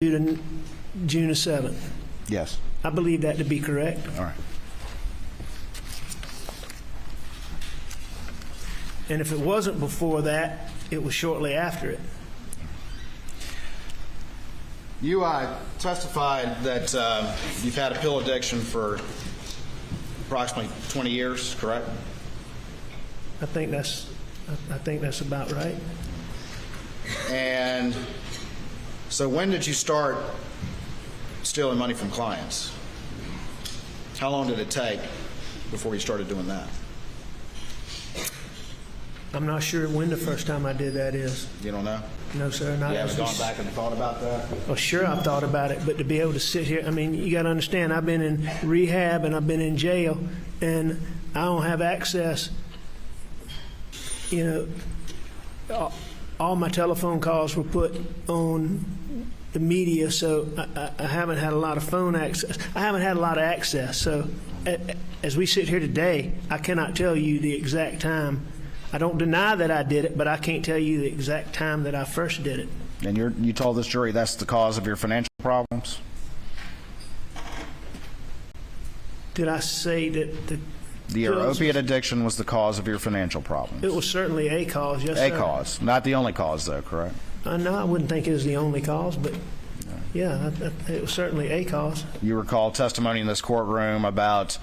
due to June the 7th. Yes. I believe that to be correct. All right. And if it wasn't before that, it was shortly after it. You testified that you've had a pill addiction for approximately 20 years, correct? I think that's about right. And so when did you start stealing money from clients? How long did it take before you started doing that? I'm not sure when the first time I did that is. You don't know? No, sir. Not You haven't gone back and thought about that? Well, sure, I've thought about it, but to be able to sit here, I mean, you got to understand, I've been in rehab and I've been in jail, and I don't have access. You know, all my telephone calls were put on the media, so I haven't had a lot of phone access. I haven't had a lot of access. So as we sit here today, I cannot tell you the exact time. I don't deny that I did it, but I can't tell you the exact time that I first did it. And you told this jury that's the cause of your financial problems? Did I say that Your opiate addiction was the cause of your financial problems? It was certainly a cause, yes, A sir. cause. Not the only cause, though, correct? No, I wouldn't think it was the only cause, but yeah, it was certainly a cause. You recall testimony in this courtroom about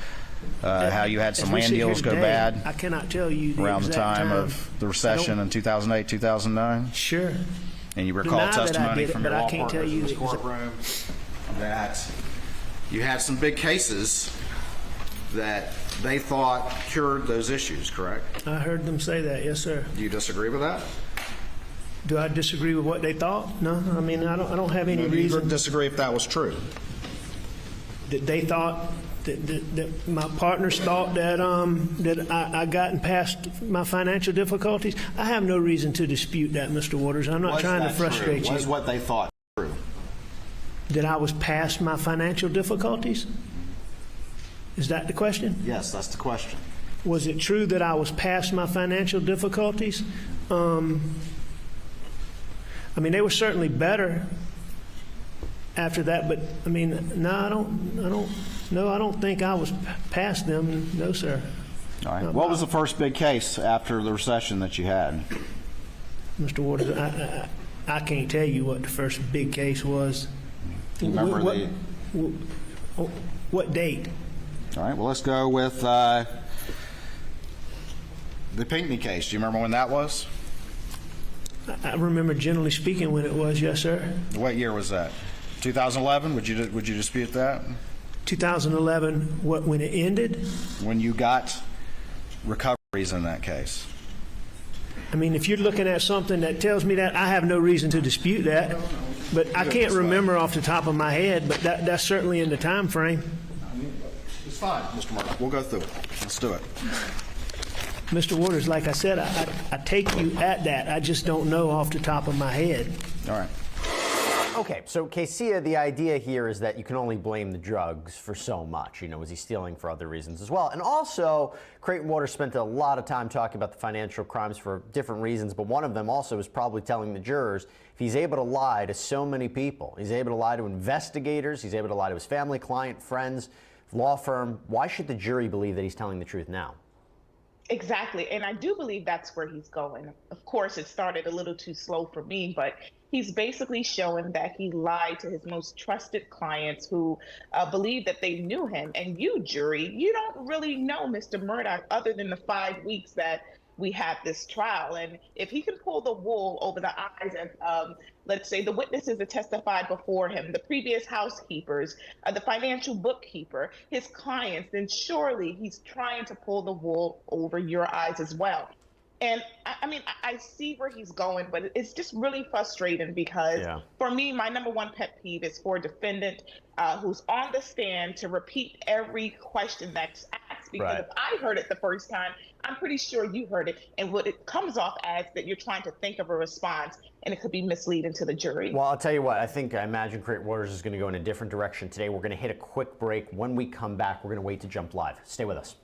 how you had some As we land sit here deals go today, bad I cannot tell you the around the exact time of the recession in 2008, 2009? Sure. And you recall Deny that I testimony did it, from but your I law can't tell partners you in this the exact- courtroom that you had some big cases that they thought cured those issues, correct? I heard them say that, yes, sir. Do you disagree with that? Do I disagree with what they thought? No, I mean, I don't have any Do you reason disagree if that was true? that they thought that my partners thought that that I gotten past my financial difficulties. I have no reason to dispute that, Mr. Waters. I'm not trying to frustrate you. Was what they thought true? That I was past my financial difficulties? Is that the question? Yes, that's the question. Was it true that I was past my financial difficulties? I mean, they were certainly better after that, but I mean, no, I don't think I was past them. No, sir. All right. What was the first big case after the recession that you had? Mr. Waters, I can't tell you what the first big case was. Do you remember what date? All right. Well, let's go with the Pinckney case. Do you remember when that was? I remember, generally speaking, when it was. Yes, sir. What year was that? 2011. Would you dispute that? 2011. When it ended? When you got recoveries in that case. I mean, if you're looking at something that tells me that, I have no reason to dispute that. But I can't remember off the top of my head. But that's certainly in the time frame. It's fine, Mr. Murdaugh. We'll go through it. Let's do it. Mr. Waters, like I said, I take you at that. I just don't know off the top of my head. All right. Okay, so Casey, the idea here is that you can only blame the drugs for so much. You know, was he stealing for other reasons as well? And also, Creighton Waters spent a lot of time talking about the financial crimes for different reasons, but one of them also is probably telling the jurors if he's able to lie to so many people, he's able to lie to investigators, he's able to lie to his family, client, friends, law firm, why should the jury believe that he's telling the truth now? Exactly. And I do believe that's where he's going. Of course, it started a little too slow for me, but he's basically showing that he lied to his most trusted clients who believe that they knew him. And you, jury, you don't really know Mr. Murdaugh other than the 5 weeks that we had this trial. And if he can pull the wool over the eyes of, let's say, the witnesses that testified before him, the previous housekeepers, the financial bookkeeper, his clients, then surely he's trying to pull the wool over your eyes as well. And I mean, I see where he's going, but it's just really frustrating because for me, my number one pet peeve is for a defendant who's on the stand to repeat every question that's asked. Because if I heard it the first time, I'm pretty sure you heard it. And what it comes off as that you're trying to think of a response, and it could be misleading to the jury. Well, I'll tell you what, I imagine Creighton Waters is going to go in a different direction today. We're going to hit a quick break. When we come back, we're going to wait to jump live. Stay with us.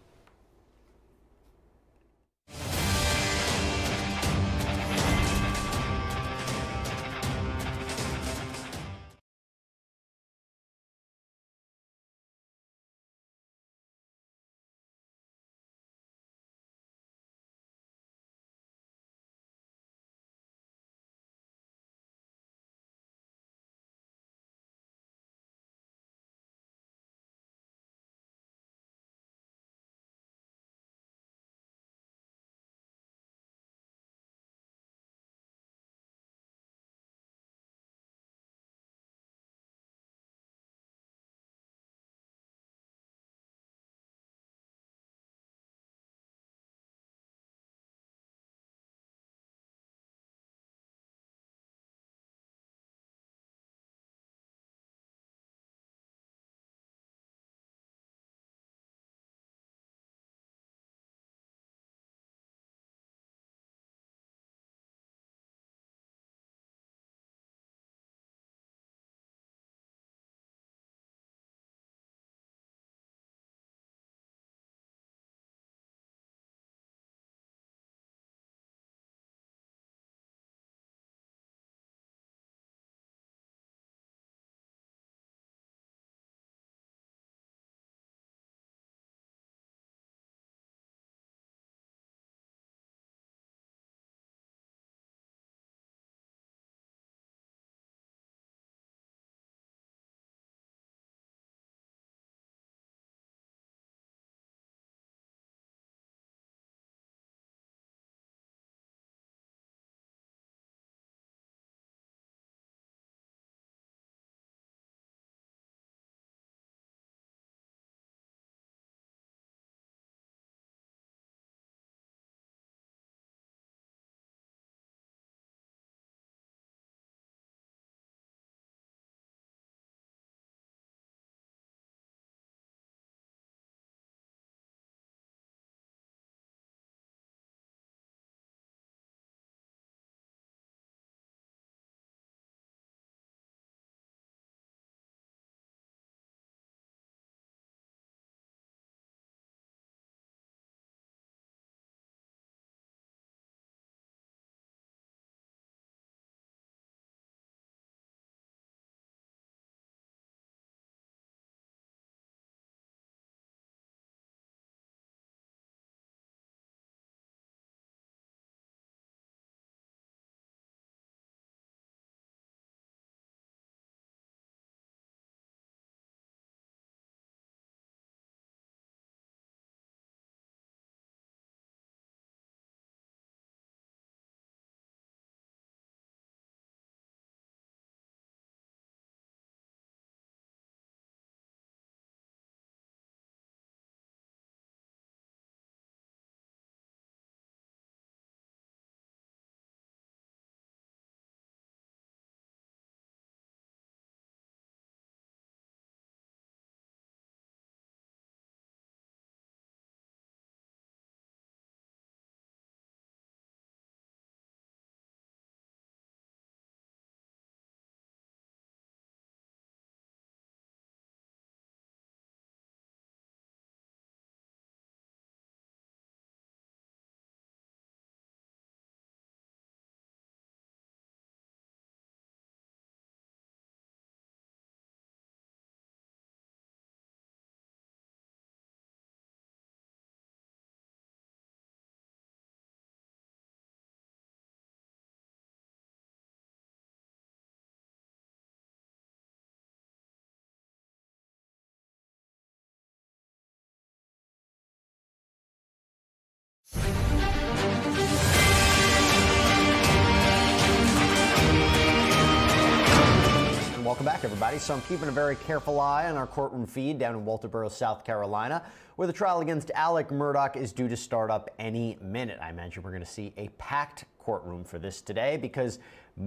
Welcome back, everybody. So I'm keeping a very careful eye on our courtroom feed down in Walterboro, South Carolina, where the trial against Alec Murdaugh is due to start up any minute. I imagine we're going to see a packed courtroom for this today because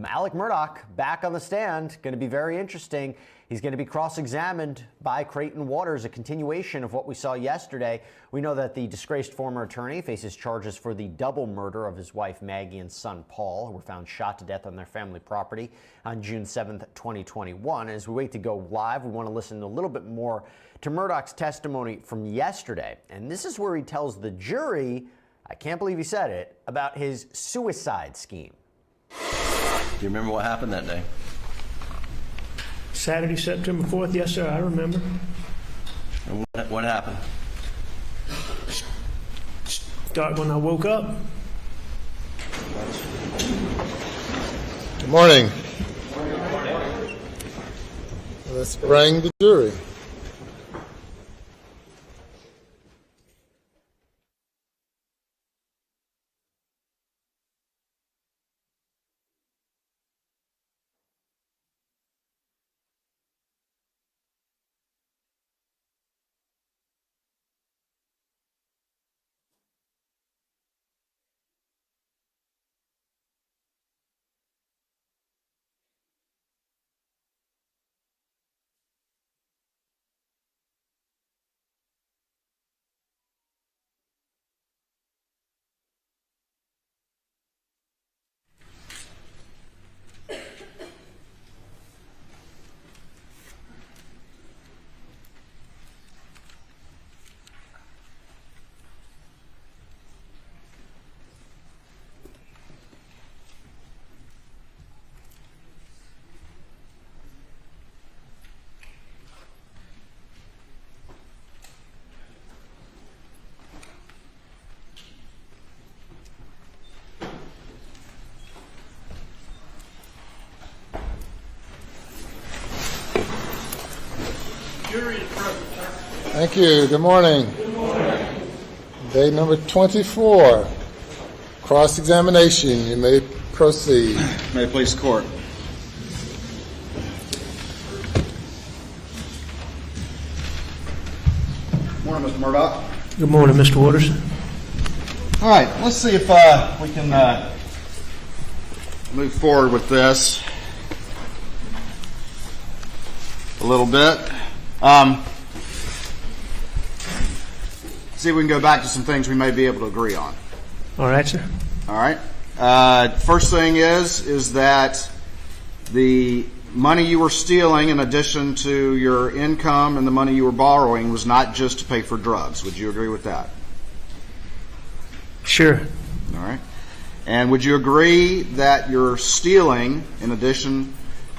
Alec Murdaugh back on the stand, going to be very interesting. He's going to be cross-examined by Creighton Waters, a continuation of what we saw yesterday. We know that the disgraced former attorney faces charges for the double murder of his wife Maggie and son Paul, who were found shot to death on their family property on June 7th, 2021. As we wait to go live, we want to listen a little bit more to Murdaugh's testimony from yesterday. And this is where he tells the jury, I can't believe he said it, about his suicide scheme. Do you remember what happened that day? Saturday, September 4th, yes, sir, I remember. And what happened? Start when I woke up. Good morning. Let's bring the jury. Thank you. Good morning. Good morning. Day number 24. Cross-examination. You may proceed. May it please the court. Morning, Mr. Murdaugh. Good morning, Mr. Waters. All right, let's see if we can move forward with this a little bit. See if we can go back to some things we may be able to agree on. All right, sir. All right. First thing is that the money you were stealing, in addition to your income and the money you were borrowing, was not just to pay for drugs. Would you agree with that? Sure. All right. And would you agree that your stealing, in addition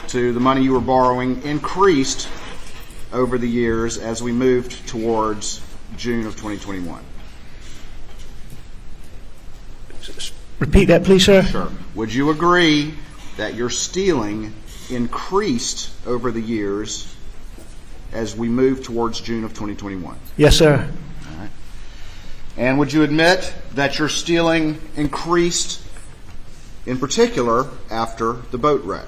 to the money you were borrowing, increased over the years as we moved towards June of 2021? Repeat that, please, sir. Sure. Would you agree that your stealing increased over the years as we moved towards June of 2021? Yes, sir. All right. And would you admit that your stealing increased in particular after the boat wreck?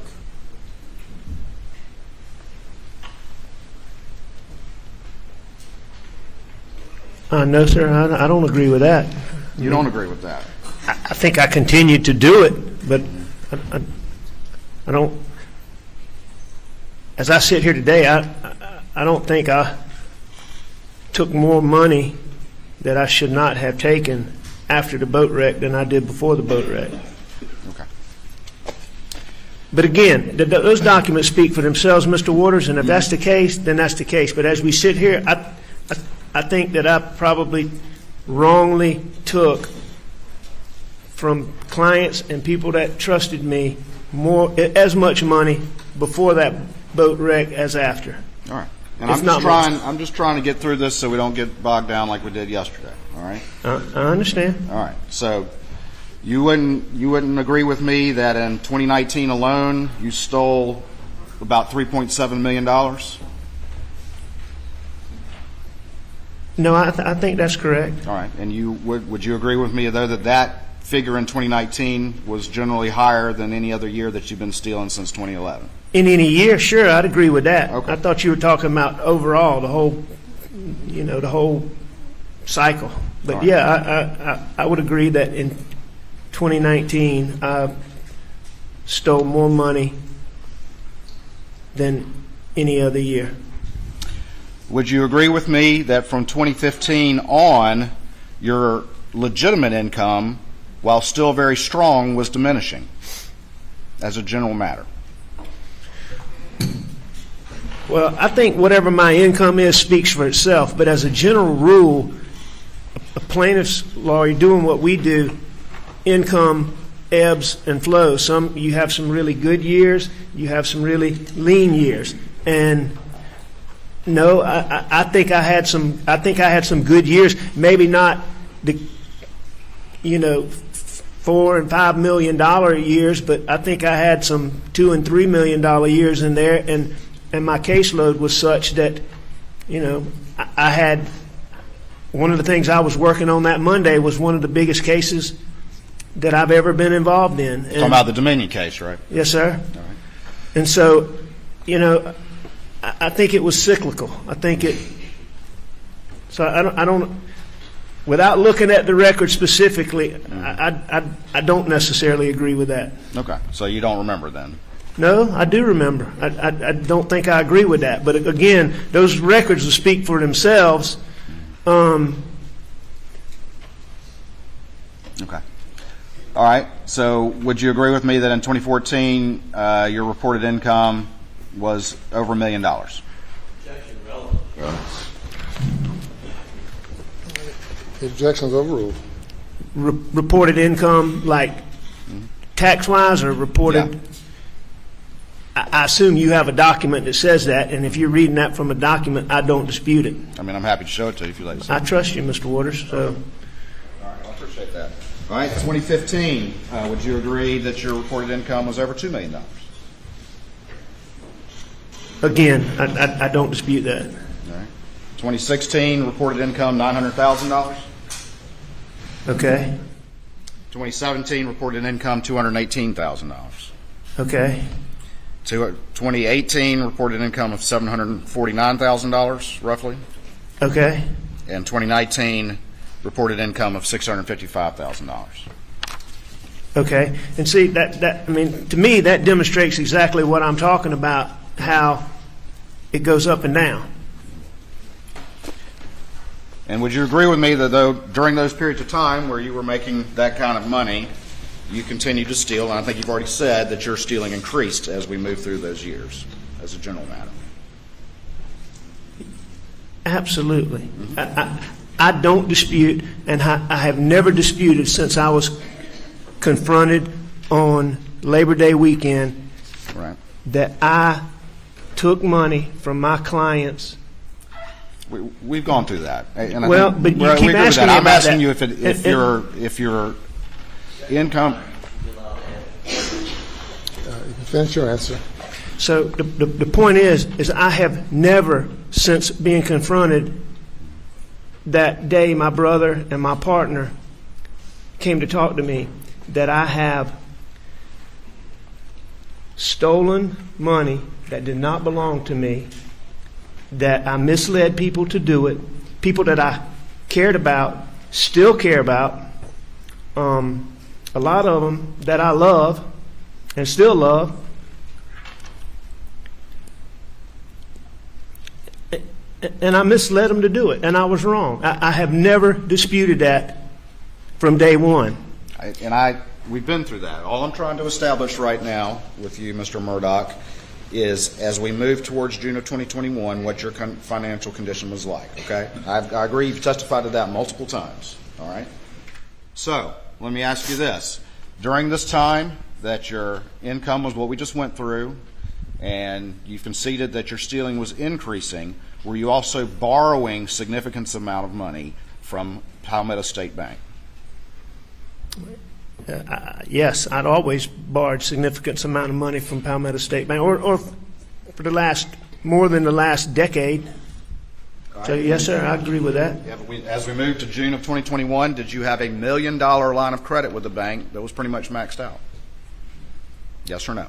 No, sir, I don't agree with that. You don't agree with that? I think I continued to do it, but I don't. As I sit here today, I don't think I took more money that I should not have taken after the boat wreck than I did before the boat wreck. Okay. But again, those documents speak for themselves, Mr. Waters, and if that's the case, then that's the case. But as we sit here, I think that I probably wrongly took from clients and people that trusted me as much money before that boat wreck as after. All right. And I'm just trying to get through this so we don't get bogged down like we did yesterday. All right. I understand. All right. So you wouldn't agree with me that in 2019 alone you stole about $3.7 million? No, I think that's correct. All right. And would you agree with me though that figure in 2019 was generally higher than any other year that you've been stealing since 2011? In any year, sure, I'd agree with that. Okay. I thought you were talking about overall, the whole, the whole cycle. But All right. yeah, I would agree that in 2019, I stole more money than any other year. Would you agree with me that from 2015 on, your legitimate income, while still very strong, was diminishing as a general matter? Well, I think whatever my income is speaks for itself, but as a general rule, a plaintiff's lawyer doing what we do, income ebbs and flows. You have some really good years, you have some really lean years, and no, I think I had some good years. Maybe not the $4 and $5 million years, but I think I had some $2 and $3 million years in there, and my caseload was such that, I had one of the things I was working on that Monday was one of the biggest cases that I've ever been involved in. Talking about the Dominion case, right? Yes, sir. All right. And so, I think it was cyclical. I think it. So I don't. Without looking at the record specifically, I don't necessarily agree with that. Okay, so you don't remember then? No, I do remember. I don't think I agree with that. But again, those records will speak for themselves. Okay. All right. So would you agree with me that in 2014, your reported income was over $1 million? The objection's overruled. Reported income, like tax-wise, or reported? Yeah. I assume you have a document that says that, and if you're reading that from a document, I don't dispute it. I mean, I'm happy to show it to you if you'd like to see I it. trust you, Mr. Waters. So, All right, I appreciate that. All right, 2015, would you agree that your reported income was over $2 million? again, I don't dispute that. All right. 2016, reported income $900,000. Okay. 2017, reported income $218,000. Okay. 2018, reported income of $749,000, roughly. Okay. And 2019, reported income of $655,000. Okay. And see, I mean, to me, that demonstrates exactly what I'm talking about, how it goes up and down. And would you agree with me that though during those periods of time where you were making that kind of money, you continued to steal? And I think you've already said that your stealing increased as we move through those years, as a general matter. Absolutely. I don't dispute, and I have never disputed since I was confronted on Labor Day weekend, Right. that I took money from my clients. We've gone through that. And I Well, think but you we keep agree with asking that. me I'm about asking that. you if your income. Finish your answer. So the point is I have never, since being confronted that day, my brother and my partner came to talk to me, that I have stolen money that did not belong to me, that I misled people to do it, people that I cared about, still care about, a lot of them that I love and still love. And I misled them to do it, and I was wrong. I have never disputed that from day one. We've been through that. All I'm trying to establish right now with you, Mr. Murdaugh, is as we move towards June of 2021, what your financial condition was like, okay? I agree, you've testified to that multiple times, all right? So, let me ask you this. During this time that your income was what we just went through, and you conceded that your stealing was increasing, were you also borrowing significant amount of money from Palmetto State Bank? Yes, I'd always borrowed significant amount of money from Palmetto State Bank, or for more than the last decade. So, yes, sir, I agree with that. As we moved to June of 2021, did you have a $1 million line of credit with the bank that was pretty much maxed out? Yes or no?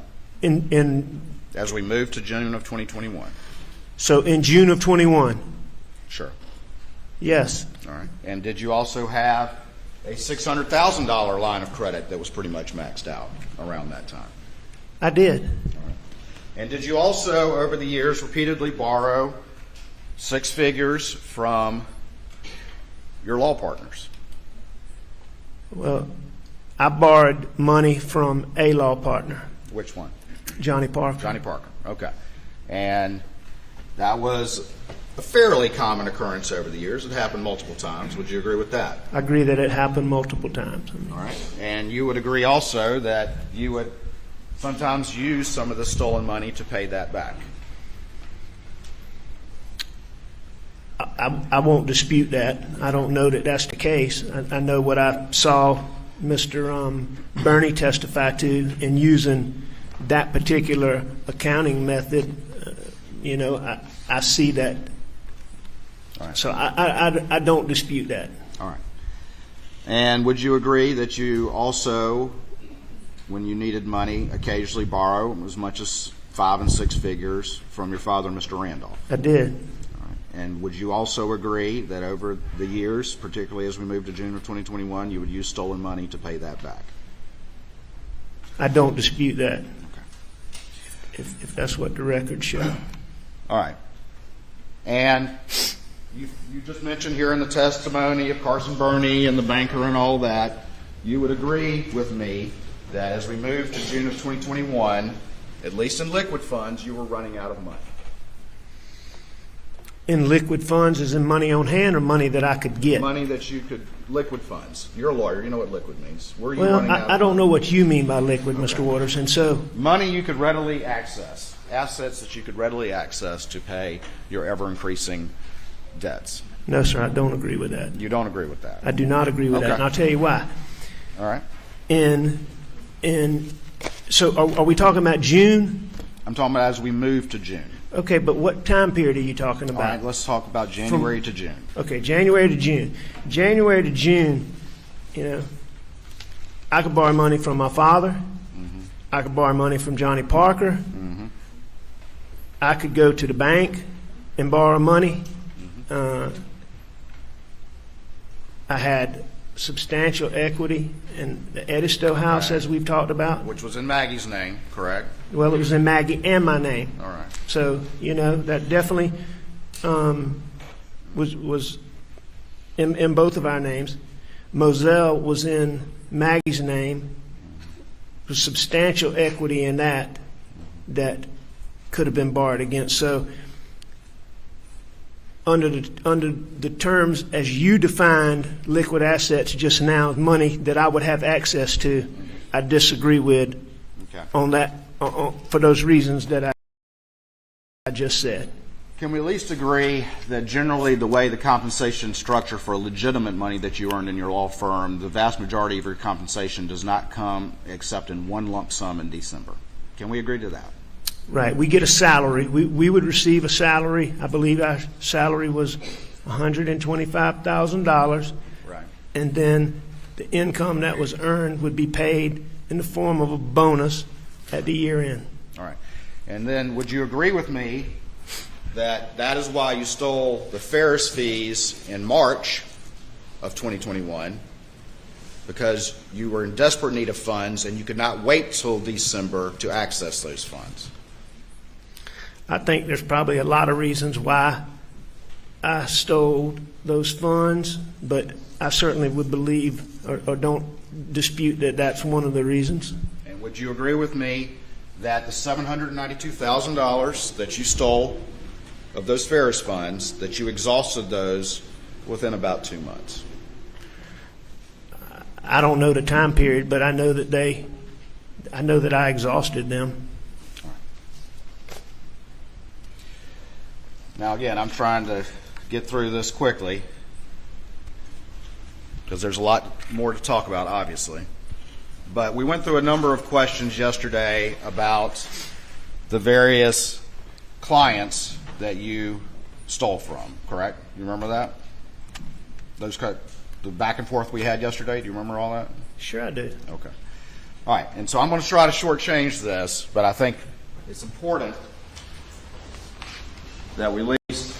As we moved to June of 2021. So in June of 21, Sure. yes. All right. And did you also have a $600,000 line of credit that was pretty much maxed out around that time? I did. And did you also, over the years, repeatedly borrow six figures from your law partners? Well, I borrowed money from a law partner, Which one? Johnny Parker. Johnny Parker. Okay. And that was a fairly common occurrence over the years. It happened multiple times. Would you agree with that? I agree that it happened multiple times. All right. And you would agree also that you would sometimes use some of the stolen money to pay that back? I won't dispute that. I don't know that that's the case. I know what I saw Mr. Bernie testify to in using that particular accounting method. I see that. All right. So I don't dispute that. All right. And would you agree that you also, when you needed money, occasionally borrow as much as 5 and 6 figures from your father, Mr. Randolph? I did. All right. And would you also agree that over the years, particularly as we moved to June of 2021, you would use stolen money to pay that back? I don't dispute that. Okay. If that's what the records show. All right. And you just mentioned here in the testimony of Carson Burney and the banker and all that, you would agree with me that as we moved to June of 2021, at least in liquid funds, you were running out of money. In liquid funds, is in money on hand or money that I could get? Money that you could, liquid funds. You're a lawyer, you know what liquid means. Were you Well, running out of I don't know what you mean by liquid, Mr. Waters, and so money you could readily access, assets that you could readily access to pay your ever-increasing debts. no, sir, I don't agree with that. You don't agree with that? I do not agree with that, Okay. and I'll tell you why. All right. So are we talking about June? I'm talking about as we move to June. Okay, but what time period are you talking All about? right, let's talk about January to June. Okay, January to June. January to June, I could borrow money from my father. Mm-hmm. I could borrow money from Johnny Parker. Mm-hmm. I could go to the bank and borrow money. Mm-hmm. I had substantial equity in the Edisto house, Right. as we've talked about. Which was in Maggie's name, correct? Well, it was in Maggie and my name. All right. So, that definitely was in both of our names. Moselle was in Maggie's name. There was substantial equity in that could have been borrowed against. So, under the terms as you defined liquid assets just now, money that I would have access to, I disagree with Okay. on that for those reasons that I just said. Can we at least agree that generally the way the compensation structure for legitimate money that you earned in your law firm, the vast majority of your compensation does not come except in one lump sum in December? Can we agree to that? Right. We get a salary. We would receive a salary. I believe our salary was $125,000. Right. And then the income that was earned would be paid in the form of a bonus at the year end. All right. And then would you agree with me that is why you stole the Ferris fees in March of 2021, because you were in desperate need of funds and you could not wait till December to access those funds? I think there's probably a lot of reasons why I stole those funds, but I certainly would believe or don't dispute that that's one of the reasons. And would you agree with me that the $792,000 that you stole of those Ferris funds, that you exhausted those within about 2 months? I don't know the time period, but I know that I exhausted them. Now, again, I'm trying to get through this quickly because there's a lot more to talk about, obviously. But we went through a number of questions yesterday about the various clients that you stole from, correct? You remember that? The back and forth we had yesterday, do you remember all that? Sure I do. Okay. All right, and so I'm going to try to shortchange this, but I think it's important that we at least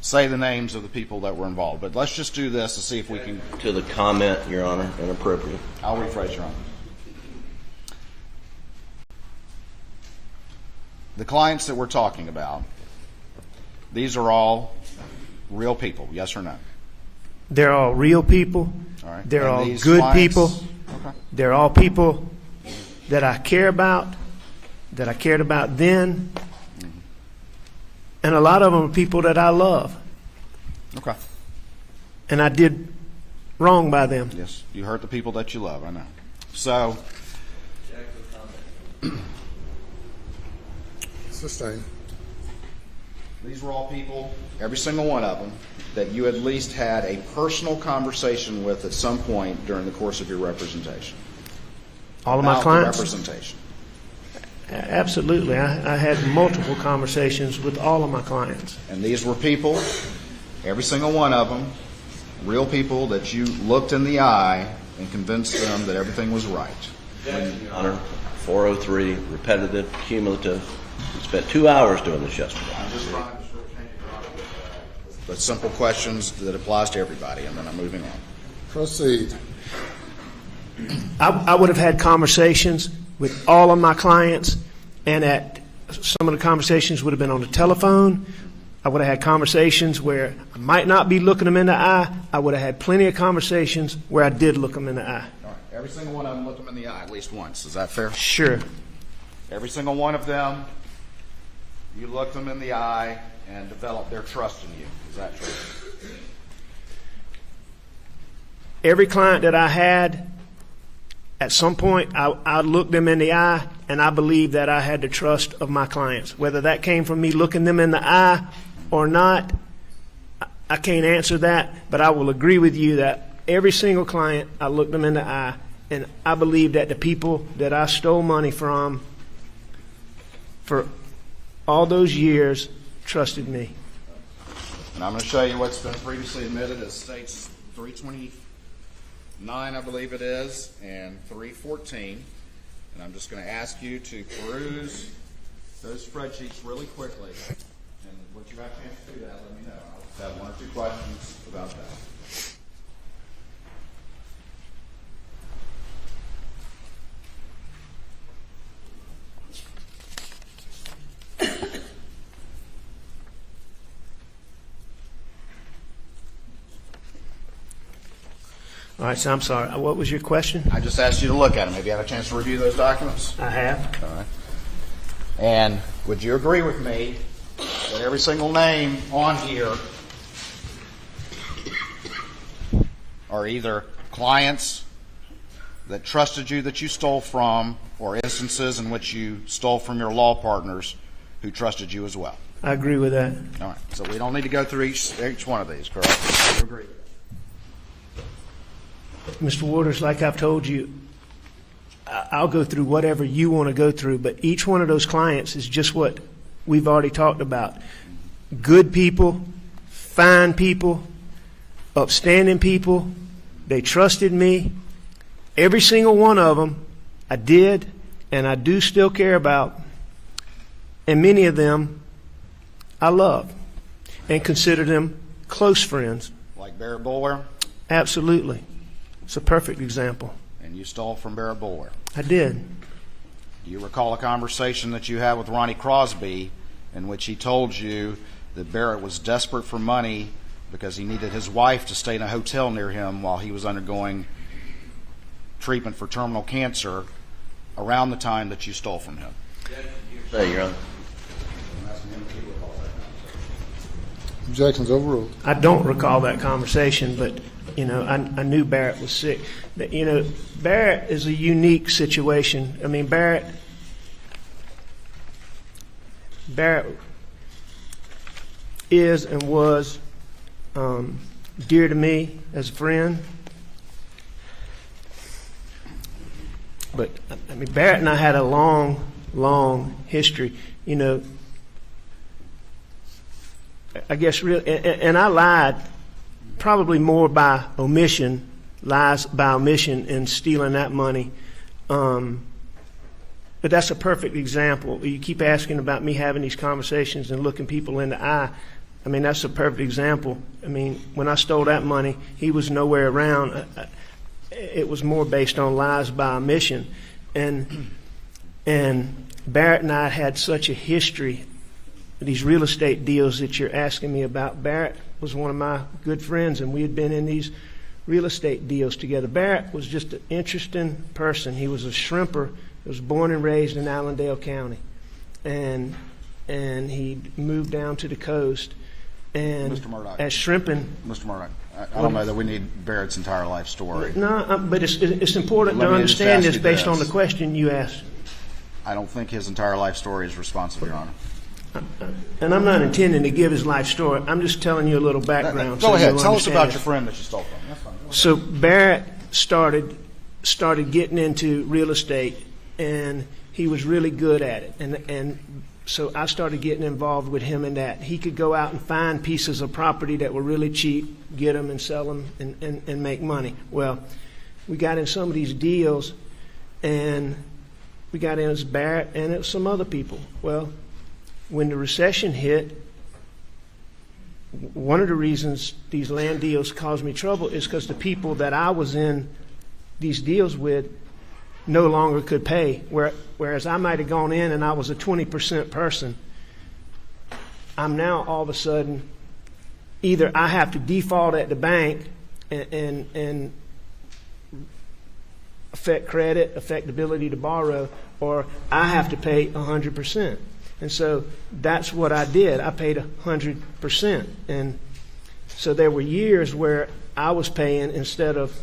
say the names of the people that were involved. But let's just do this to see if we can. To the comment, Your Honor, inappropriate. I'll rephrase, Your Honor. The clients that we're talking about, these are all real people, yes or no? They're all real people. All right. They're And all these good clients- people. Okay. They're all people that I care about, that I cared about then. And a lot of them are people that I love. Okay. And I did wrong by them. Yes, you hurt the people that you love, I know. So, Sustain. these were all people, every single one of them, that you at least had a personal conversation with at some point during the course of your representation. All of my About the clients? representation. Absolutely. I had multiple conversations with all of my clients. And these were people, every single one of them, real people that you looked in the eye and convinced them that everything was right. Your Honor, 403, repetitive, cumulative. We spent 2 hours doing this yesterday. I'm just trying to but simple questions that applies to everybody, and then I'm moving on. Proceed. I would have had conversations with all of my clients, and some of the conversations would have been on the telephone. I would have had conversations where I might not be looking them in the eye. I would have had plenty of conversations where I did look them in the eye. All right. Every single one of them looked them in the eye at least once. Is that fair? Sure. Every single one of them, you looked them in the eye and developed their trust in you. Is that true? Every client that I had, at some point, I looked them in the eye, and I believe that I had the trust of my clients. Whether that came from me looking them in the eye or not, I can't answer that, but I will agree with you that every single client, I looked them in the eye, and I believe that the people that I stole money from for all those years trusted me. And I'm going to show you what's been previously admitted as states 329, I believe it is, and 314. And I'm just going to ask you to peruse those spreadsheets really quickly. And once you have a chance to do that, let me know. I'll have one or two questions about that. All right, so I'm sorry. What was your question? I just asked you to look at them. Have you had a chance to review those documents? I have. All right. And would you agree with me that every single name on here are either clients that trusted you that you stole from, or instances in which you stole from your law partners who trusted you as well? I agree with that. All right. So we don't need to go through each one of these, correct? You agree? Mr. Waters, like I've told you, I'll go through whatever you want to go through, but each one of those clients is just what we've already talked about. Good people, fine people, upstanding people. They trusted me. Every single one of them I did, and I do still care about, and many of them I love and consider them close friends. Like Barrett Boulware? Absolutely. It's a perfect example. And you stole from Barrett Boulware. I did. Do you recall a conversation that you had with Ronnie Crosby in which he told you that Barrett was desperate for money because he needed his wife to stay in a hotel near him while he was undergoing treatment for terminal cancer around the time that you stole from him? Say, Your Honor. Objections overruled. I don't recall that conversation, but I knew Barrett was sick. Barrett is a unique situation. I mean, Barrett is and was dear to me as a friend. But I mean, Barrett and I had a long long history. You know, I guess and I lied probably more by omission, lies by omission in stealing that money. But that's a perfect example. You keep asking about me having these conversations and looking people in the eye. I mean, that's a perfect example. I mean, when I stole that money, he was nowhere around. It was more based on lies by omission. And Barrett and I had such a history, these real estate deals that you're asking me about. Barrett was one of my good friends, and we had been in these real estate deals together. Barrett was just an interesting person. He was a shrimper. He was born and raised in Allendale County. And he moved down to the coast. And Mr. Murdaugh. as shrimping. Mr. Murdaugh, I don't know that we need Barrett's entire life story. No, but it's important to Let me just understand ask this you based on this. the question you asked. I don't think his entire life story is responsive, Your Honor. And I'm not intending to give his life story. I'm just telling you a little background. Go so ahead. you'll Tell us understand about it. your friend that you stole from. That's fine. Go ahead. So Barrett started getting into real estate, and he was really good at it. And so I started getting involved with him in that. He could go out and find pieces of property that were really cheap, get them and sell them and make money. Well, we got in some of these deals, and we got in as Barrett and it was some other people. Well, when the recession hit, one of the reasons these land deals caused me trouble is because the people that I was in these deals with no longer could pay. Whereas I might have gone in and I was a 20% person, I'm now all of a sudden either I have to default at the bank and affect credit, affect the ability to borrow, or I have to pay 100%. And so that's what I did. I paid 100%. And so there were years where I was paying, instead of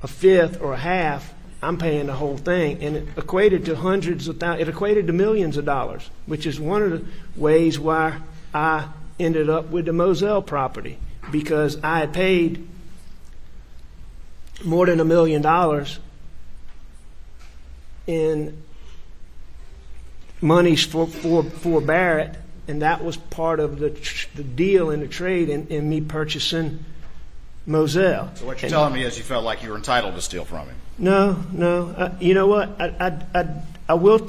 a fifth or a half, I'm paying the whole thing. And it equated to hundreds of thousands. It equated to millions of dollars, which is one of the ways why I ended up with the Moselle property, because I had paid more than $1 million in monies for Barrett, and that was part of the deal in the trade in me purchasing Moselle. So what you're telling me is you felt like you were entitled to steal from him. No. You know what? I will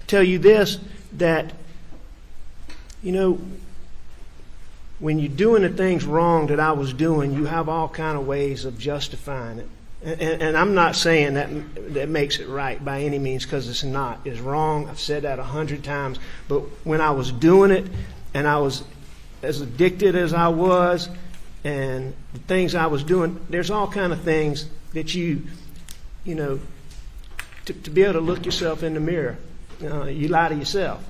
tell you this, that, you know, when you're doing the things wrong that I was doing, you have all kind of ways of justifying it. And I'm not saying that makes it right by any means, because it's not. It's wrong. I've said that 100 times. But when I was doing it, and I was as addicted as I was, and the things I was doing, there's all kind of things that you know, to be able to look yourself in the mirror, you lie to yourself.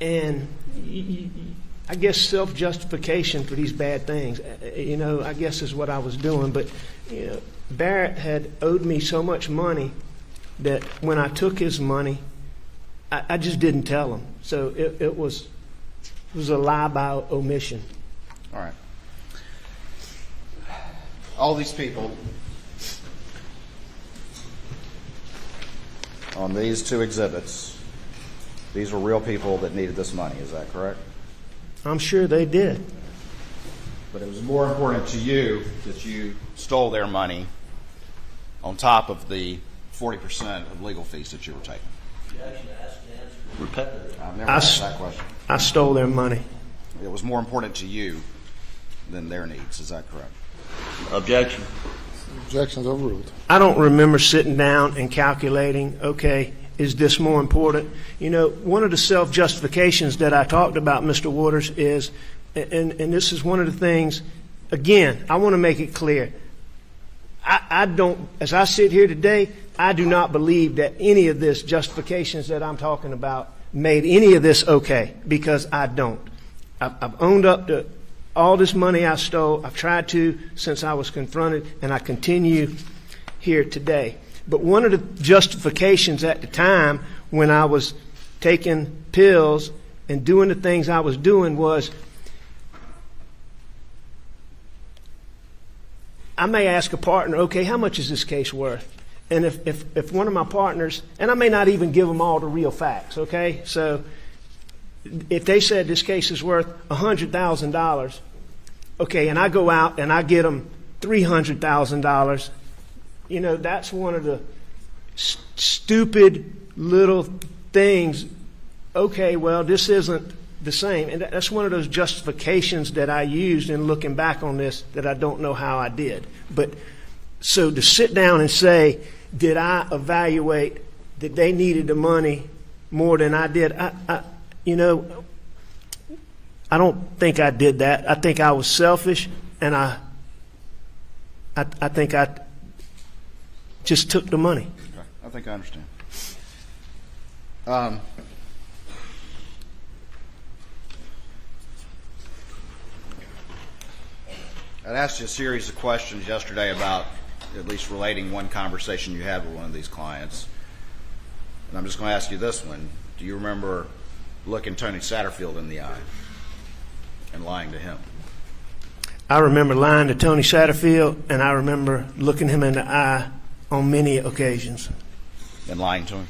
And I guess self-justification for these bad things, you know, I guess is what I was doing. But, you know, Barrett had owed me so much money that when I took his money, I just didn't tell him. So it was a lie by omission. All right. All these people on these two exhibits, these were real people that needed this money. Is that correct? I'm sure they did. But it was more important to you that you stole their money on top of the 40% of legal fees that you were taking. Repetitive. I've never asked that question. I stole their money. It was more important to you than their needs. Is that correct? Objection. Objections overruled. I don't remember sitting down and calculating, okay, is this more important? You know, one of the self-justifications that I talked about, Mr. Waters, is, and this is one of the things, again, I want to make it clear. I don't, as I sit here today, I do not believe that any of this justifications that I'm talking about made any of this okay, because I don't. I've owned up to all this money I stole. I've tried to since I was confronted, and I continue here today. But one of the justifications at the time when I was taking pills and doing the things I was doing was, I may ask a partner, okay, how much is this case worth? And if one of my partners, and I may not even give them all the real facts, okay? So if they said this case is worth $100,000, okay, and I go out and I get them $300,000, you know, that's one of the stupid little things. Okay, well, this isn't the same. And that's one of those justifications that I used in looking back on this that I don't know how I did. But so to sit down and say, did I evaluate that they needed the money more than I did? You know, I don't think I did that. I think I was selfish, and I think I just took the money. Okay. I think I understand. I'd asked you a series of questions yesterday about at least relating one conversation you had with one of these clients. And I'm just going to ask you this one. Do you remember looking Tony Satterfield in the eye and lying to him? I remember lying to Tony Satterfield, and I remember looking him in the eye on many occasions. And lying to him?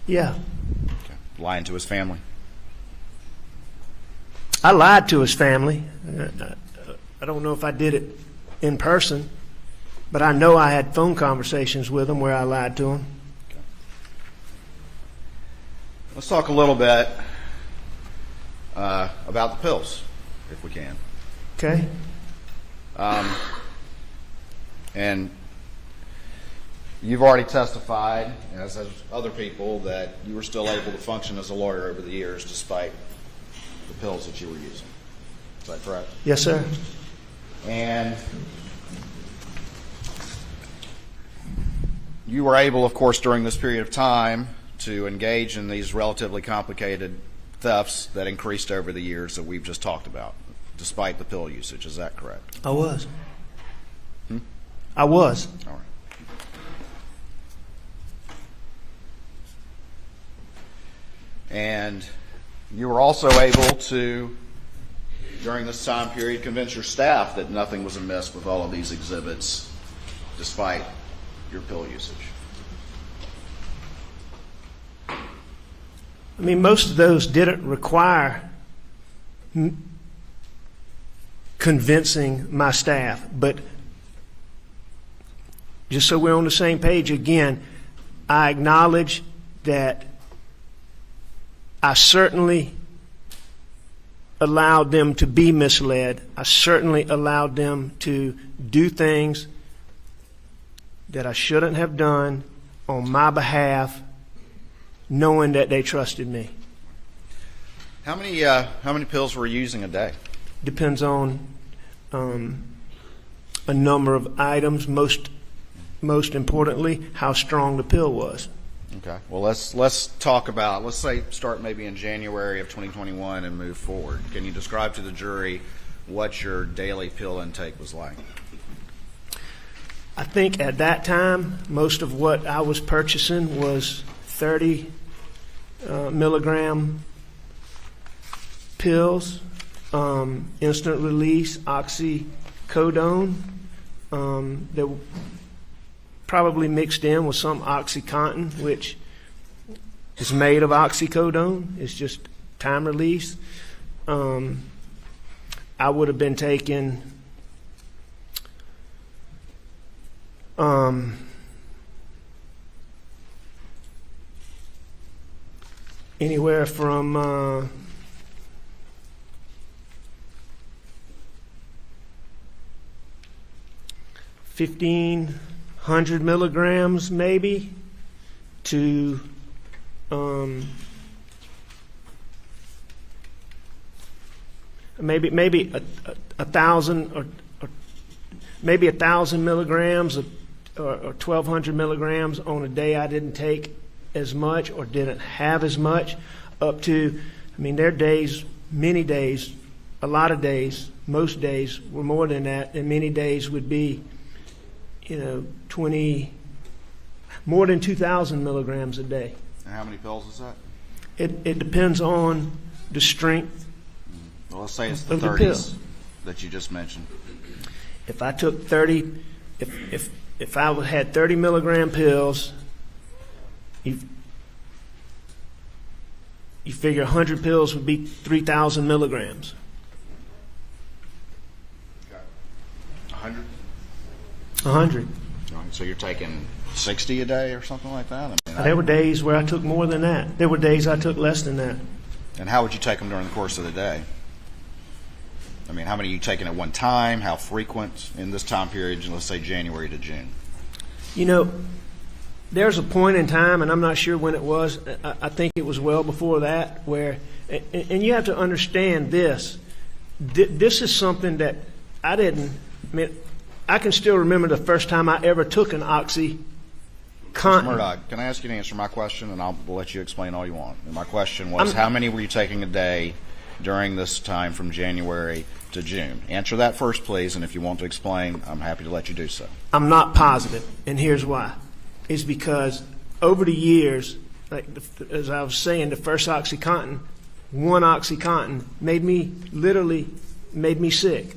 Yeah. Okay. Lying to his family? I lied to his family. I don't know if I did it in person, but I know I had phone conversations with him where I lied to him. Okay. Let's talk a little bit about the pills, if we can. Okay. And you've already testified, as have other people, that you were still able to function as a lawyer over the years despite the pills that you were using. Is that correct? Yes, sir. And you were able, of course, during this period of time to engage in these relatively complicated thefts that increased over the years that we've just talked about, despite the pill usage. Is that correct? I was. I was. All right. And you were also able to, during this time period, convince your staff that nothing was amiss with all of these exhibits, despite your pill usage. I mean, most of those didn't require convincing my staff, but just so we're on the same page again, I acknowledge that I certainly allowed them to be misled. I certainly allowed them to do things that I shouldn't have done on my behalf, knowing that they trusted me. How many pills were you using a day? Depends on a number of items. Most importantly, how strong the pill was. Okay. Well, let's talk about, let's say, start maybe in January of 2021 and move forward. Can you describe to the jury what your daily pill intake was like? I think at that time, most of what I was purchasing was 30 milligram pills, instant release, oxycodone, that probably mixed in with some OxyContin, which is made of oxycodone. It's just time release. I would have been taking anywhere from 1,500 milligrams maybe to maybe 1,000 or maybe 1,000 milligrams or 1,200 milligrams on a day I didn't take as much or didn't have as much, up to, I mean, there are days, many days, a lot of days, most days were more than that, and many days would be, you know, more than 2,000 milligrams a day. And how many pills is that? It depends on the strength. Well, let's say it's the Of the 30s pill. that you just mentioned. If I took 30, if if I had 30 milligram pills, you figure 100 pills would be 3,000 milligrams. 100? 100. So you're taking 60 a day or something like that? I mean, There were days where I took more than that. There were days I took less than that. and how would you take them during the course of the day? I mean, how many are you taking at one time? How frequent in this time period, let's say January to June? You know, there's a point in time, and I'm not sure when it was, I think it was well before that, where, and you have to understand this. This is something that I can still remember the first time I ever took an OxyContin. Murdaugh, can I ask you to answer my question, and I'll let you explain all you want. And my question was, how many were you taking a day during this time from January to June? Answer that first, please, and if you want to explain, I'm happy to let you do so. I'm not positive, and here's why. It's because over the years, like as I was saying, the first OxyContin, one OxyContin made me sick.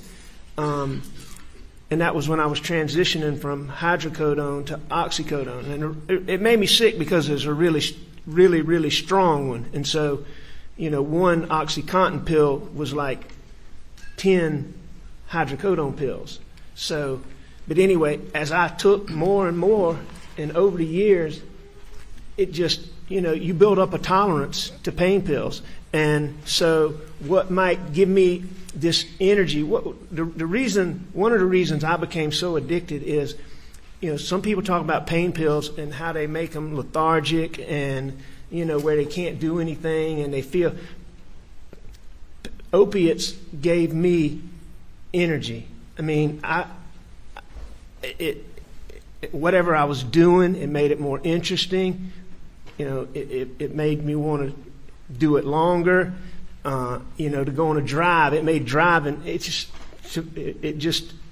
And that was when I was transitioning from hydrocodone to oxycodone. And it made me sick because it was a really, really, really strong one. And so, you know, one OxyContin pill was like 10 hydrocodone pills. So, but anyway, as I took more and more, and over the years, it just, you know, you build up a tolerance to pain pills. And so what might give me this energy, one of the reasons I became so addicted is, you know, some people talk about pain pills and how they make them lethargic and, you know, where they can't do anything and they feel. Opiates gave me energy. I mean, whatever I was doing, it made it more interesting. You know, it made me want to do it longer. You know, to go on a drive, it made driving. It just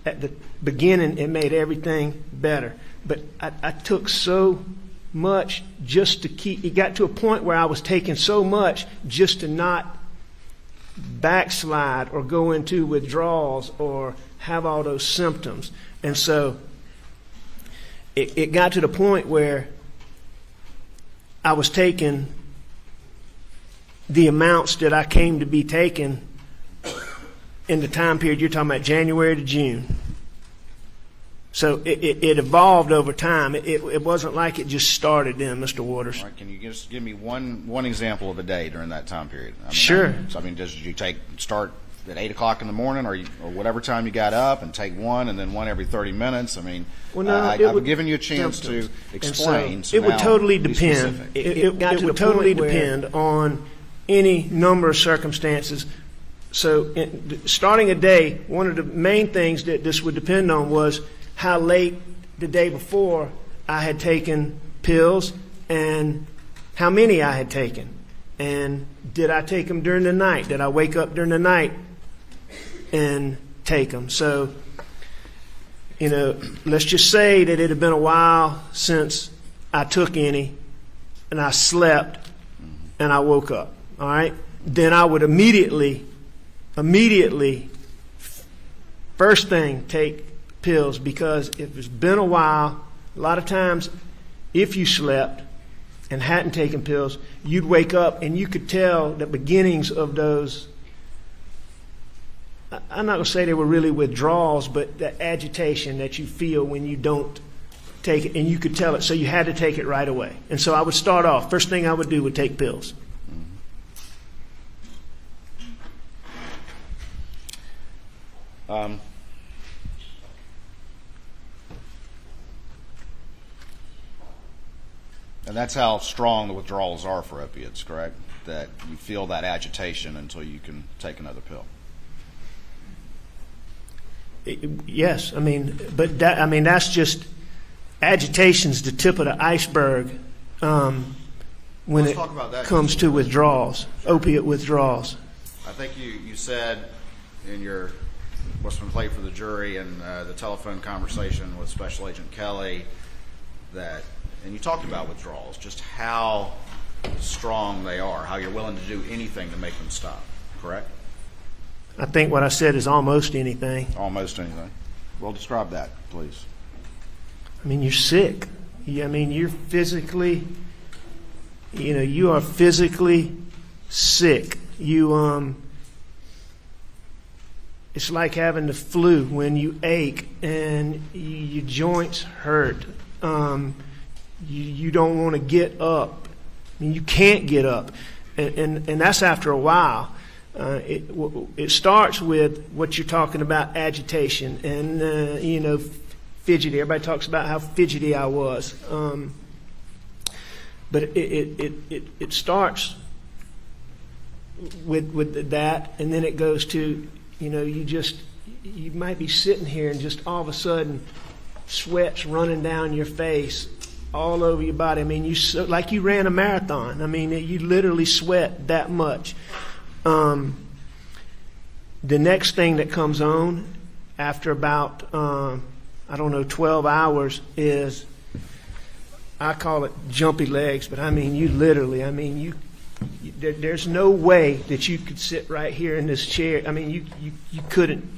at the beginning, it made everything better. But I took so much just to keep. It got to a point where I was taking so much just to not backslide or go into withdrawals or have all those symptoms. And so it got to the point where I was taking the amounts that I came to be taking in the time period you're talking about, January to June. So it evolved over time. It wasn't like it just started then, Mr. Waters. All right, can you just give me one example of a day during that time period? I mean, sure. Did you start at 8 o'clock in the morning or whatever time you got up and take one and then one every 30 minutes? I mean, well, no, I've given you a chance to explain. So it would totally depend. It would totally depend on any number of circumstances. So starting a day, one of the main things that this would depend on was how late the day before I had taken pills and how many I had taken. And did I take them during the night? Did I wake up during the night and take them? So, you know, let's just say that it had been a while since I took any and I slept and I woke up. All right, then I would immediately, first thing, take pills, because if it's been a while, a lot of times, if you slept and hadn't taken pills, you'd wake up and you could tell the beginnings of those. I'm not going to say they were really withdrawals, but the agitation that you feel when you don't take it, and you could tell it, so you had to take it right away. And so I would start off, first thing I would do would take pills. And that's how strong the withdrawals are for opiates, correct? That you feel that agitation until you can take another pill. Yes, I mean, but that's just agitation's the tip of the iceberg when Let's it talk about that. comes to withdrawals, opiate withdrawals. I think you said in your what's been played for the jury and the telephone conversation with Special Agent Kelly that, and you talked about withdrawals, just how strong they are, how you're willing to do anything to make them stop, correct? I think what I said is almost anything. Almost anything. Well, describe that, please. I mean, you're sick. I mean, you're physically, you are physically sick. It's like having the flu when you ache and your joints hurt. You don't want to get up. I mean, you can't get up. And that's after a while. It starts with what you're talking about, agitation and, fidgety. Everybody talks about how fidgety I was. But it starts with that, and then it goes to, you might be sitting here and just all of a sudden sweat's running down your face, all over your body. I mean, like you ran a marathon. I mean, you literally sweat that much. The next thing that comes on after about, 12 hours is, I call it jumpy legs, but I mean, there's no way that you could sit right here in this chair. I mean, you couldn't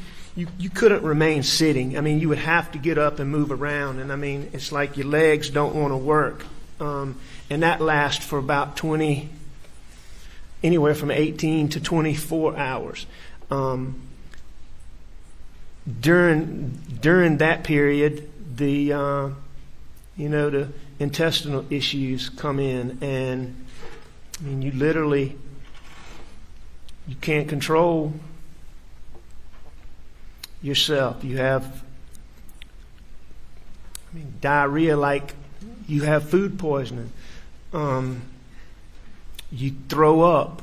remain sitting. I mean, you would have to get up and move around. And I mean, it's like your legs don't want to work. And that lasts for about anywhere from 18 to 24 hours. During that period, the intestinal issues come in, and I mean, you can't control yourself. You have, diarrhea like you have food poisoning. You throw up.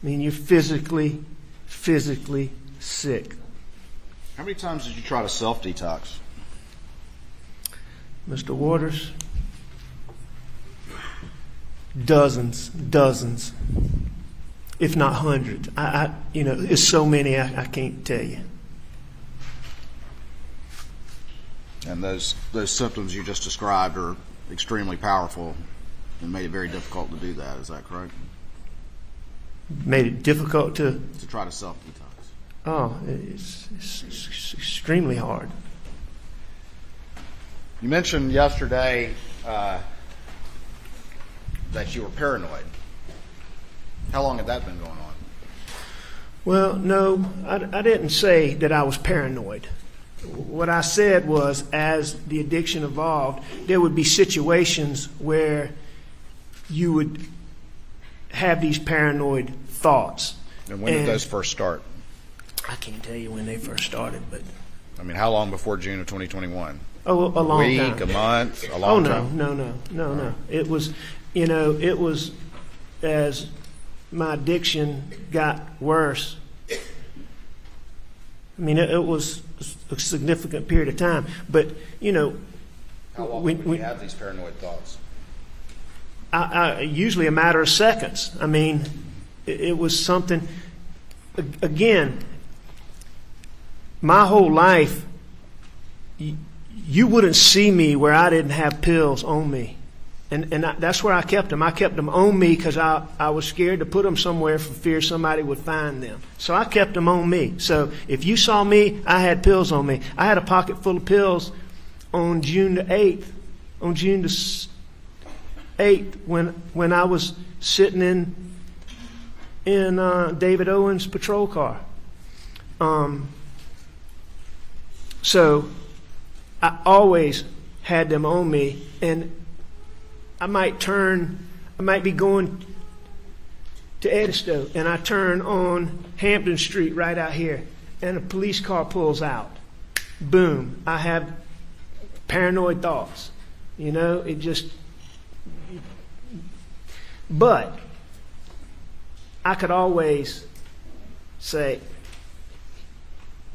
You're physically sick. How many times did you try to self-detox? Mr. Waters, dozens, if not hundreds. It's so many I can't tell you. And those symptoms you just described are extremely powerful and made it very difficult to do that. Is that correct? Made it difficult to try to self-detox. Oh, it's extremely hard. You mentioned yesterday that you were paranoid. How long had that been going on? Well, no, I didn't say that I was paranoid. What I said was, as the addiction evolved, there would be situations where you would have these paranoid thoughts. And when did those first start? I can't tell you when they first started, but how long before June of 2021? Oh, a long week, time. A month, a long time? No. It was, it was as my addiction got worse. It was a significant period of time. But, how long would you have these paranoid thoughts? Usually a matter of seconds. It was something, again, my whole life, you wouldn't see me where I didn't have pills on me. And that's where I kept them. I kept them on me because I was scared to put them somewhere for fear somebody would find them. So I kept them on me. So if you saw me, I had pills on me. I had a pocket full of pills on June the 8th. On June the 8th, when I was sitting in David Owen's patrol car. So I always had them on me, and I might be going to Edisto, and I turn on Hampton Street right out here, and a police car pulls out. Boom. I have paranoid thoughts. But I could always say,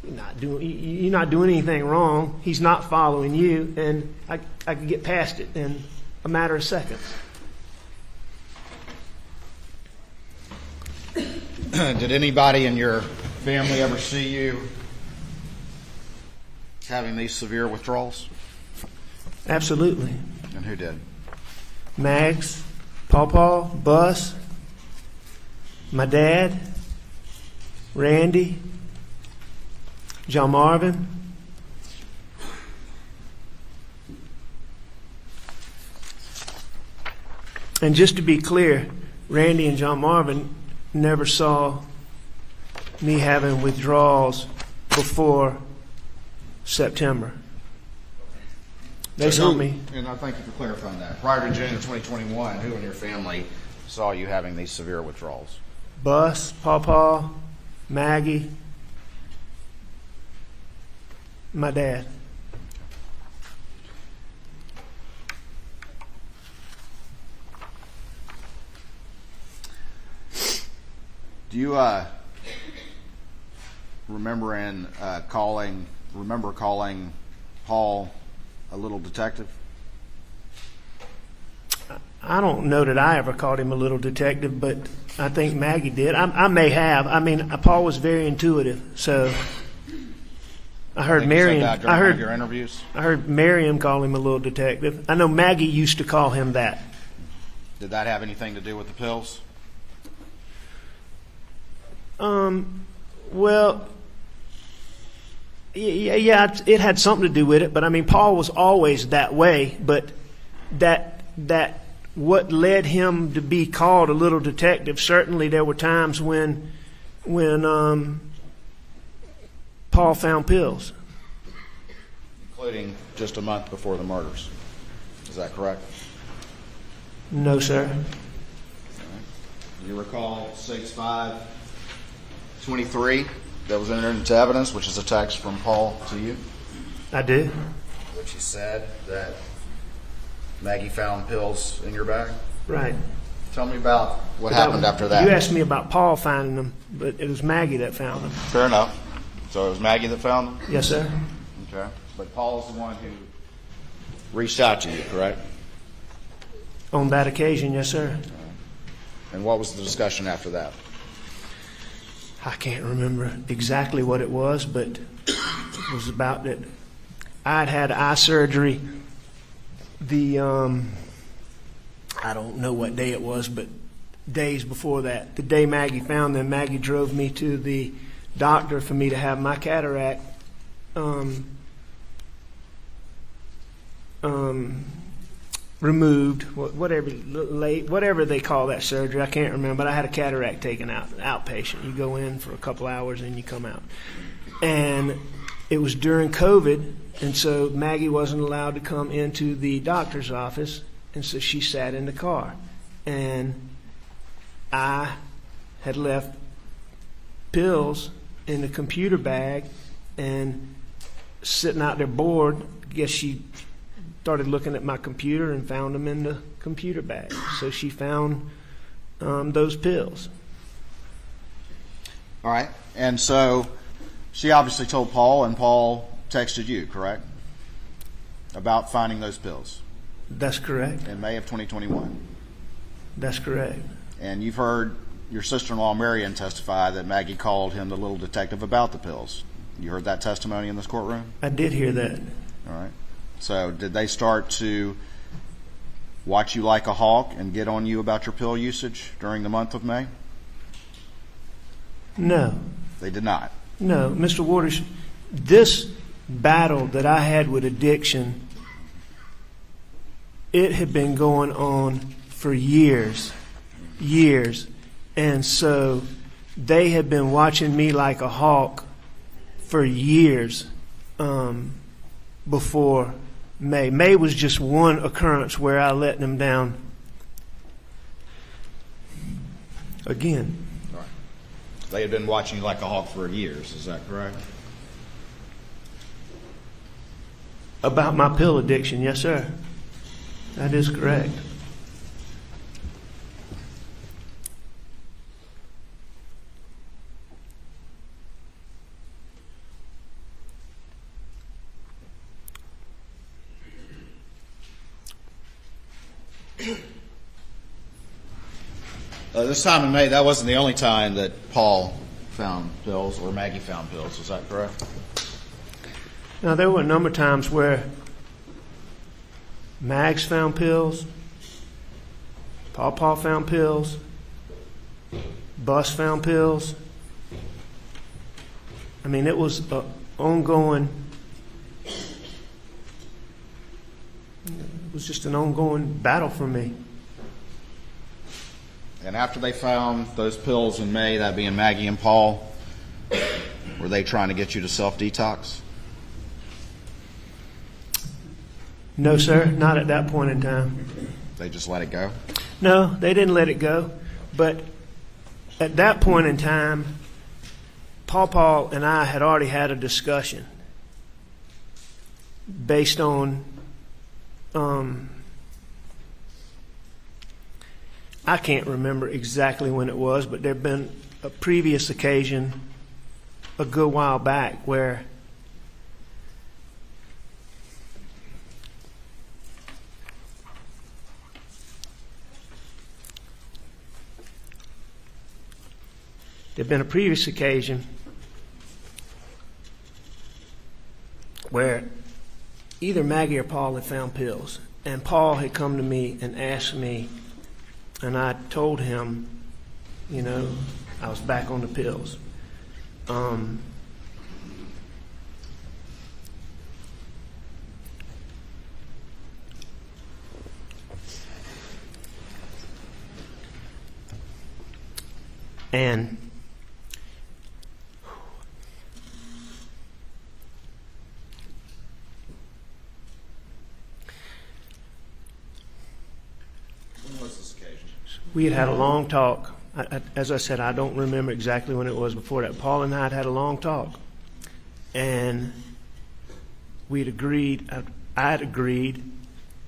you're not doing anything wrong. He's not following you, and I could get past it in a matter of seconds. Did anybody in your family ever see you having these severe withdrawals? Absolutely. And who did? Mags, Paw, Bus, my dad, Randy, John Marvin. And just to be clear, Randy and John Marvin never saw me having withdrawals before September. They saw me. And I thank you for clarifying that. Prior to June of 2021, who in your family saw you having these severe withdrawals? Bus, Pawpaw, Maggie, my dad. Do you remember calling Paul a little detective? I don't know that I ever called him a little detective, but I think Maggie did. I may have. I mean, Paul was very intuitive, so I heard Miriam. I heard your interviews. I heard Miriam call him a little detective. I know Maggie used to call him that. Did that have anything to do with the pills? Well, yeah, it had something to do with it. But I mean, Paul was always that way. But that what led him to be called a little detective. Certainly, there were times when Paul found pills, Including just a month before the murders. Is that correct? No, sir. Do you recall 6/5/23 that was entered into evidence, which is a text from Paul to you? I do. Which he said that Maggie found pills in your bag? Right. Tell me about what happened after that. You asked me about Paul finding them, but it was Maggie that found them. Fair enough. So it was Maggie that found them? Yes, sir. Okay. But Paul's the one who reached out to you, correct? On that occasion, yes, sir. And what was the discussion after that? I can't remember exactly what it was, but it was about that I'd had eye surgery. I don't know what day it was, but days before that, the day Maggie found them, Maggie drove me to the doctor for me to have my cataract removed, whatever they call that surgery. I can't remember, but I had a cataract taken out, outpatient. You go in for a couple hours and you come out. And it was during COVID, and so Maggie wasn't allowed to come into the doctor's office, and so she sat in the car. And I had left pills in the computer bag, and sitting out there bored, I guess she started looking at my computer and found them in the computer bag. So she found those pills. All right. And so she obviously told Paul, and Paul texted you, correct? About finding those pills. That's correct. In May of 2021. That's correct. And you've heard your sister-in-law, Marion, testify that Maggie called him the little detective about the pills. You heard that testimony in this courtroom? I did hear that. All right. So did they start to watch you like a hawk and get on you about your pill usage during the month of May? No. They did not. No, Mr. Waters, this battle that I had with addiction, it had been going on for years. And so they had been watching me like a hawk for years before May. May was just one occurrence where I let them down again. All right. They had been watching you like a hawk for years. Is that correct? About my pill addiction, yes, sir. That is correct. This time in May, that wasn't the only time that Paul found pills or Maggie found pills. Is that correct? Now, there were a number of times where Mags found pills, Paw found pills, Bus found pills. I mean, it was an ongoing, it was just an ongoing battle for me. And after they found those pills in May, that being Maggie and Paul, were they trying to get you to self-detox? No, sir, not at that point in time. They just let it go? No, they didn't let it go. But at that point in time, Paul and I had already had a discussion based on I can't remember exactly when it was, but there had been a previous occasion a good while back where there'd been a previous occasion where either Maggie or Paul had found pills, and Paul had come to me and asked me, and I told him, you know, I was back on the pills. And When was this occasion? we had had a long talk. As I said, I don't remember exactly when it was before that. Paul and I had had a long talk. And we'd agreed, I had agreed,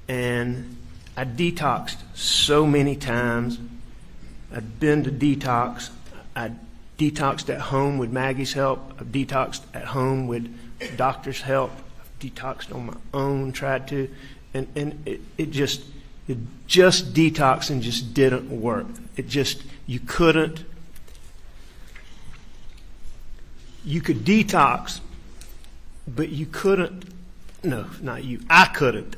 and I detoxed so many times. I'd been to detox. I detoxed at home with Maggie's help. I detoxed at home with doctor's help. I detoxed on my own, tried to, and it just detoxing just didn't work. It just, you could detox, but you couldn't, no, not you, I couldn't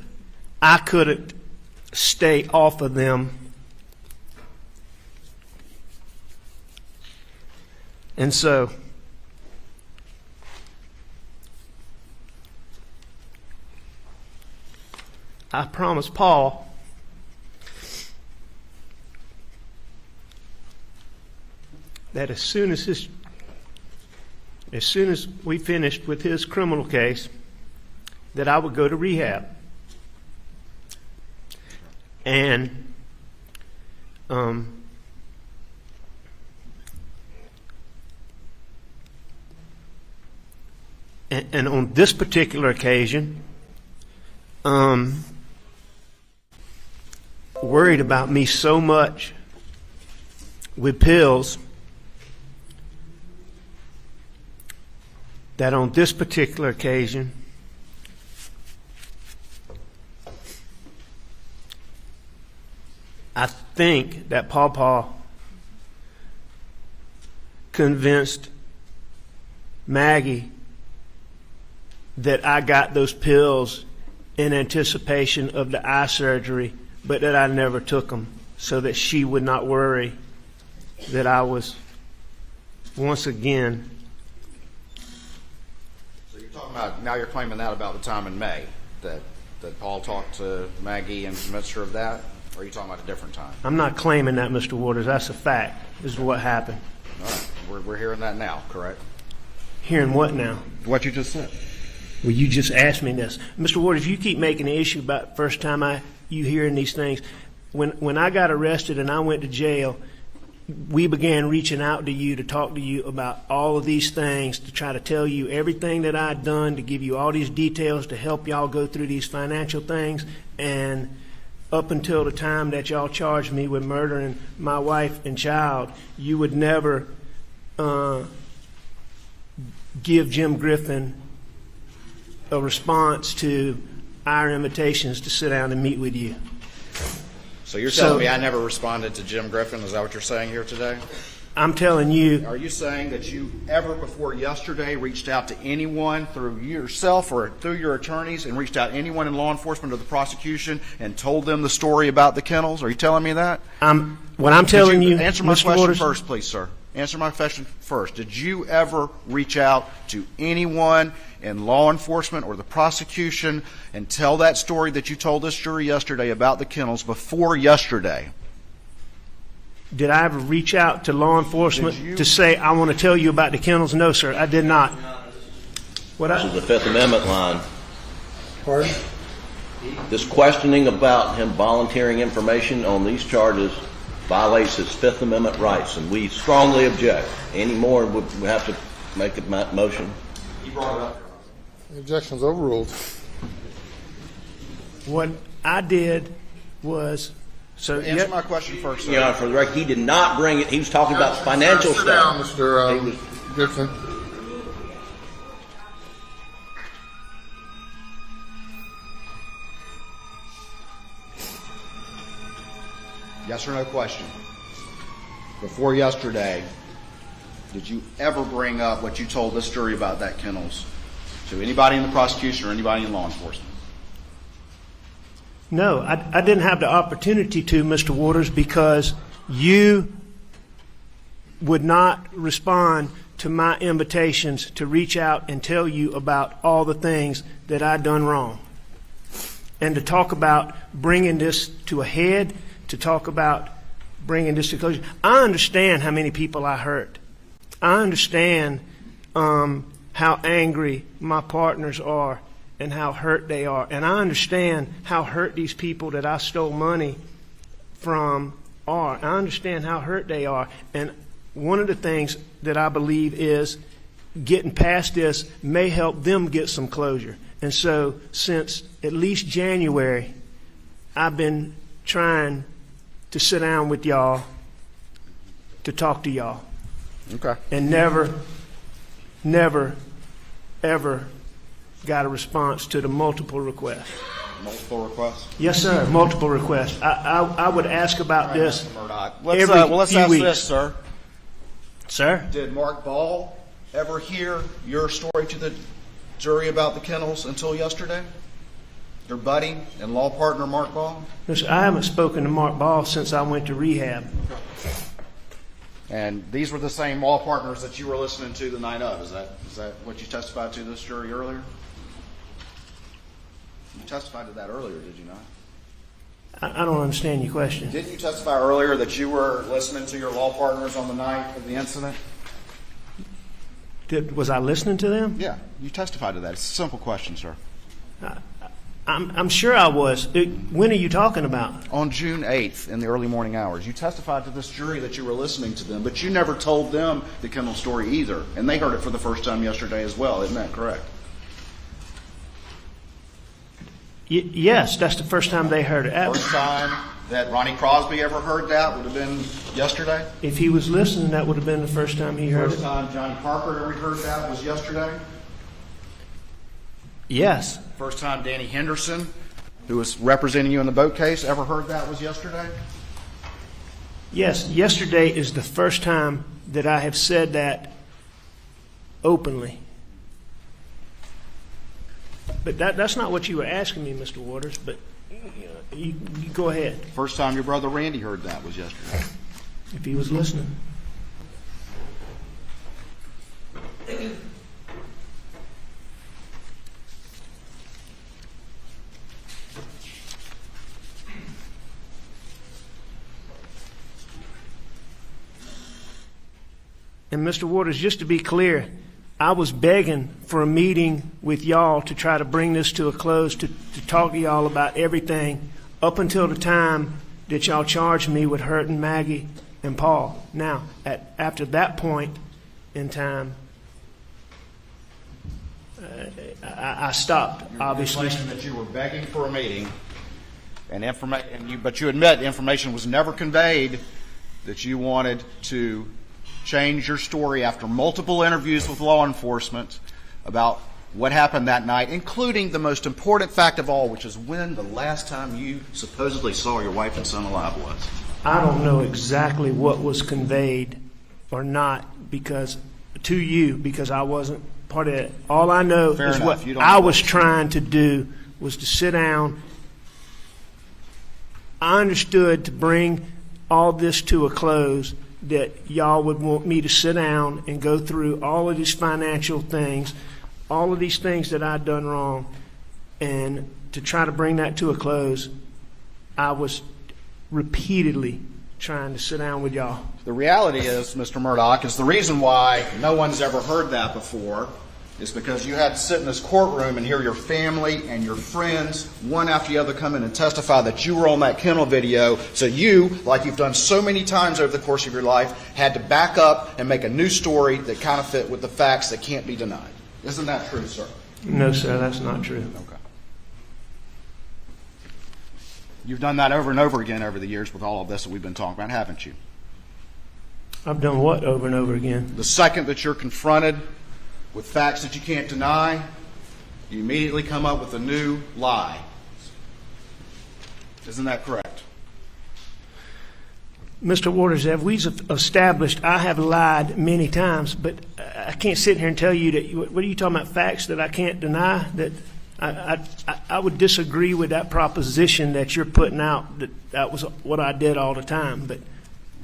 stay off of them. And so I promised Paul that as soon as we finished with his criminal case, that I would go to rehab. And and on this particular occasion, worried about me so much with pills that on this particular occasion, I think that Paul convinced Maggie that I got those pills in anticipation of the eye surgery, but that I never took them, so that she would not worry that I was once again. So you're talking about, now you're claiming that about the time in May, that Paul talked to Maggie and convinced her of that? Or are you talking about a different time? I'm not claiming that, Mr. Waters. That's a fact. This is what happened. All right. We're hearing that now, correct? Hearing what now? What you just said. Well, you just asked me this. Mr. Waters, you keep making an issue about first time you hearing these things. When I got arrested and I went to jail, we began reaching out to you to talk to you about all of these things, to try to tell you everything that I'd done, to give you all these details to help y'all go through these financial things. And up until the time that y'all charged me with murdering my wife and child, you would never give Jim Griffin a response to our invitations to sit down and meet with you. So you're telling me I never responded to Jim Griffin? Is that what you're saying here today? I'm telling you. Are you saying that you ever before yesterday reached out to anyone through yourself or through your attorneys and reached out to anyone in law enforcement or the prosecution and told them the story about the kennels? Are you telling me that? What I'm telling you, answer my Mr. question Waters, first, please, sir. Answer my question first. Did you ever reach out to anyone in law enforcement or the prosecution and tell that story that you told this jury yesterday about the kennels before yesterday? Did I ever reach out to law enforcement to say, I want to tell you about the kennels? No, sir, I did not. What This is the Fifth Amendment line. Pardon? This questioning about him volunteering information on these charges violates his Fifth Amendment rights, and we strongly object. Any more, we have to make a motion. You brought it up. The objection's overruled. What I did was, Answer my question first, sir. Your Honor, for the record, he did not bring it. He was talking about financial Sit down, stuff. Mr. Gibson. Yes or no question. Before yesterday, did you ever bring up what you told this jury about that kennels to anybody in the prosecution or anybody in law enforcement? no, I didn't have the opportunity to, Mr. Waters, because you would not respond to my invitations to reach out and tell you about all the things that I'd done wrong. And to talk about bringing this to a head, to talk about bringing this to closure. I understand how many people I hurt. I understand how angry my partners are and how hurt they are. And I understand how hurt these people that I stole money from are. I understand how hurt they are. And one of the things that I believe is getting past this may help them get some closure. And so since at least January, I've been trying to sit down with y'all, to talk to y'all. Okay. And never, ever got a response to the multiple requests. Multiple requests? Yes, sir, multiple requests. I would ask about this Murdaugh. every few weeks. sir. Sir? Did Mark Ball ever hear your story to the jury about the kennels until yesterday? Your buddy and law partner, Mark Ball? Listen, I haven't spoken to Mark Ball since I went to rehab. And these were the same law partners that you were listening to the night of. Is that what you testified to this jury earlier? You testified to that earlier, did you not? I don't understand your question. Didn't you testify earlier that you were listening to your law partners on the night of the incident? Was I listening to them? Yeah, you testified to that. It's a simple question, sir. I'm sure I was. When are you talking about? On June 8th in the early morning hours, you testified to this jury that you were listening to them, but you never told them the kennel story either. And they heard it for the first time yesterday as well. Isn't that correct? Yes, that's the first time they heard it. First time that Ronnie Crosby ever heard that would have been yesterday? If he was listening, that would have been the first time he heard First it. time Johnny Parker ever heard that was yesterday? Yes. First time Danny Henderson, who was representing you in the boat case, ever heard that was yesterday? Yes, yesterday is the first time that I have said that openly. But that's not what you were asking me, Mr. Waters, but you go ahead. First time your brother Randy heard that was yesterday. If he was listening. And Mr. Waters, just to be clear, I was begging for a meeting with y'all to try to bring this to a close, to talk to y'all about everything up until the time that y'all charged me with hurting Maggie and Paul. Now, after that point in time, I stopped, obviously. You claim that you were begging for a meeting, but you admit information was never conveyed that you wanted to change your story after multiple interviews with law enforcement about what happened that night, including the most important fact of all, which is when the last time you supposedly saw your wife and son alive was. I don't know exactly what was conveyed or not to you because I wasn't part of it. All I know Fair is enough. what I was trying to do was to sit down. I understood to bring all this to a close that y'all would want me to sit down and go through all of these financial things, all of these things that I'd done wrong, and to try to bring that to a close. I was repeatedly trying to sit down with y'all. The reality is, Mr. Murdaugh, is the reason why no one's ever heard that before is because you had to sit in this courtroom and hear your family and your friends, one after the other, come in and testify that you were on that kennel video. So you, like you've done so many times over the course of your life, had to back up and make a new story that kind of fit with the facts that can't be denied. Isn't that true, sir? No, sir, that's not true. Okay. You've done that over and over again over the years with all of this that we've been talking about, haven't you? I've done what over and over again? The second that you're confronted with facts that you can't deny, you immediately come up with a new lie. Isn't that correct? Mr. Waters, as we've established, I have lied many times, but I can't sit here and tell you that. What are you talking about? Facts that I can't deny? That I would disagree with that proposition that you're putting out. That was what I did all the time. But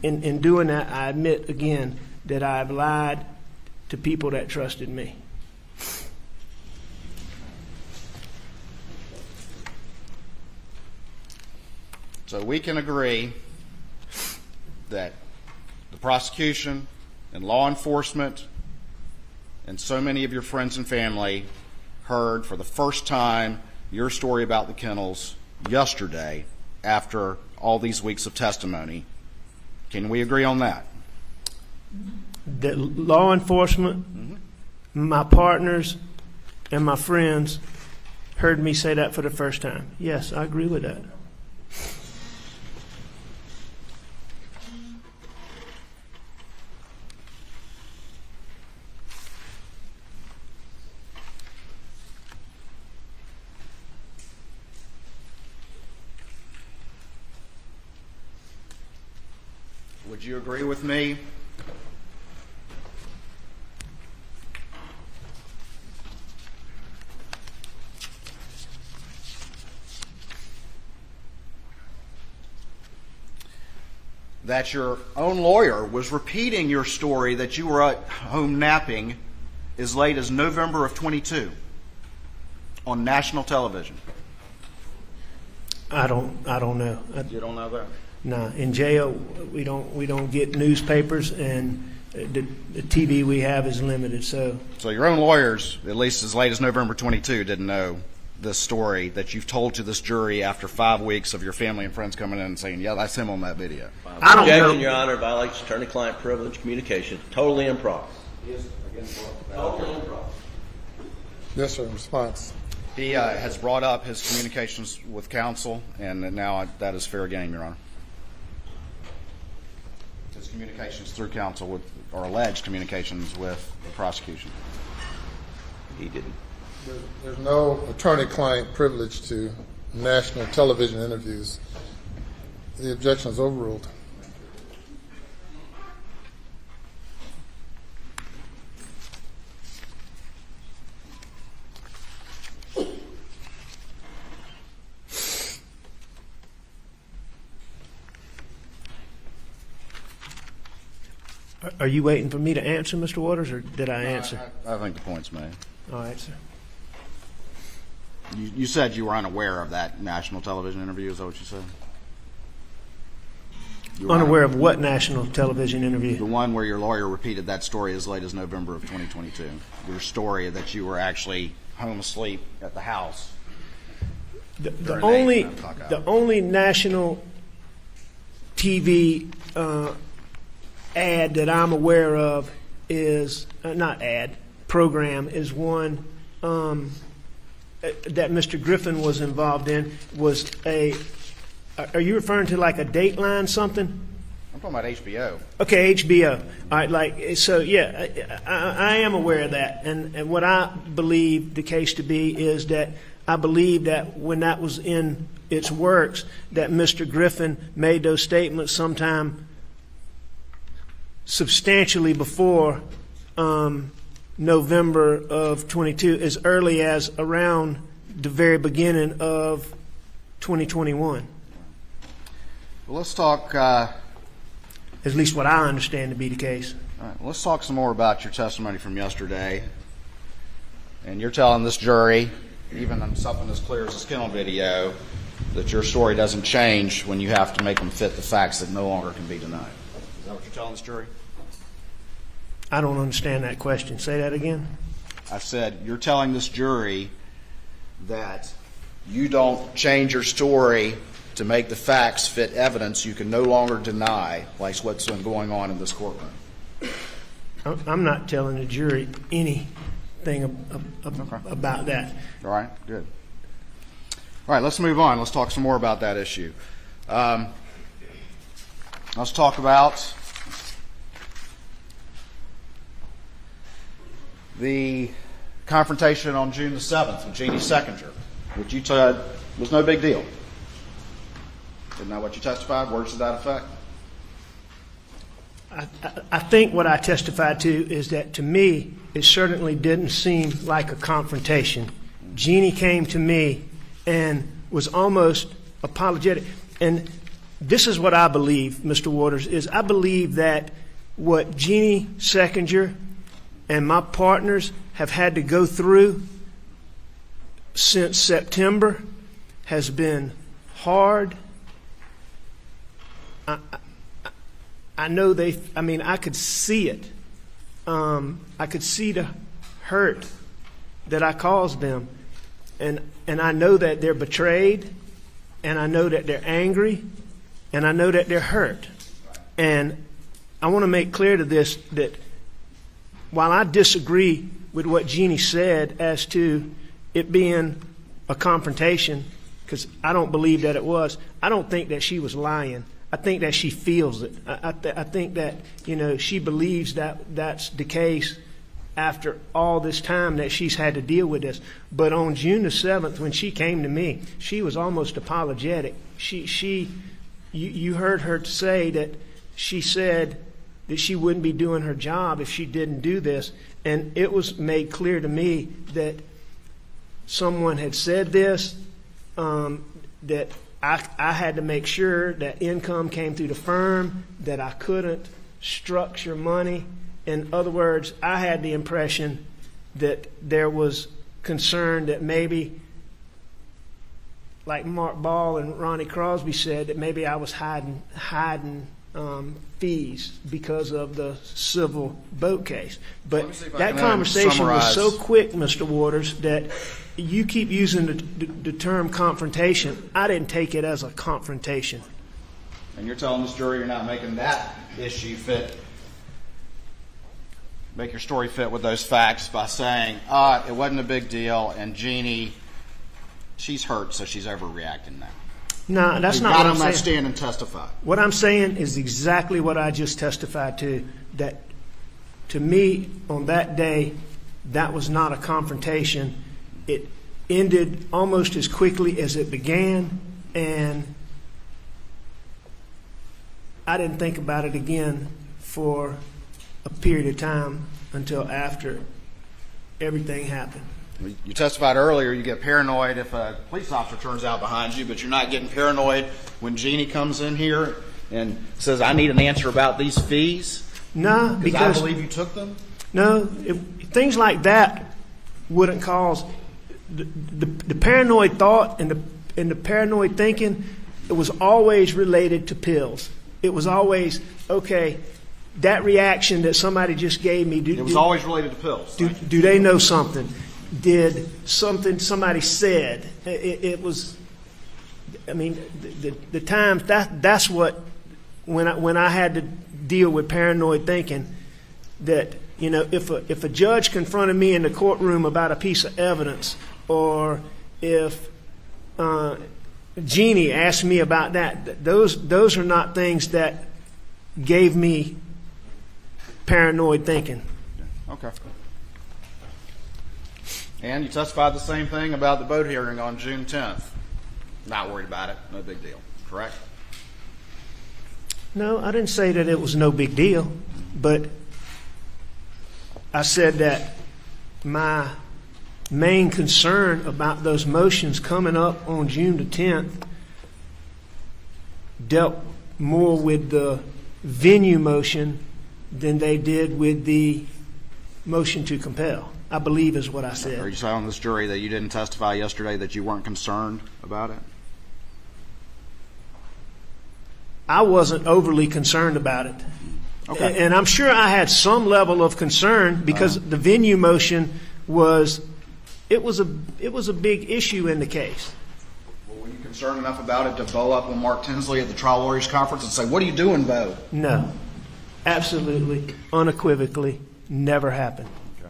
in doing that, I admit again that I've lied to people that trusted me. So we can agree that the prosecution and law enforcement and so many of your friends and family heard for the first time your story about the kennels yesterday after all these weeks of testimony. Can we agree on that? That law enforcement, my partners, and my friends heard me say that for the first time. Yes, I agree with that. Would you agree with me that your own lawyer was repeating your story that you were at home napping as late as November of 22 on national television? I don't know. You don't know that? No, in jail we don't get newspapers, and the TV we have is limited. So your own lawyers, at least as late as November 22, didn't know this story that you've told to this jury after 5 weeks of your family and friends coming in and saying, "Yeah, that's him on that video." I don't know. Objection, Your Honor, violates attorney-client privilege communication. Totally improper. Totally improper. Yes, sir. Response. He has brought up his communications with counsel, and now that is fair game, Your Honor. His communications through counsel or alleged communications with the prosecution. He didn't. There's no attorney-client privilege to national television interviews. The objection is overruled. Are you waiting for me to answer, Mr. Waters, or did I answer? I think the point's made. All right, sir. You said you were unaware of that national television interview. Is that what you said? You were Unaware of what national television The interview? one where your lawyer repeated that story as late as November of 2022. Your story that you were actually home asleep at the house. The During only national TV ad that I'm aware of is program is one that Mr. Griffin was involved in. Are you referring to like a Dateline something? I'm talking about HBO. Okay, HBO. All right, I am aware of that. And what I believe the case to be is that I believe that when that was in its works, that Mr. Griffin made those statements sometime substantially before November of 22, as early as around the very beginning of 2021. Well, let's talk. At least what I understand to be the case. All right, let's talk some more about your testimony from yesterday. And you're telling this jury, even on something as clear as this kennel video, that your story doesn't change when you have to make them fit the facts that no longer can be denied. Is that what you're telling this jury? I don't understand that question. Say that again. I said, you're telling this jury that you don't change your story to make the facts fit evidence you can no longer deny, like what's been going on in this courtroom. I'm not telling the jury anything about that. All right, good. All right, let's move on. Let's talk some more about that issue. Let's talk about the confrontation on June the 7th with Jeannie Seckinger, which you said was no big deal. Isn't that what you testified? Words to that effect? I think what I testified to is that, to me, it certainly didn't seem like a confrontation. Jeannie came to me and was almost apologetic. And this is what I believe, Mr. Waters, is I believe that what Jeannie Seckinger and my partners have had to go through since September has been hard. I know I could see it. I could see the hurt that I caused them. And I know that they're betrayed, and I know that they're angry, and I know that they're hurt. And I want to make clear to this that while I disagree with what Jeannie said as to it being a confrontation, because I don't believe that it was, I don't think that she was lying. I think that she feels it. I think that, she believes that that's the case after all this time that she's had to deal with this. But on June the 7th, when she came to me, she was almost apologetic. You heard her say that she said that she wouldn't be doing her job if she didn't do this. And it was made clear to me that someone had said this, that I had to make sure that income came through the firm, that I couldn't structure money. In other words, I had the impression that there was concern that maybe, like Mark Ball and Ronnie Crosby said, that maybe I was hiding fees because of the civil boat case. But that conversation was so quick, Mr. Waters, that you keep using the term confrontation. I didn't take it as a confrontation. And you're telling this jury you're not making that issue fit, make your story fit with those facts by saying, it wasn't a big deal, and Jeannie, she's hurt, so she's overreacting now. No, that's not what I'm saying. You got on that stand and testify. What I'm saying is exactly what I just testified to, that to me, on that day, that was not a confrontation. It ended almost as quickly as it began, and I didn't think about it again for a period of time until after everything happened. You testified earlier you get paranoid if a police officer turns out behind you, but you're not getting paranoid when Jeannie comes in here and says, I need an answer about these fees? No, because I believe you took them? No, things like that wouldn't cause the paranoid thought and the paranoid thinking. It was always related to pills. It was always, okay, that reaction that somebody just gave me. It was always related to pills. Do they know something? Did something somebody said? It was, the times, that's what, when I had to deal with paranoid thinking, that, if a judge confronted me in the courtroom about a piece of evidence, or if Jeannie asked me about that, those are not things that gave me paranoid thinking. Okay. And you testified the same thing about the boat hearing on June 10th. Not worried about it. No big deal. Correct? No, I didn't say that it was no big deal, but I said that my main concern about those motions coming up on June the 10th dealt more with the venue motion than they did with the motion to compel, I believe is what I said. Are you telling this jury that you didn't testify yesterday that you weren't concerned about it? I wasn't overly concerned about it. Okay. And I'm sure I had some level of concern because the venue motion was a big issue in the case. Well, were you concerned enough about it to bow up on Mark Tinsley at the trial lawyers conference and say, "What are you doing, Bo?" No, absolutely, unequivocally, never happened. Okay.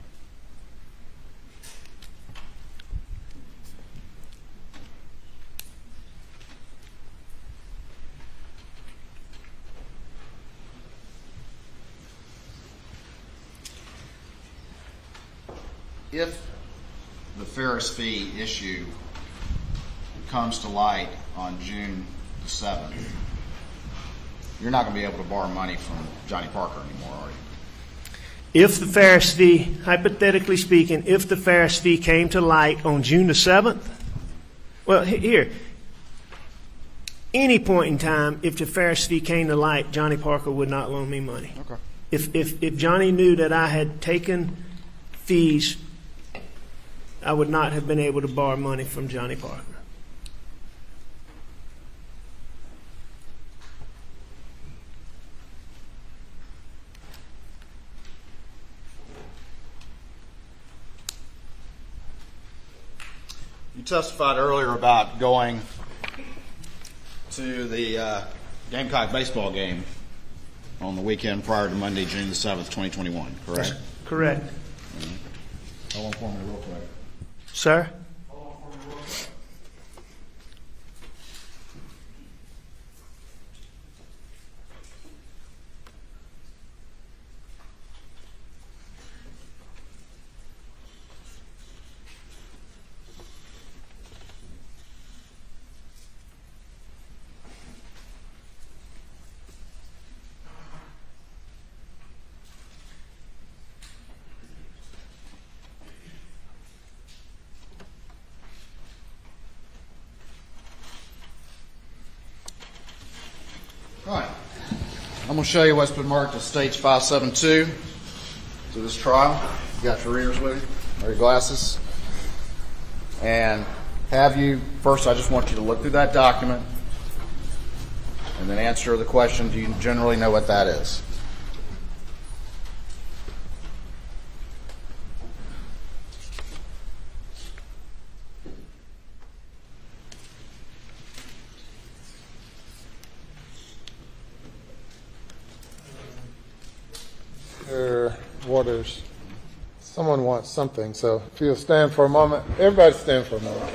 If the Ferris fee issue comes to light on June the 7th, you're not going to be able to borrow money from Johnny Parker anymore, are you? If the Ferris fee, hypothetically speaking, if the Ferris fee came to light on June the 7th, well, here, any point in time, if the Ferris fee came to light, Johnny Parker would not loan me money. Okay. If Johnny knew that I had taken fees, I would not have been able to borrow money from Johnny Parker. You testified earlier about going to the Gamecock baseball game on the weekend prior to Monday, June the 7th, 2021, correct? Correct. Hold on for me real quick. Sir? All right. I'm going to show you what's been marked as stage 572 to this trial. You got your readers with you, or your glasses. And first I just want you to look through that document and then answer the question, do you generally know what that is? Waters. Someone wants something, so if you'll stand for a moment. Everybody stand for a moment.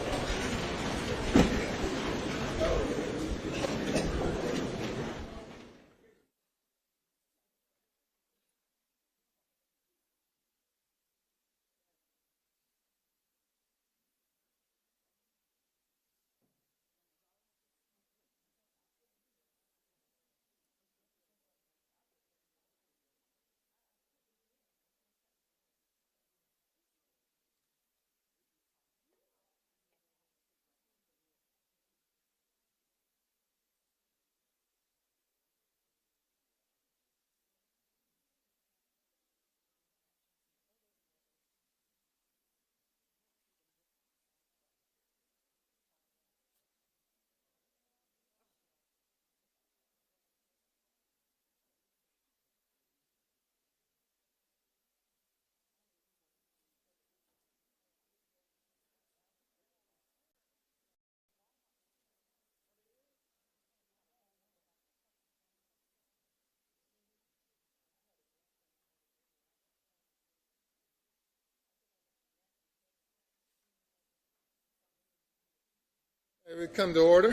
We come to order.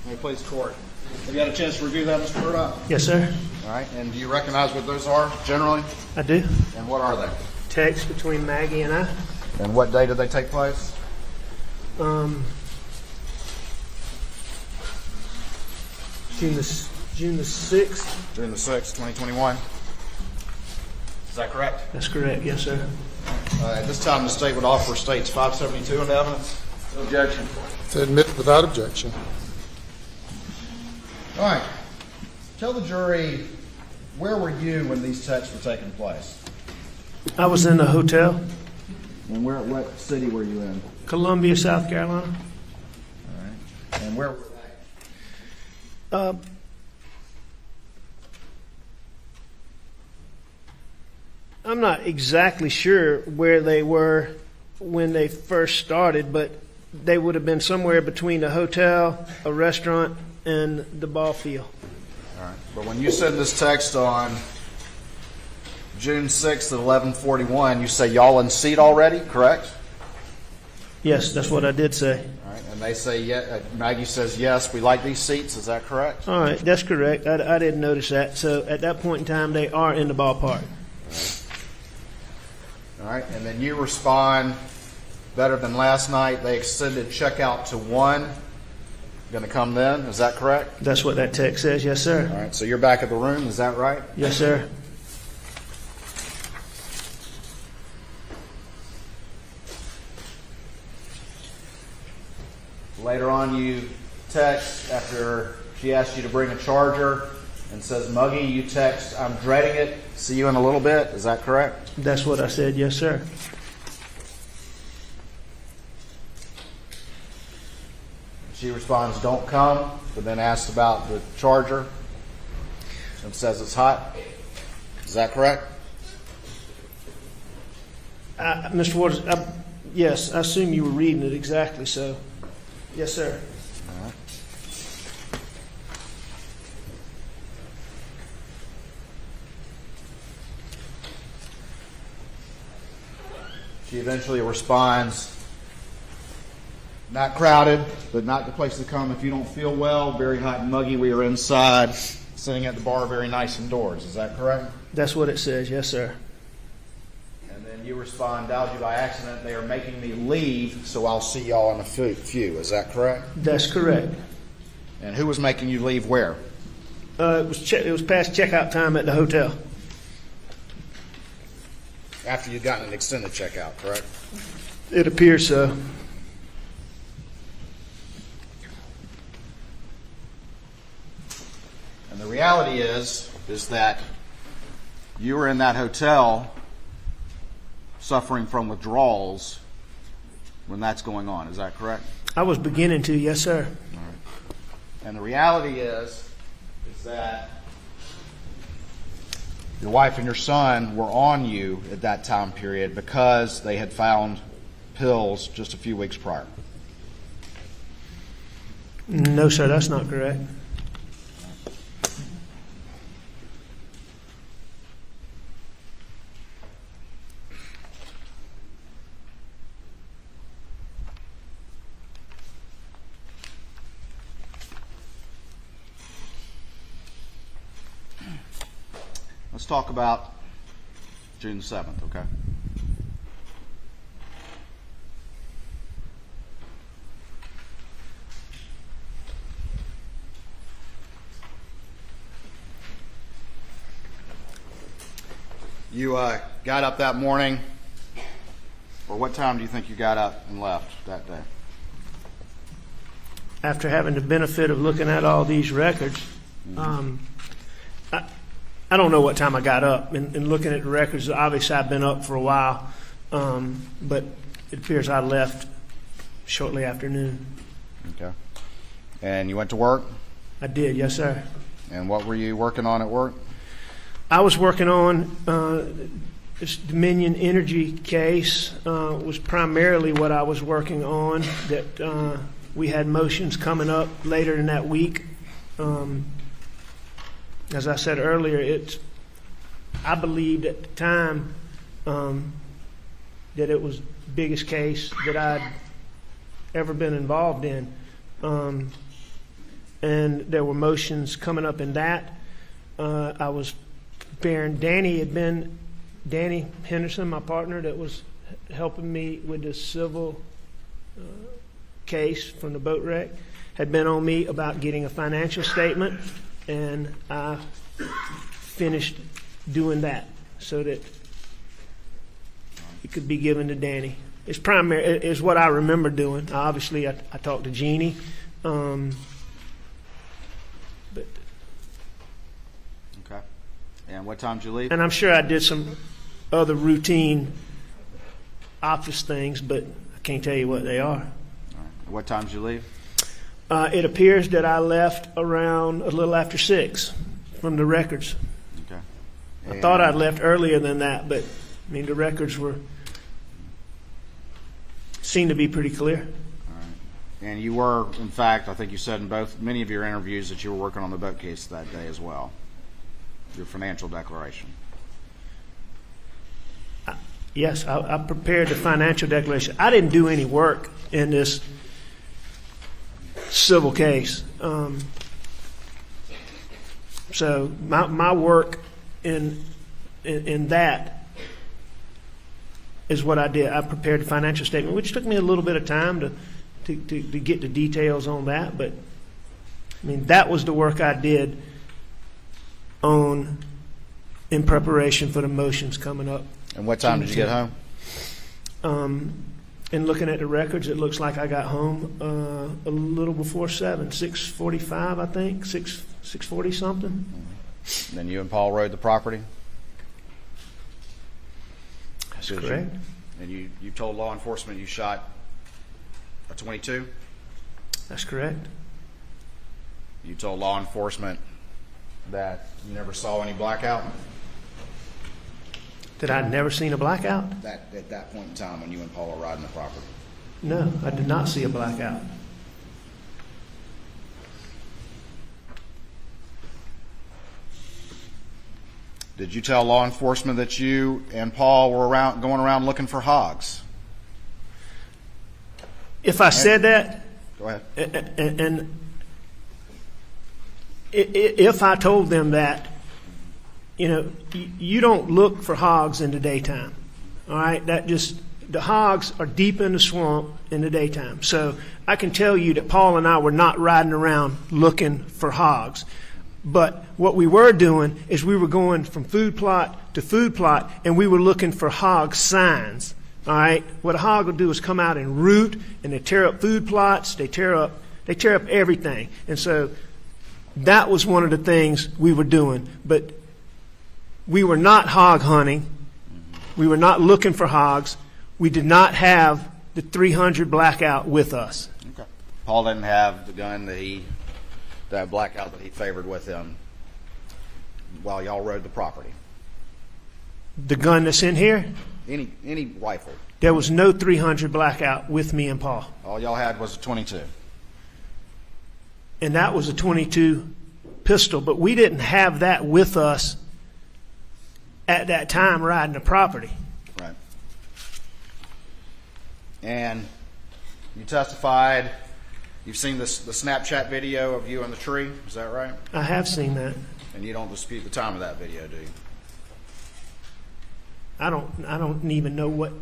May it please the court. Have you had a chance to review that, Mr. Murdaugh? Yes, sir. All right. And do you recognize what those are generally? I do. And what are they? Text between Maggie and I. And what day did they take place? June the 6th. June the 6th, 2021. Is that correct? That's correct. Yes, sir. At this time, the state would offer states 572 into evidence. No objection. To admit without objection. All right. Tell the jury where were you when these texts were taking place? I was in a hotel, And what city were you in? Columbia, South Carolina. All right. And where were they? I'm not exactly sure where they were when they first started, but they would have been somewhere between a hotel, a restaurant, and the ball field. All right. But when you send this text on June 6th at 11:41, you say y'all in seat already, correct? Yes, that's what I did say. All right. And they say, yeah, Maggie says, yes, we like these seats. Is that correct? All right, that's correct. I didn't notice that. So at that point in time, they are in the ballpark. All right. And then you respond, better than last night. They extended checkout to 1. Going to come then. Is that correct? That's what that text says. Yes, sir. All right. So you're back at the room. Is that right? Yes, sir. Later on, you text after she asked you to bring a charger and says, Muggy, you text, I'm dreading it. See you in a little bit. Is that correct? That's what I said. Yes, sir. She responds, don't come, but then asks about the charger and says it's hot. Is that correct? Mr. Waters, yes, I assume you were reading it exactly so. Yes, sir. All right. She eventually responds, not crowded, but not the place to come if you don't feel well. Very hot and muggy. We are inside, sitting at the bar, very nice indoors. Is that correct? That's what it says. Yes, sir. And then you respond, dialed you by accident. They are making me leave, so I'll see y'all in a few. Is that correct? That's correct. And who was making you leave where? It was past checkout time at the hotel. After you'd gotten an extended checkout, correct? It appears so. And the reality is that you were in that hotel suffering from withdrawals when that's going on. Is that correct? I was beginning to. Yes, sir. All right. And the reality is that your wife and your son were on you at that time period because they had found pills just a few weeks prior. No, sir, that's not correct. Let's talk about June 7th, okay? You got up that morning, or what time do you think you got up and left that day? After having the benefit of looking at all these records, I don't know what time I got up. And looking at the records, obviously I've been up for a while, but it appears I left shortly after noon. Okay. And you went to work? I did, yes, sir. And what were you working on at work? I was working on this Dominion Energy case, was primarily what I was working on, that we had motions coming up later in that week. As I said earlier, I believed at the time that it was the biggest case that I'd ever been involved in. And there were motions coming up in that. I was preparing. Danny Henderson, my partner, that was helping me with the civil case from the boat wreck, had been on me about getting a financial statement. And I finished doing that so that it could be given to Danny. It's primary. It's what I remember doing. Obviously, I talked to Jeannie, but okay. And what time did you leave? And I'm sure I did some other routine office things, but I can't tell you what they are. What time did you leave? It appears that I left around a little after 6 from the records. Okay. I thought I'd left earlier than that, but I mean the records seemed to be pretty clear. And you were, in fact, I think you said in many of your interviews that you were working on the boat case that day as well. Your financial declaration. Yes, I prepared the financial declaration. I didn't do any work in this civil case. So my work in that is what I did. I prepared the financial statement, which took me a little bit of time to get the details on that. But, I mean, that was the work I did in preparation for the motions coming up. And what time did you get home? In looking at the records, it looks like I got home a little before 7, 6:45, I think, 6:40 something. And then you and Paul rode the property? That's correct. And you told law enforcement you shot a .22? That's correct. You told law enforcement that you never saw any blackout? That I'd never seen a blackout? At that point in time when you and Paul were riding the property? No, I did not see a blackout. Did you tell law enforcement that you and Paul were going around looking for hogs? If I said that, Go ahead. and if I told them that, you know, you don't look for hogs in the daytime. All right, the hogs are deep in the swamp in the daytime. So I can tell you that Paul and I were not riding around looking for hogs. But what we were doing is we were going from food plot to food plot, and we were looking for hog signs. All right, what a hog will do is come out and root, and they tear up food plots. They tear up everything. And so that was one of the things we were doing. But we were not hog hunting. We were not looking for hogs. We did not have the .300 blackout with us. Okay. Paul didn't have the gun that blackout that he favored with him while y'all rode the property. The gun that's in here, Any rifle. there was no .300 blackout with me and Paul. All y'all had was a .22. And that was a .22 pistol, but we didn't have that with us at that time riding the property. Right. And you testified, you've seen the Snapchat video of you in the tree, is that right? I have seen that. And you don't dispute the time of that video, do you? I don't even know what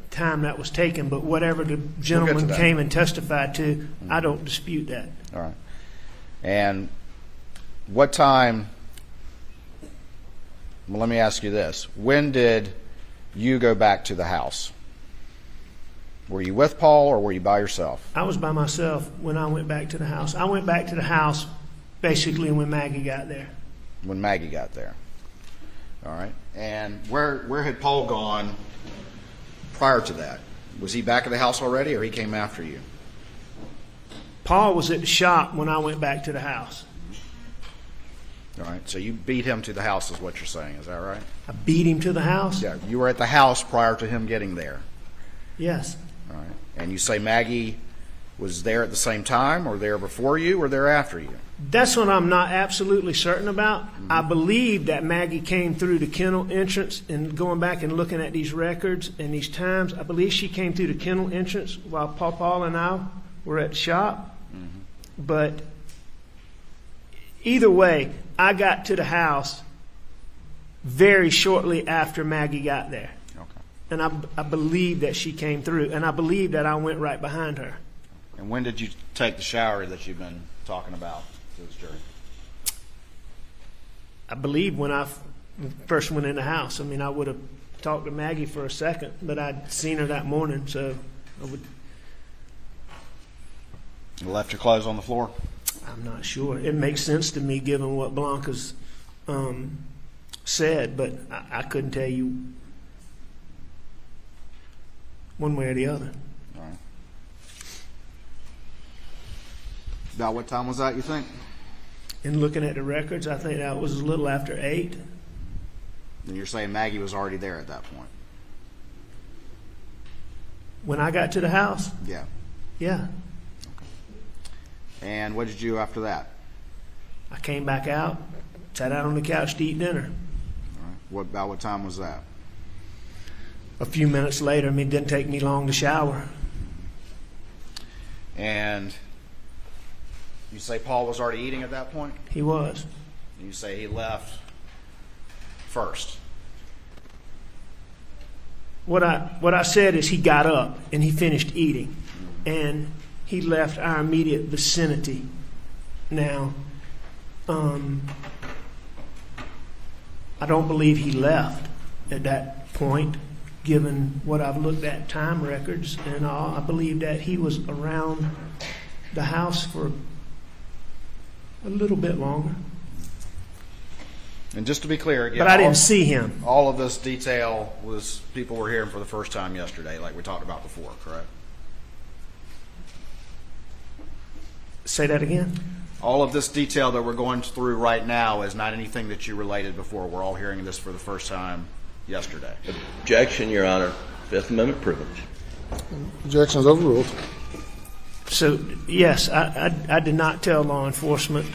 time that was taken, but whatever the gentleman that. came and testified to, I don't dispute that. All right. And what time, well, let me ask you this. When did you go back to the house? Were you with Paul or were you by yourself? I was by myself when I went back to the house. I went back to the house basically when Maggie got there. When Maggie got there. All right. And where had Paul gone prior to that? Was he back at the house already or he came after you? Paul was at the shop when I went back to the house. All right. So you beat him to the house is what you're saying. Is that right? I beat him to the house? Yeah. You were at the house prior to him getting there. Yes. All right. And you say Maggie was there at the same time or there before you or there after you? That's what I'm not absolutely certain about. I believe that Maggie came through the kennel entrance, and going back and looking at these records and these times, I believe she came through the kennel entrance while Paul and I were at the shop. But either way, I got to the house very shortly after Maggie got there. Okay. And I believe that she came through, and I believe that I went right behind her. And when did you take the shower that you've been talking about to this jury? I believe when I first went in the house. I mean, I would have talked to Maggie for a second, but I'd seen her that morning, so I would. You left your clothes on the floor? I'm not sure. It makes sense to me given what Blanca's said, but I couldn't tell you one way or the other. All right. About what time was that, you think? In looking at the records, I think that was a little after 8. And you're saying Maggie was already there at that point? When I got to the house, Yeah. yeah, And what did you do after that? I came back out, sat out on the couch to eat dinner. All right. About what time was that? A few minutes later, it didn't take me long to shower. And you say Paul was already eating at that point? He was. And you say he left first. What I said is he got up and he finished eating, and he left our immediate vicinity. Now, I don't believe he left at that point, given what I've looked at time records and all. I believe that he was around the house for a little bit longer. And just to be clear again, But I didn't see him. all of this detail was people were hearing for the first time yesterday, like we talked about before, correct? Say that again? All of this detail that we're going through right now is not anything that you related before. We're all hearing this for the first time yesterday. Objection, Your Honor. Fifth Amendment privilege. Objection is overruled. So, yes, I did not tell law enforcement.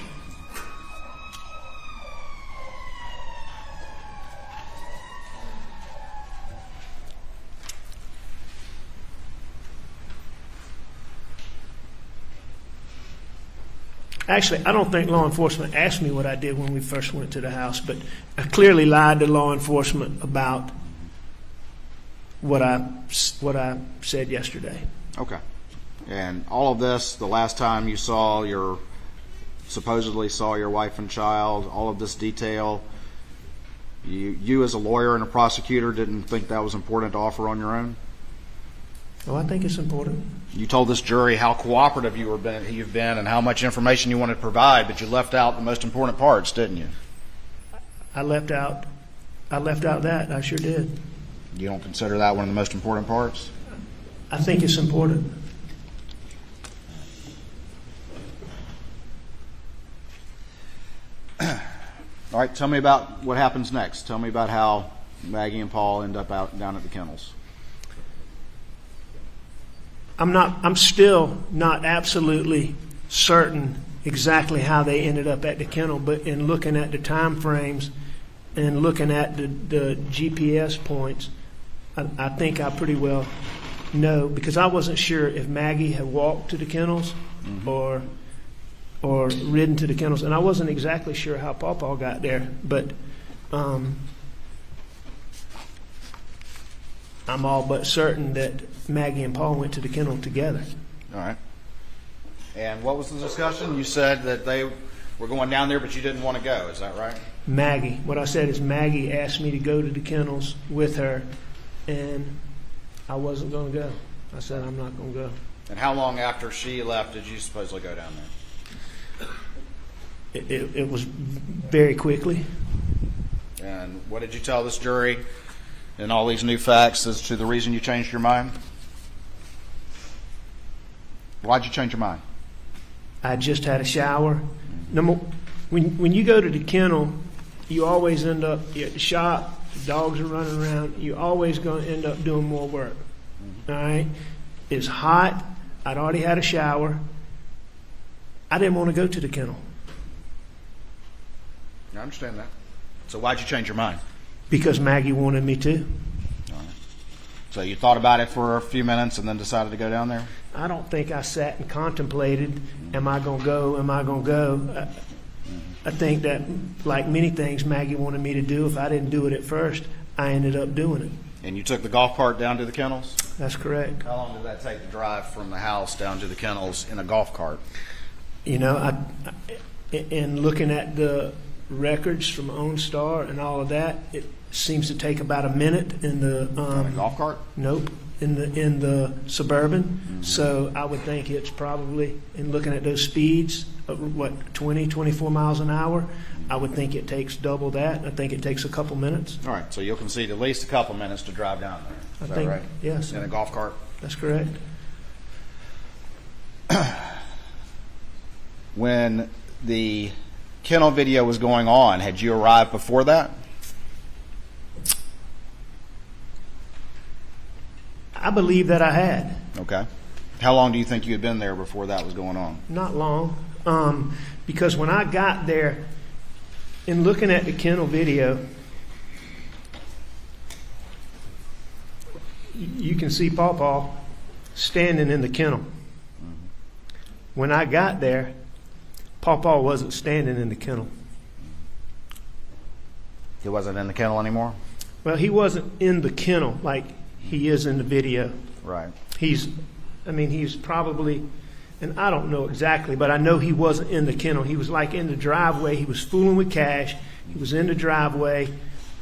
Actually, I don't think law enforcement asked me what I did when we first went to the house, but I clearly lied to law enforcement about what I said yesterday. Okay. And all of this, the last time you supposedly saw your wife and child, all of this detail, you as a lawyer and a prosecutor didn't think that was important to offer on your own? Oh, I think it's important. You told this jury how cooperative you've been and how much information you wanted to provide, but you left out the most important parts, didn't you? I left out that. I sure did. You don't consider that one of the most important parts? I think it's important. All right, tell me about what happens next. Tell me about how Maggie and Paul end up out down at the kennels. I'm still not absolutely certain exactly how they ended up at the kennel, but in looking at the time frames and looking at the GPS points, I think I pretty well know, because I wasn't sure if Maggie had walked to the kennels or ridden to the kennels, and I wasn't exactly sure how Pawpaw got there, but I'm all but certain that Maggie and Paul went to the kennel together. All right. And what was the discussion? You said that they were going down there, but you didn't want to go. Is that right? Maggie. What I said is Maggie asked me to go to the kennels with her, and I wasn't going to go. I said I'm not going to go. And how long after she left did you supposedly go down there? It was very quickly. And what did you tell this jury and all these new facts as to the reason you changed your mind? Why'd you change your mind? I just had a shower. When you go to the kennel, you always end up at the shop, the dogs are running around, you're always going to end up doing more work. All right? It's hot. I'd already had a shower. I didn't want to go to the kennel. I understand that. So why'd you change your mind? Because Maggie wanted me to. All right. So you thought about it for a few minutes and then decided to go down there? I don't think I sat and contemplated, am I going to go, am I going to go? I think that, like many things Maggie wanted me to do, if I didn't do it at first, I ended up doing it. And you took the golf cart down to the kennels? That's correct. How long did that take to drive from the house down to the kennels in a golf cart? You know, in looking at the records from OnStar and all of that, it seems to take about a minute in the On a golf cart? Nope, in the Suburban. So I would think it's probably, in looking at those speeds, 20, 24 miles an hour, I would think it takes double that. I think it takes a couple minutes. All right, so you'll concede at least a couple minutes to drive down there. Is I that think, right? yes. In a golf cart? That's correct. When the kennel video was going on, had you arrived before that? I believe that I had. Okay. How long do you think you had been there before that was going on? Not long. Because when I got there, in looking at the kennel video, you can see Pawpaw standing in the kennel. When I got there, Pawpaw wasn't standing in the kennel. He wasn't in the kennel anymore? Well, he wasn't in the kennel like he is in the video. Right. He's probably, and I don't know exactly, but I know he wasn't in the kennel. He was like in the driveway. He was fooling with Cash. He was in the driveway,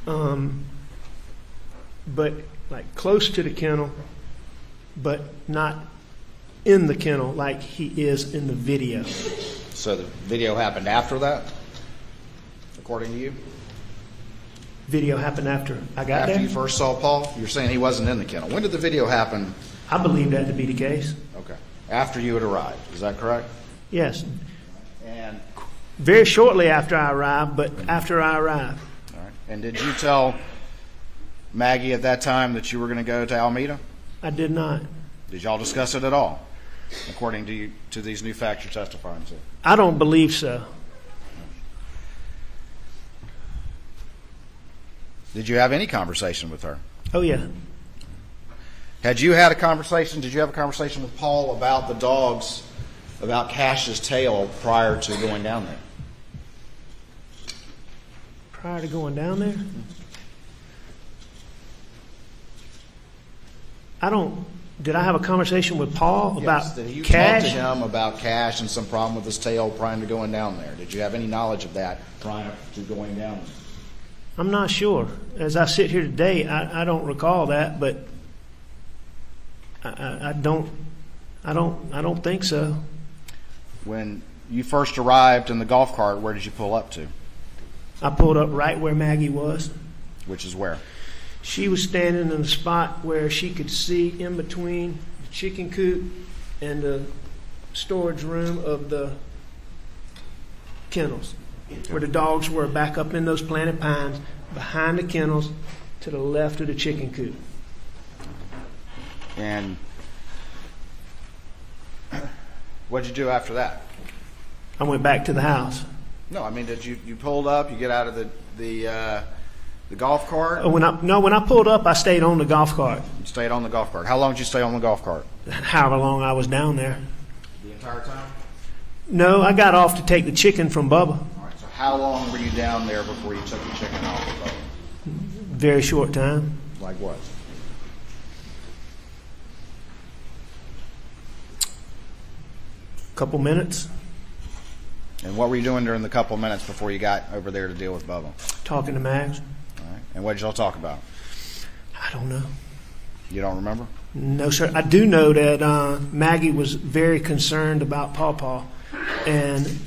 but like close to the kennel, but not in the kennel like he is in the video. So the video happened after that, according to you? Video happened after I got After there? you first saw Paul? You're saying he wasn't in the kennel. When did the video happen? I believe that to be the case. Okay. After you had arrived. Is that correct? Yes. And Very shortly after I arrived, but after I arrived. all right. And did you tell Maggie at that time that you were going to go to Alameda? I did not. Did y'all discuss it at all, according to you, to these new facts you're testifying to? I don't believe so. Did you have any conversation with her? Oh, yeah. Had you had a conversation, did you have a conversation with Paul about the dogs, about Cash's tail prior to going down there? Prior to going down there? Did I have a conversation with Paul about Yes. Did you Cash? talk to him about Cash and some problem with his tail prior to going down there? Did you have any knowledge of that prior to going down there? I'm not sure. As I sit here today, I don't recall that, but I don't think so. When you first arrived in the golf cart, where did you pull up to? I pulled up right where Maggie was. Which is where? She was standing in a spot where she could see in between the chicken coop and the storage room of the kennels, where the dogs were back up in those planted pines behind the kennels to the left of the chicken coop. And what did you do after that? I went back to the house. No, I mean, did you pulled up, you get out of the golf cart? When I pulled up, I stayed on the golf cart. You stayed on the golf cart. How long did you stay on the golf cart? However long I was down there. The entire time? No, I got off to take the chicken from Bubba. All right, so how long were you down there before you took the chicken off the boat? Very short time. Like what? Couple minutes. And what were you doing during the couple minutes before you got over there to deal with Bubba? Talking to Max. All right. And what did y'all talk about? I don't know. You don't remember? No, sir. I do know that Maggie was very concerned about Pawpaw, and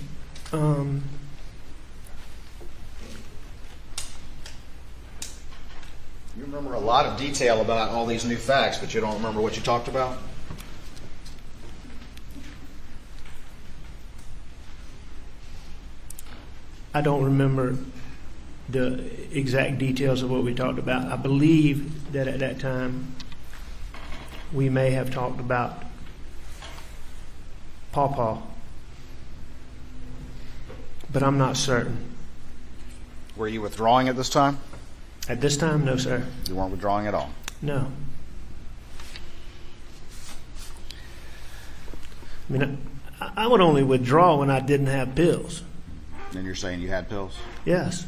You remember a lot of detail about all these new facts, but you don't remember what you talked about? I don't remember the exact details of what we talked about. I believe that at that time we may have talked about Pawpaw, but I'm not certain. Were you withdrawing at this time? At this time, no, sir. You weren't withdrawing at all. No. I mean, I would only withdraw when I didn't have pills. And you're saying you had pills? Yes.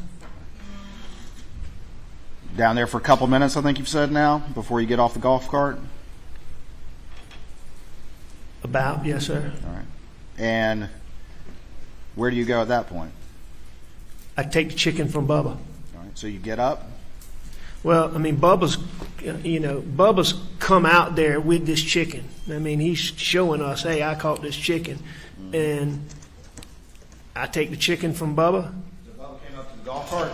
Down there for a couple minutes, I think you've said now, before you get off the golf cart? About, yes, sir. All right. And where do you go at that point? I take the chicken from Bubba. All right. So you get up? Well, I mean, Bubba's come out there with this chicken. I mean, he's showing us, hey, I caught this chicken. And I take the chicken from Bubba. Did Bubba golf cart?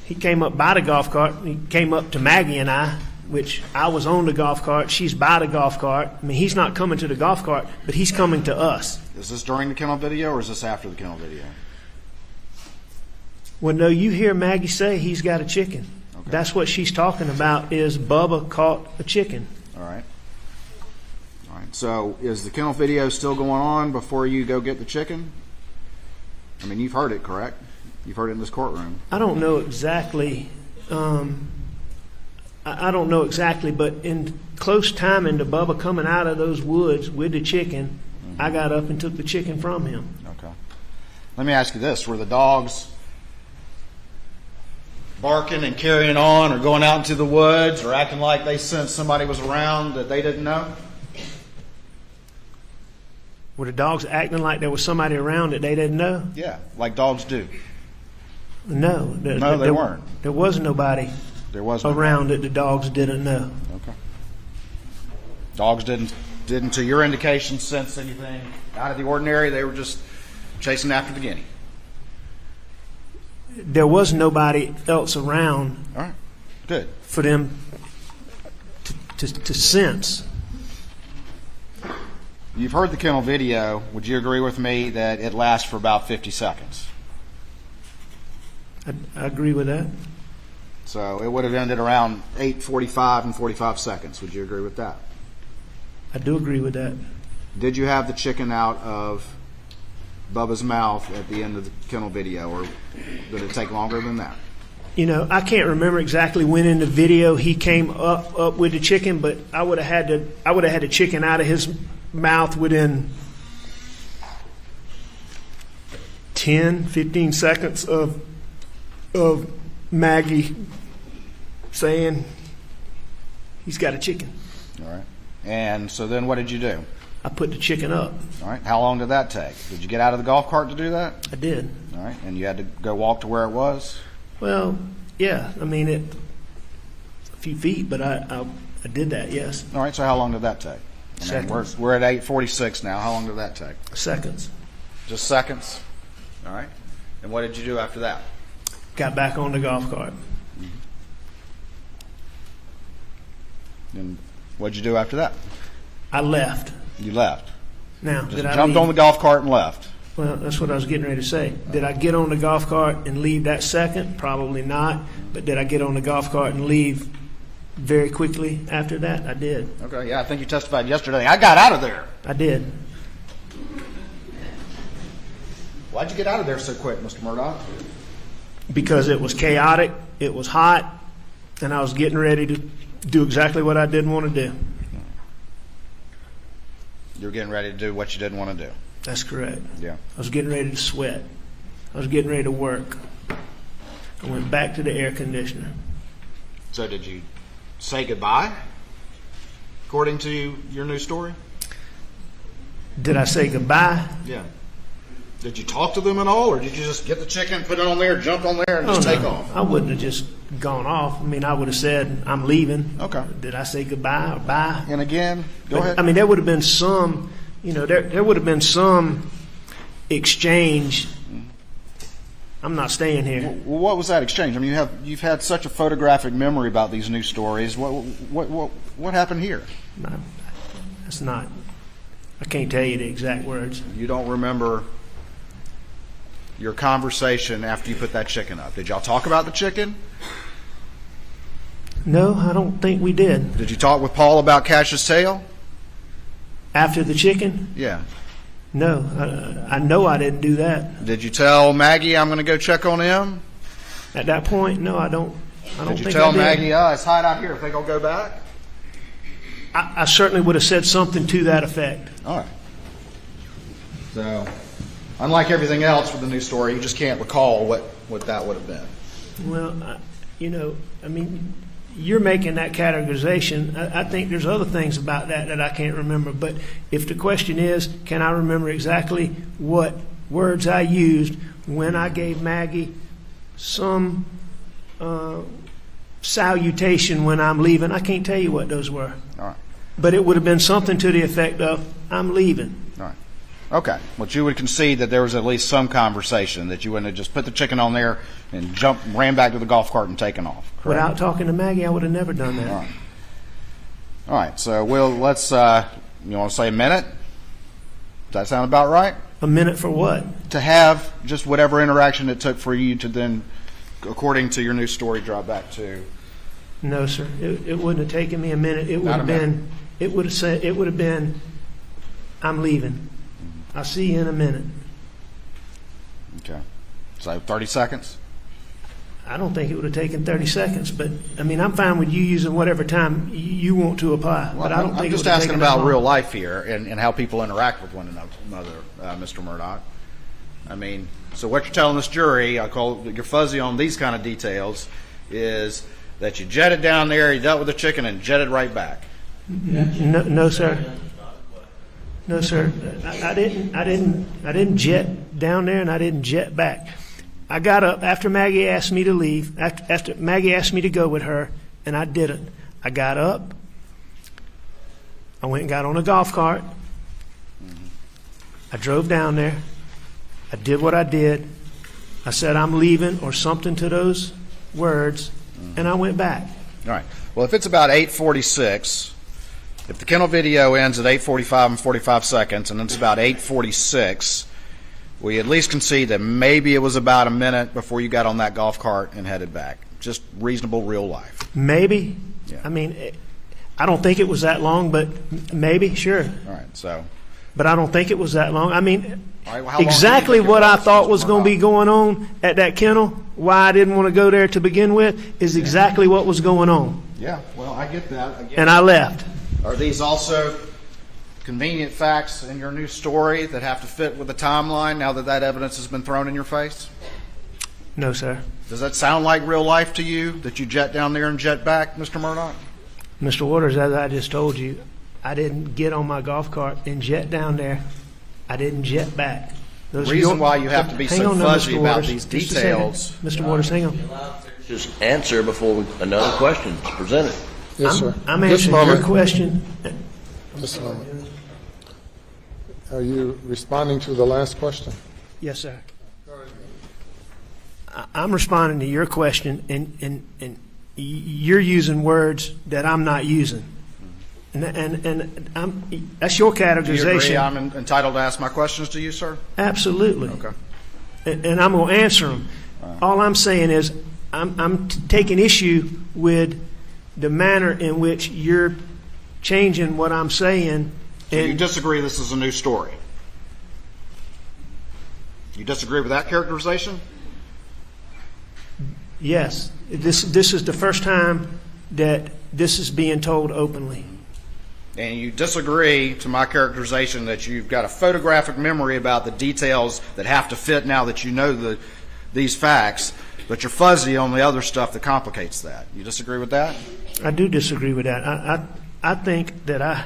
He came up by the golf cart. He came up to Maggie and I, which I was on the golf cart. She's by the golf cart. I mean, he's not coming to the golf cart, but he's coming to us. Is this during the kennel video or is this after the kennel video? Well, no, you hear Maggie say he's got a chicken. Okay. That's what she's talking about is Bubba caught a chicken. All right. All right. So is the kennel video still going on before you go get the chicken? I mean, you've heard it, correct? You've heard it in this courtroom. I don't know exactly. I don't know exactly, but in close timing to Bubba coming out of those woods with the chicken, I got up and took the chicken from him. Okay. Let me ask you this. Were the dogs barking and carrying on or going out into the woods or acting like they sensed somebody was around that they didn't know? Were the dogs acting like there was somebody around that they didn't know? Yeah, like dogs do. No. No, they weren't. There was nobody There was no around that the dogs didn't know. Okay. Dogs didn't, to your indication, sense anything out of the ordinary. They were just chasing after the guinea. There was nobody else around All right. Good. for them to sense. You've heard the kennel video. Would you agree with me that it lasts for about 50 seconds? I agree with that. So it would have ended around 8:45 and 45 seconds. Would you agree with that? I do agree with that. Did you have the chicken out of Bubba's mouth at the end of the kennel video, or did it take longer than that? You know, I can't remember exactly when in the video he came up with the chicken, but I would have had the chicken out of his mouth within 10, 15 seconds of Maggie saying he's got a chicken. All right. And so then what did you do? I put the chicken up. All right. How long did that take? Did you get out of the golf cart to do that? I did. All right. And you had to go walk to where it was? Well, yeah. I mean, a few feet, but I did that, yes. All right. So how long did that take? I mean, Seconds. we're at 8:46 now. How long did that take? Seconds. Just seconds? All right. And what did you do after that? Got back on the golf cart. And what did you do after that? I left. You left. Now, Just did I jumped leave? on the golf cart and left. Well, that's what I was getting ready to say. Did I get on the golf cart and leave that second? Probably not. But did I get on the golf cart and leave very quickly after that? I did. Okay, yeah, I think you testified yesterday. I got out of there. I did. Why'd you get out of there so quick, Mr. Murdaugh? Because it was chaotic, it was hot, and I was getting ready to do exactly what I didn't want to do. You were getting ready to do what you didn't want to do. That's correct. Yeah. I was getting ready to sweat. I was getting ready to work. I went back to the air conditioner. So did you say goodbye, according to your new story? Did I say goodbye? Yeah. Did you talk to them at all, or did you just get the chicken, put it on there, jump on there, and just take off? I wouldn't have just gone off. I mean, I would have said, I'm leaving. Okay. Did I say goodbye or bye? And again, go ahead. I mean, there would have been some, there would have been some exchange. I'm not staying here. Well, what was that exchange? I mean, you've had such a photographic memory about these new stories. What happened here? That's not, I can't tell you the exact words. You don't remember your conversation after you put that chicken up. Did y'all talk about the chicken? No, I don't think we did. Did you talk with Paul about Cash's tail? After the chicken? Yeah. No, I know I didn't do that. Did you tell Maggie I'm going to go check on him? At that point, no, I don't Did you think tell I did. Maggie, it's hot out here, think I'll go back? I certainly would have said something to that effect. All right. So, unlike everything else with the new story, you just can't recall what that would have been. Well, I mean, you're making that categorization. I think there's other things about that I can't remember. But if the question is, can I remember exactly what words I used when I gave Maggie some salutation when I'm leaving, I can't tell you what those were. All right. But it would have been something to the effect of, I'm leaving. All right. Okay, but you would concede that there was at least some conversation, that you wouldn't have just put the chicken on there and ran back to the golf cart and taken off, correct? Without talking to Maggie, I would have never done that. All right, so let's, you want to say a minute? Does that sound about right? A minute for what? To have just whatever interaction it took for you to then, according to your new story, drive back to. No, sir. It wouldn't have taken me a minute. It would Not have a minute. been. It would have said. It would have been. I'm leaving. I'll see you in a minute. Okay, so 30 seconds. I don't think it would have taken 30 seconds, but I mean, I'm fine with you using whatever time you want to apply. Well, but I don't think I'm it just would have asking taken that about long. real life here and how people interact with one another, Mr. Murdaugh. I mean, so what you're telling this jury, I call you're fuzzy on these kind of details, is that you jetted down there, you dealt with the chicken, and jetted right back. No, sir. No, sir. I didn't jet down there, and I didn't jet back. I got up after Maggie asked me to leave. After Maggie asked me to go with her, and I didn't. I got up. I went and got on a golf cart. I drove down there. I did what I did. I said I'm leaving or something to those words, and I went back. All right. Well, if it's about 8:46, if the kennel video ends at 8:45 and 45 seconds, and it's about 8:46, we at least concede that maybe it was about a minute before you got on that golf cart and headed back. Just reasonable real life. Maybe. Yeah. I mean, I don't think it was that long, but maybe, sure. All right. So. But I don't think it was that long. I mean, All right, well, how long exactly do you think what it I was, thought Mr. was going to be Murdaugh? going on at that kennel, why I didn't want to go there to begin with, is exactly what was going on. Yeah. Well, I get that. Again, And I left. are these also convenient facts in your new story that have to fit with the timeline now that that evidence has been thrown in your face? No, sir. Does that sound like real life to you, that you jet down there and jet back, Mr. Murdaugh? Mr. Waters, as I just told you, I didn't get on my golf cart and jet down there. I didn't jet back. The reason why you have to be Hang so on now, fuzzy Mr. about Waters. these Just a second. details. Mr. Waters, hang on. Just answer before another question is presented. Yes, sir. I'm Just a answering your moment. question. Just a moment. Are you responding to the last question? Yes, sir. I'm responding to your question, and you're using words that I'm not using. And that's your Do you agree categorization. I'm entitled to ask my questions to you, sir? Absolutely. Okay. And I'm going to answer them. All I'm saying is I'm taking issue with the manner in which you're changing what I'm saying. So you And disagree this is a new story? You disagree with that characterization? yes, this is the first time that this is being told openly. And you disagree to my characterization that you've got a photographic memory about the details that have to fit now that you know these facts, but you're fuzzy on the other stuff that complicates that. You disagree with that? I do disagree with that. I think that I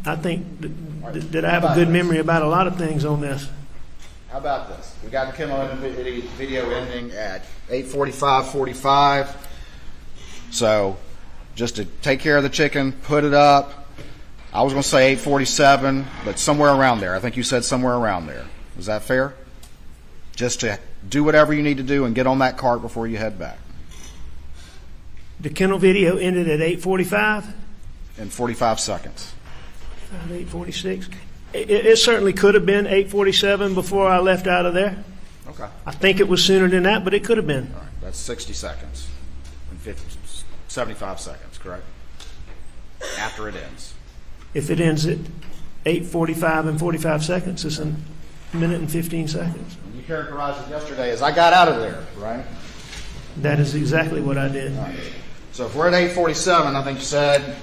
have a good memory about a lot of things on this. How about this? We got the kennel video ending at 8:45:45. So just to take care of the chicken, put it up. I was going to say 8:47, but somewhere around there. I think you said somewhere around there. Is that fair? Just to do whatever you need to do and get on that cart before you head back. The kennel video ended at 8:45, In 45 seconds. 8:46. It certainly could have been 8:47 before I left out of there. Okay. I think it was sooner than that, but it could have been. All right. That's 60 seconds. And 75 seconds, correct? After it ends. If it ends at 8:45 and 45 seconds, it's a minute and 15 seconds. You characterized it yesterday as I got out of there, right? That is exactly what I did. All right. So if we're at 8:47, I think you said,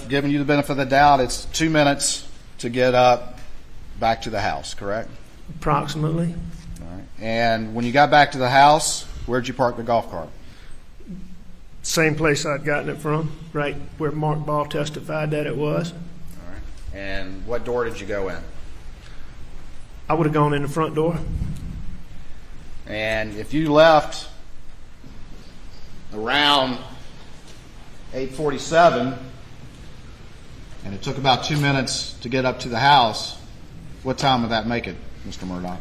giving you the benefit of the doubt, it's 2 minutes to get up back to the house, correct? Approximately. All right. And when you got back to the house, where'd you park the golf cart? Same place I'd gotten it from, right where Mark Ball testified that it was. All right. And what door did you go in? I would have gone in the front door. And if you left around 8:47, and it took about 2 minutes to get up to the house, What time would that make it, Mr. Murdaugh?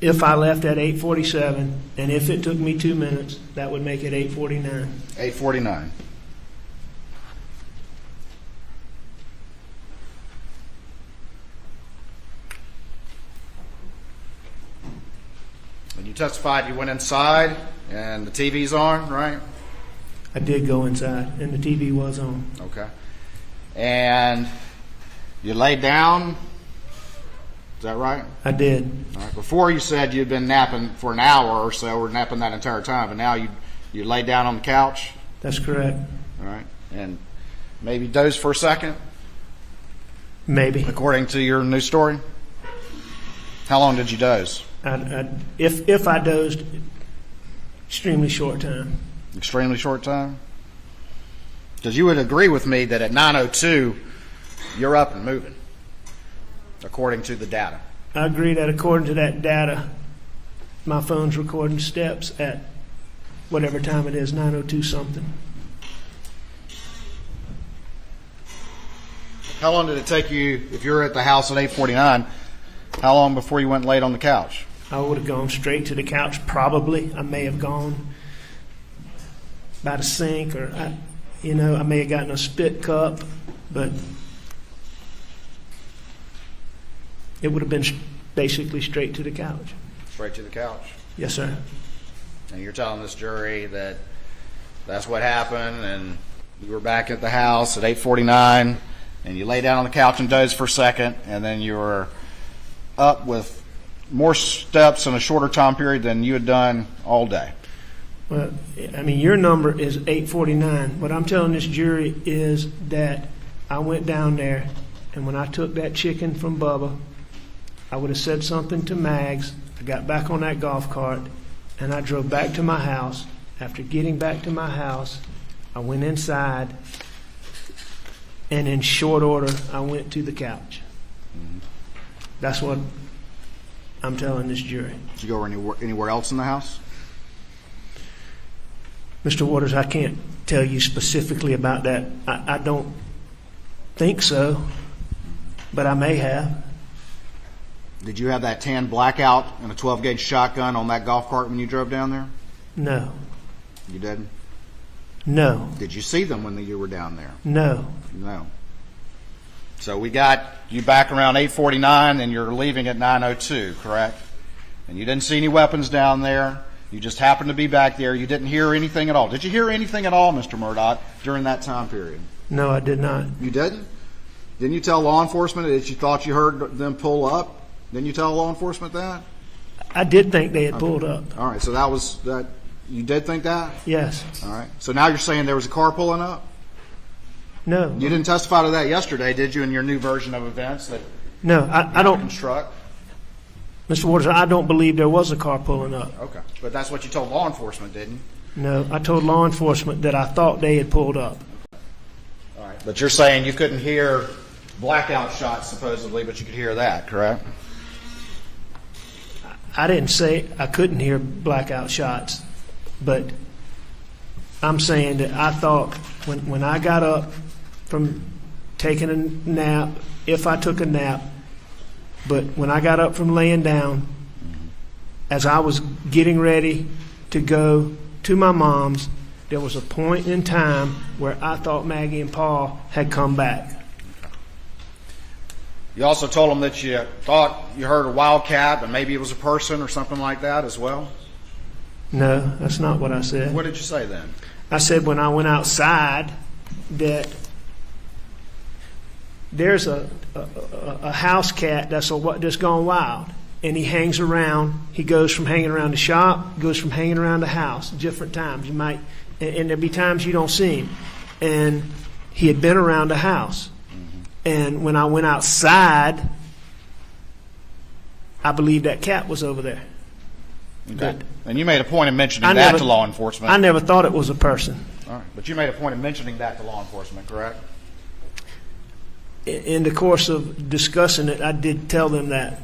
If I left at 8:47, and if it took me 2 minutes, that would make it 8:49. 8:49. And you testified you went inside and the TV's on, right? I did go inside, and the TV was on. Okay. And you laid down, is that right? I did. All right. Before you said you'd been napping for an hour or so, or napping that entire time, but now you laid down on the couch? That's correct. All right. And maybe dozed for a second, Maybe. according to your new story? How long did you doze? If I dozed, extremely short time. Extremely short time? Because you would agree with me that at 9:02, you're up and moving, according to the data. I agree that according to that data, my phone's recording steps at whatever time it is, 9:02 something. How long did it take you, if you were at the house at 8:49, how long before you went and laid on the couch? I would have gone straight to the couch, probably. I may have gone by the sink, or I may have gotten a spit cup, but it would have been basically straight to the couch. Straight to the couch. Yes, sir. And you're telling this jury that that's what happened, and you were back at the house at 8:49, and you lay down on the couch and dozed for a second, and then you were up with more steps in a shorter time period than you had done all day. Well, I mean, your number is 8:49. What I'm telling this jury is that I went down there, and when I took that chicken from Bubba, I would have said something to Mags. I got back on that golf cart, and I drove back to my house. After getting back to my house, I went inside, and in short order, I went to the couch. That's what I'm telling this jury. Did you go anywhere else in the house? Mr. Waters, I can't tell you specifically about that. I don't think so, but I may have. Did you have that tan blackout and a 12-gauge shotgun on that golf cart when you drove down there? No. You didn't? No. Did you see them when you were down there? No. No. So we got you back around 8:49, and you're leaving at 9:02, correct? And you didn't see any weapons down there. You just happened to be back there. You didn't hear anything at all. Did you hear anything at all, Mr. Murdaugh, during that time period? No, I did not. You didn't? Didn't you tell law enforcement that you thought you heard them pull up? Didn't you tell law enforcement that? I did think they had pulled up. All right, so that was that. You did think that? Yes. All right. So now you're saying there was a car pulling up? No. You didn't testify to that yesterday, did you, in your new version of events that No, I don't. construct? Mr. Waters, I don't believe there was a car pulling up. Okay. But that's what you told law enforcement, didn't you? No, I told law enforcement that I thought they had pulled up. All right. But you're saying you couldn't hear blackout shots, supposedly, but you could hear that, correct? I didn't say I couldn't hear blackout shots, but I'm saying that I thought when I got up from taking a nap, if I took a nap, but when I got up from laying down, as I was getting ready to go to my mom's, there was a point in time where I thought Maggie and Paul had come back. You also told them that you thought you heard a wildcat, but maybe it was a person or something like that as well? No, that's not what I said. What did you say then? I said when I went outside that there's a house cat that's gone wild, and he hangs around. He goes from hanging around the shop, goes from hanging around the house, different times. You might, and there'll be times you don't see him. And he had been around the house. And when I went outside, I believe that cat was over there. Okay. And you made a point of mentioning that to law enforcement. I never thought it was a person. All right. But you made a point of mentioning that to law enforcement, correct? In the course of discussing it, I did tell them that.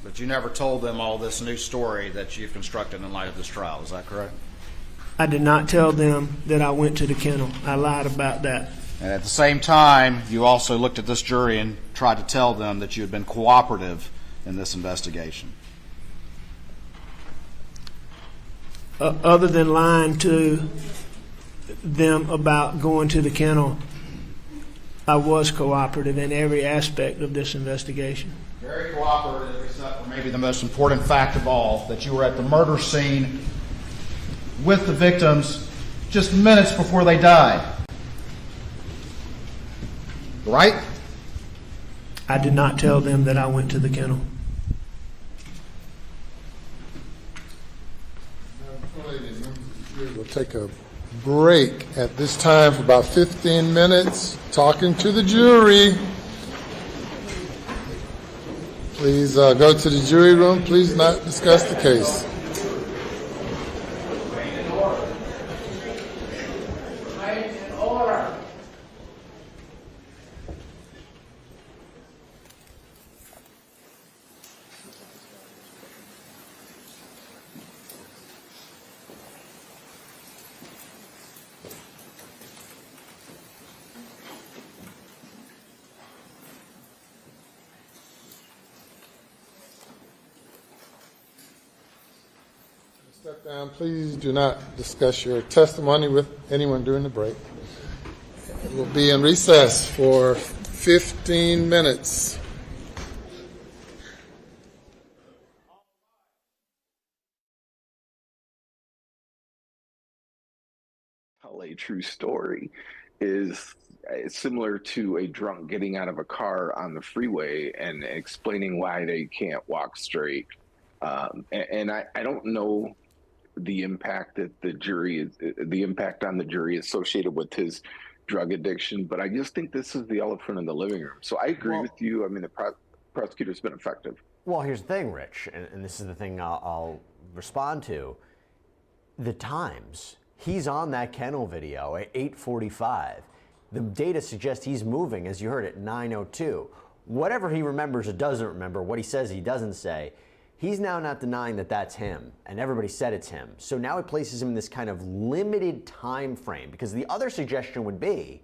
But you never told them all this new story that you've constructed in light of this trial. Is that correct? I did not tell them that I went to the kennel. I lied about that. And at the same time, you also looked at this jury and tried tried to tell them that you had been cooperative in this investigation? Other than lying to them about going to the kennel, I was cooperative in every aspect of this investigation. Very cooperative, except for maybe the most important fact of all, that you were at the murder scene with the victims just minutes before they died. Right? I did not tell them that I went to the kennel. We'll take a break at this time for about 15 minutes, talking to the jury. Please go to the jury room. Please not discuss the case. Step down. Please do not discuss your testimony with anyone during the break. We'll be in recess for 15 minutes. Tell a true story is similar to a drunk getting out of a car on the freeway and explaining why they can't walk straight. And I don't know the impact that the impact on the jury associated with his drug addiction, but I just think this is the elephant in the living room. So I agree with you. I mean, the prosecutor's been effective. Well, here's the thing, Rich, and this is the thing I'll respond to. The times. He's on that kennel video at 8:45. The data suggests he's moving, as you heard, at 9:02. Whatever he remembers or doesn't remember, what he says he doesn't say, he's now not denying that that's him, and everybody said it's him. So now it places him in this kind of limited time frame, because the other suggestion would be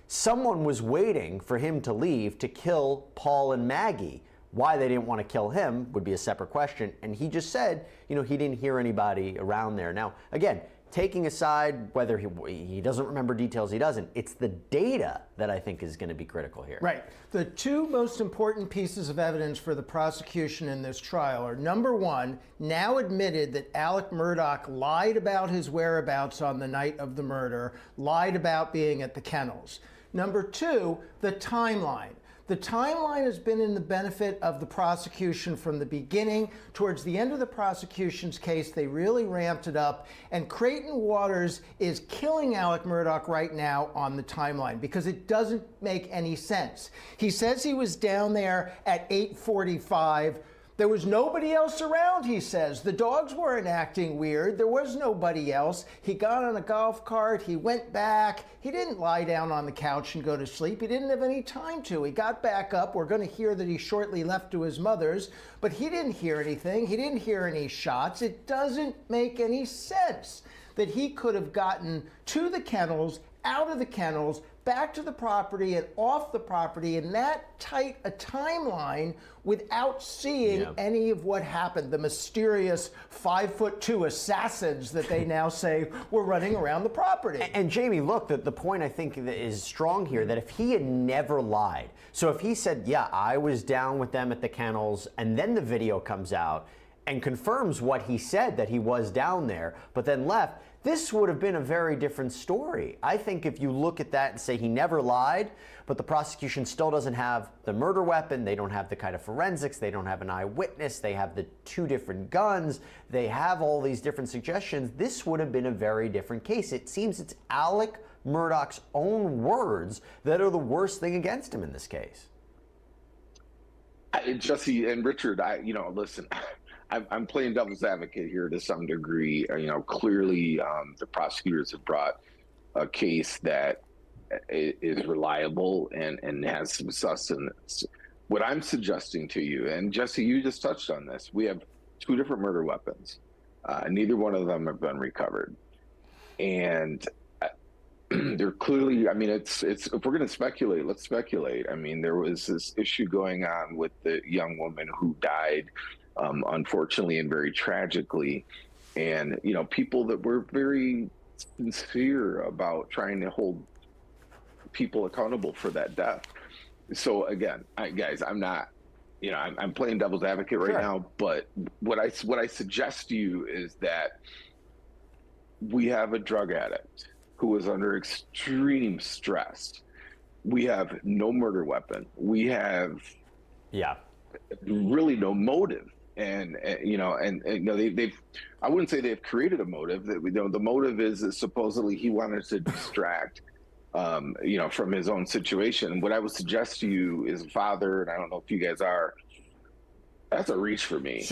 someone was waiting for him to leave to kill Paul and Maggie. Why they didn't want to kill him would be a separate question, and he just said, you know, he didn't hear anybody around there. Now, again, taking aside whether he doesn't remember details, he doesn't, it's the data that I think is going to be critical here. Right. The two most important pieces of evidence for the prosecution in this trial are, number one, now admitted that Alec Murdaugh lied about his whereabouts on the night of the murder, lied about being at the kennels. Number two, the timeline. The timeline has been in the benefit of the prosecution from the beginning. Towards the end of the prosecution's case, they really ramped it up, and Creighton Waters is killing Alec Murdaugh right now on the timeline because it doesn't make any sense. He says he was down there at 8:45. There was nobody else around, he says. The dogs weren't acting weird. There was nobody else. He got on a golf cart. He went back. He didn't lie down on the couch and go to sleep. He didn't have any time to. He got back up. We're going to hear that he shortly left to his mother's, but he didn't hear anything. He didn't hear any shots. It doesn't make any sense that he could have gotten to the kennels, out of the kennels, back to the property and off the property in that tight a timeline without seeing any of what happened. The mysterious 5'2" assassins that they now say were running around the property. And Jamie, look, the point I think that is strong here, that if he had never lied, so if he said, yeah, I was down with them at the kennels, and then the video comes out and confirms what he said, that he was down there, but then left, this would have been a very different story. I think if you look at that and say he never lied, but the prosecution still doesn't have the murder weapon, they don't have the kind of forensics, they don't have an eyewitness, they have the two different guns, they have all these different suggestions, this would have been a very different case. It seems it's Alec Murdaugh's own words that are the worst thing against him in this case. Jesse and Richard, listen, I'm playing devil's advocate here to some degree. Clearly the prosecutors have brought a case that is reliable and has some sustenance. What I'm suggesting to you, and Jesse, you just touched on this, we have two different murder weapons. Neither one of them have been recovered. And They're clearly, I mean, it's, if we're going to speculate, let's speculate. I mean, there was this issue going on with the young woman who died, unfortunately and very tragically. And, you know, people that were very sincere about trying to hold people accountable for that death. So again, guys, I'm not, you know, I'm playing devil's advocate right now, but what I suggest to you is that we have a drug addict who is under extreme stress. We have no murder weapon. We have really no motive. And you know, and you know, they've I wouldn't say they've created a motive. That, you know, the motive is that supposedly he wanted to distract, you know, from his own situation. What I would suggest to you is, father, and I don't know if you guys are, that's a reach for me.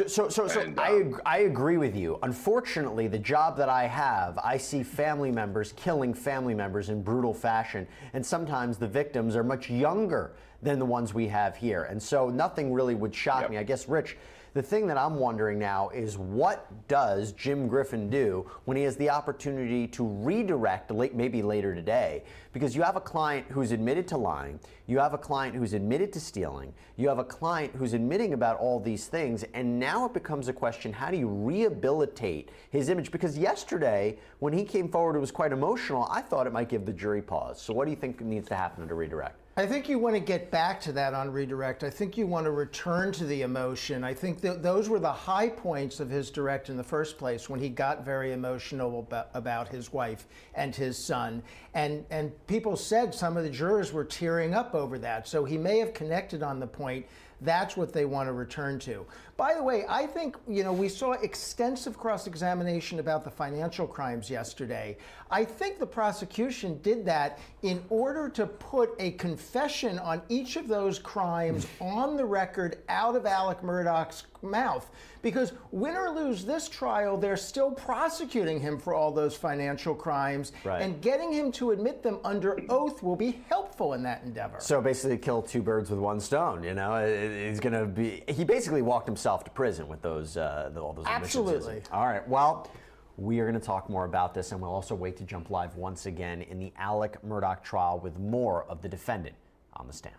I agree with you. Unfortunately, the job that I have, I see family members killing family members in brutal fashion, and sometimes the victims are much younger than the ones we have here. And so nothing really would shock me. I guess, Rich, the thing that I'm wondering now is, what does Jim Griffin do when he has the opportunity to redirect, maybe later today? Because you have a client who's admitted to lying, you have a client who's admitted to stealing, you have a client who's admitting about all these things, and now it becomes a question, how do you rehabilitate his image? Because yesterday, when he came forward, it was quite emotional. I thought it might give the jury pause. So what do you think needs to happen to redirect? I think you want to get back to that on redirect. I think you want to return to the emotion. I think that those were the high points of his direct in the first place, when he got very emotional about his wife and his son. And people said some of the jurors were tearing up over that. So he may have connected on the point. That's what they want to return to. By the way, I think, you know, we saw extensive cross-examination about the financial crimes yesterday. I think the prosecution did that in order to put a confession on each of those crimes on the record out of Alec Murdaugh's mouth. Because win or lose this trial, they're still prosecuting him for all those financial crimes, and getting him to admit them under oath will be helpful in that endeavor. So basically kill two birds with one stone, you know? He basically walked himself to prison with those, all those Absolutely. All right, well, we are going to talk more about this, and we'll also wait to jump live once again in the Alec Murdaugh trial with more of the defendant on the stand.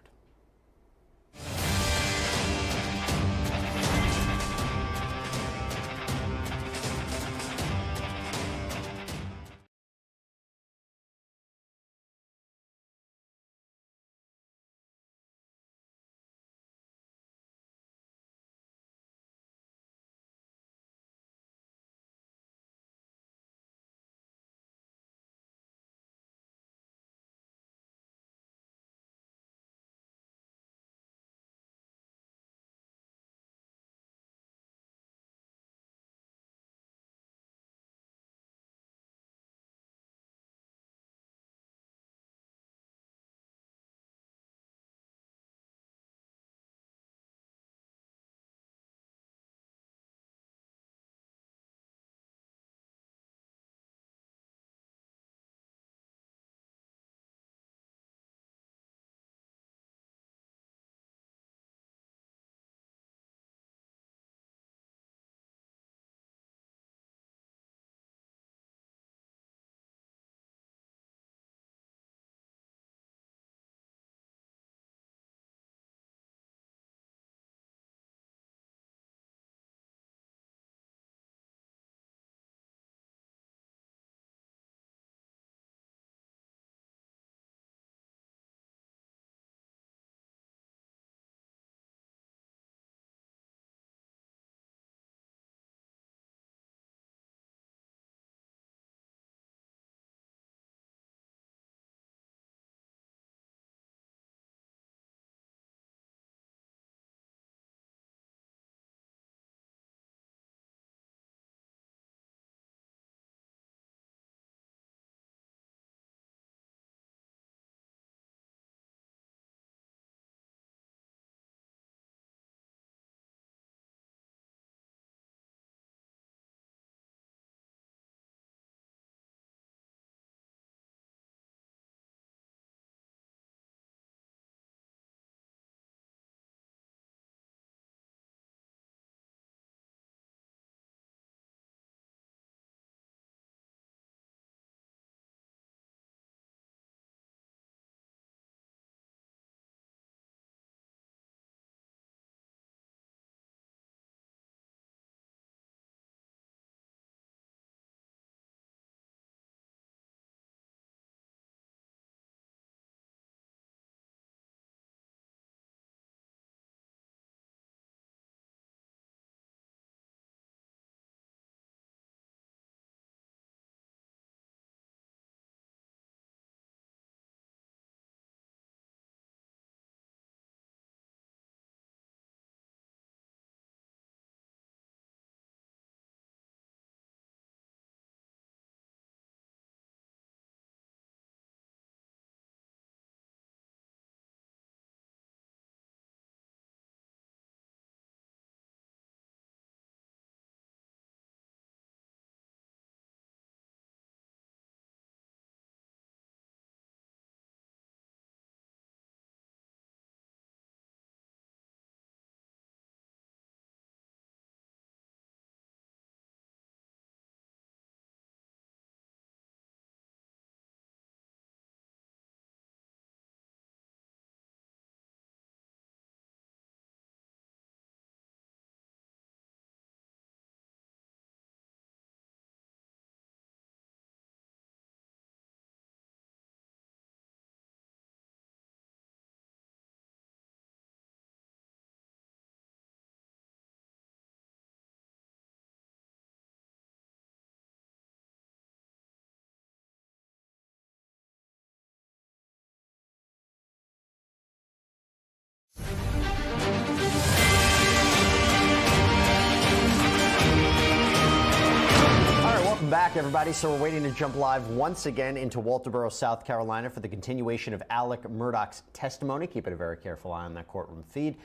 everybody. So we're waiting to jump live once again into Walterboro, South Carolina for the continuation of Alec Murdaugh's testimony. Keeping a very careful eye on that courtroom feed.